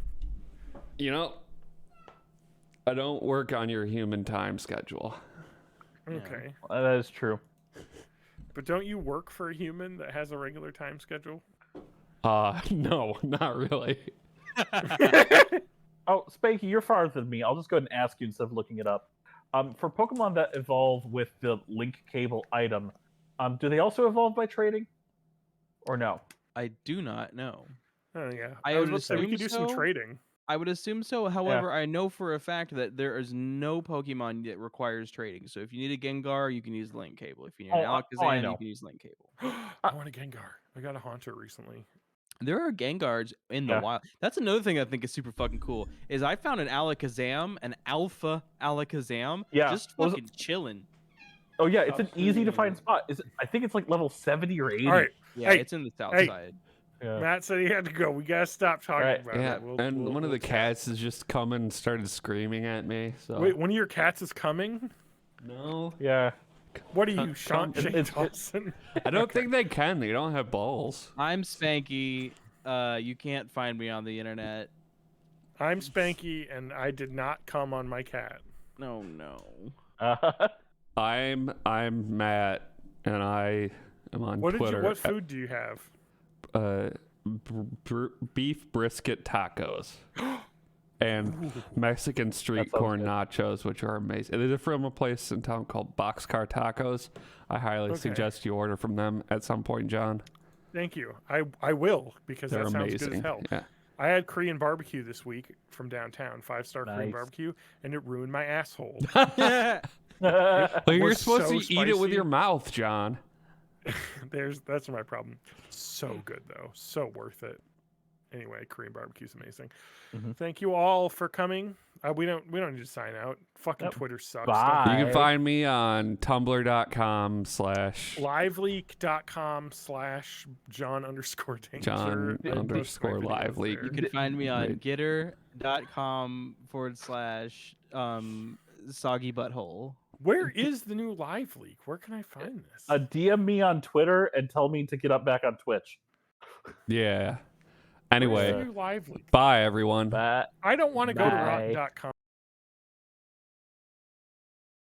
[SPEAKER 3] You know, I don't work on your human time schedule.
[SPEAKER 2] Okay.
[SPEAKER 4] That is true.
[SPEAKER 2] But don't you work for a human that has a regular time schedule?
[SPEAKER 3] No, not really.
[SPEAKER 4] Oh, Spanky, you're farther than me. I'll just go ahead and ask you instead of looking it up. For Pokemon that evolve with the link cable item, do they also evolve by trading? Or no?
[SPEAKER 1] I do not know.
[SPEAKER 2] Oh, yeah.
[SPEAKER 1] I
[SPEAKER 2] I was
[SPEAKER 1] would
[SPEAKER 2] about to say, we
[SPEAKER 1] assume
[SPEAKER 2] could do some
[SPEAKER 1] so.
[SPEAKER 2] trading.
[SPEAKER 1] I would assume so. However, I know for a fact that there is no Pokemon that requires trading. So if you need a Gengar, you can use Link Cable. If you need an
[SPEAKER 4] I
[SPEAKER 1] Alakazam,
[SPEAKER 4] know.
[SPEAKER 1] you can use Link Cable.
[SPEAKER 2] I want a Gengar. I got a Haunter recently.
[SPEAKER 1] There are Gengars in the
[SPEAKER 4] Yeah.
[SPEAKER 1] wild. That's another thing I think is super fucking cool. Is I found an Alakazam, an alpha Alakazam,
[SPEAKER 4] Yeah.
[SPEAKER 1] just
[SPEAKER 4] Well,
[SPEAKER 1] fucking chilling.
[SPEAKER 4] Oh yeah, it's an
[SPEAKER 3] Stop
[SPEAKER 4] easy to
[SPEAKER 3] screaming.
[SPEAKER 4] find spot. I think it's like level 70 or 80.
[SPEAKER 2] All right,
[SPEAKER 1] Yeah,
[SPEAKER 2] Hey,
[SPEAKER 1] it's in the south
[SPEAKER 2] hey.
[SPEAKER 1] side.
[SPEAKER 4] Yeah.
[SPEAKER 2] Matt said he had to go. We gotta stop talking
[SPEAKER 4] Alright.
[SPEAKER 2] about
[SPEAKER 3] Yeah,
[SPEAKER 2] it.
[SPEAKER 3] and one of
[SPEAKER 2] we'll
[SPEAKER 3] the
[SPEAKER 2] chat.
[SPEAKER 3] cats has just come and started screaming at me. So
[SPEAKER 2] Wait, one of your cats is coming?
[SPEAKER 3] no,
[SPEAKER 4] Yeah.
[SPEAKER 2] What are you, Sean
[SPEAKER 3] come-
[SPEAKER 2] Shane
[SPEAKER 4] it's-
[SPEAKER 2] Dawson?
[SPEAKER 3] I don't think they can. They don't have balls.
[SPEAKER 1] I'm Spanky. You can't find me on the internet.
[SPEAKER 2] I'm Spanky, and I did not come on my cat.
[SPEAKER 1] No, no.
[SPEAKER 3] I'm Matt, and I am on
[SPEAKER 2] What
[SPEAKER 3] Twitter.
[SPEAKER 2] What food do you have?
[SPEAKER 3] Beef brisket tacos and Mexican street
[SPEAKER 4] That sounds
[SPEAKER 3] corn
[SPEAKER 4] good.
[SPEAKER 3] nachos, which are amazing. They're from a place in town called Boxcar Tacos. I highly
[SPEAKER 2] Okay.
[SPEAKER 3] suggest you order from them at some point, John.
[SPEAKER 2] Thank you. I will, because
[SPEAKER 3] They're
[SPEAKER 2] that sounds
[SPEAKER 3] amazing.
[SPEAKER 2] good as hell.
[SPEAKER 3] Yeah.
[SPEAKER 2] I had Korean barbecue this week from downtown, 5-star Korean
[SPEAKER 4] Nice.
[SPEAKER 2] barbecue, and it ruined my asshole.
[SPEAKER 1] Yeah.
[SPEAKER 3] Well, you're
[SPEAKER 2] was
[SPEAKER 3] supposed
[SPEAKER 2] so
[SPEAKER 3] to eat it with
[SPEAKER 2] spicy.
[SPEAKER 3] your mouth, John.
[SPEAKER 2] That's my problem. So good though, so worth it. Anyway, Korean barbecue's amazing.
[SPEAKER 4] Mhm.
[SPEAKER 2] Thank you all for coming. We don't need to sign out. Fucking
[SPEAKER 4] Yep.
[SPEAKER 2] Twitter sucks.
[SPEAKER 4] Bye.
[SPEAKER 3] You can find me on tumblr.com/
[SPEAKER 2] Liveleak.com/John_Danger.
[SPEAKER 3] John
[SPEAKER 2] I post my
[SPEAKER 3] _live
[SPEAKER 2] videos
[SPEAKER 3] leak.
[SPEAKER 2] there.
[SPEAKER 1] You can find me on
[SPEAKER 3] Right.
[SPEAKER 1] gitter.com/soggy butthole.
[SPEAKER 2] Where is the new Live Leak? Where can I find this?
[SPEAKER 4] DM me on Twitter and tell me to get up back on Twitch.
[SPEAKER 3] Yeah.
[SPEAKER 2] Where's
[SPEAKER 3] Anyway,
[SPEAKER 2] the new Live Leak?
[SPEAKER 3] bye everyone.
[SPEAKER 4] Bye.
[SPEAKER 2] I don't want to go to
[SPEAKER 4] Bye.
[SPEAKER 2] rotten.com.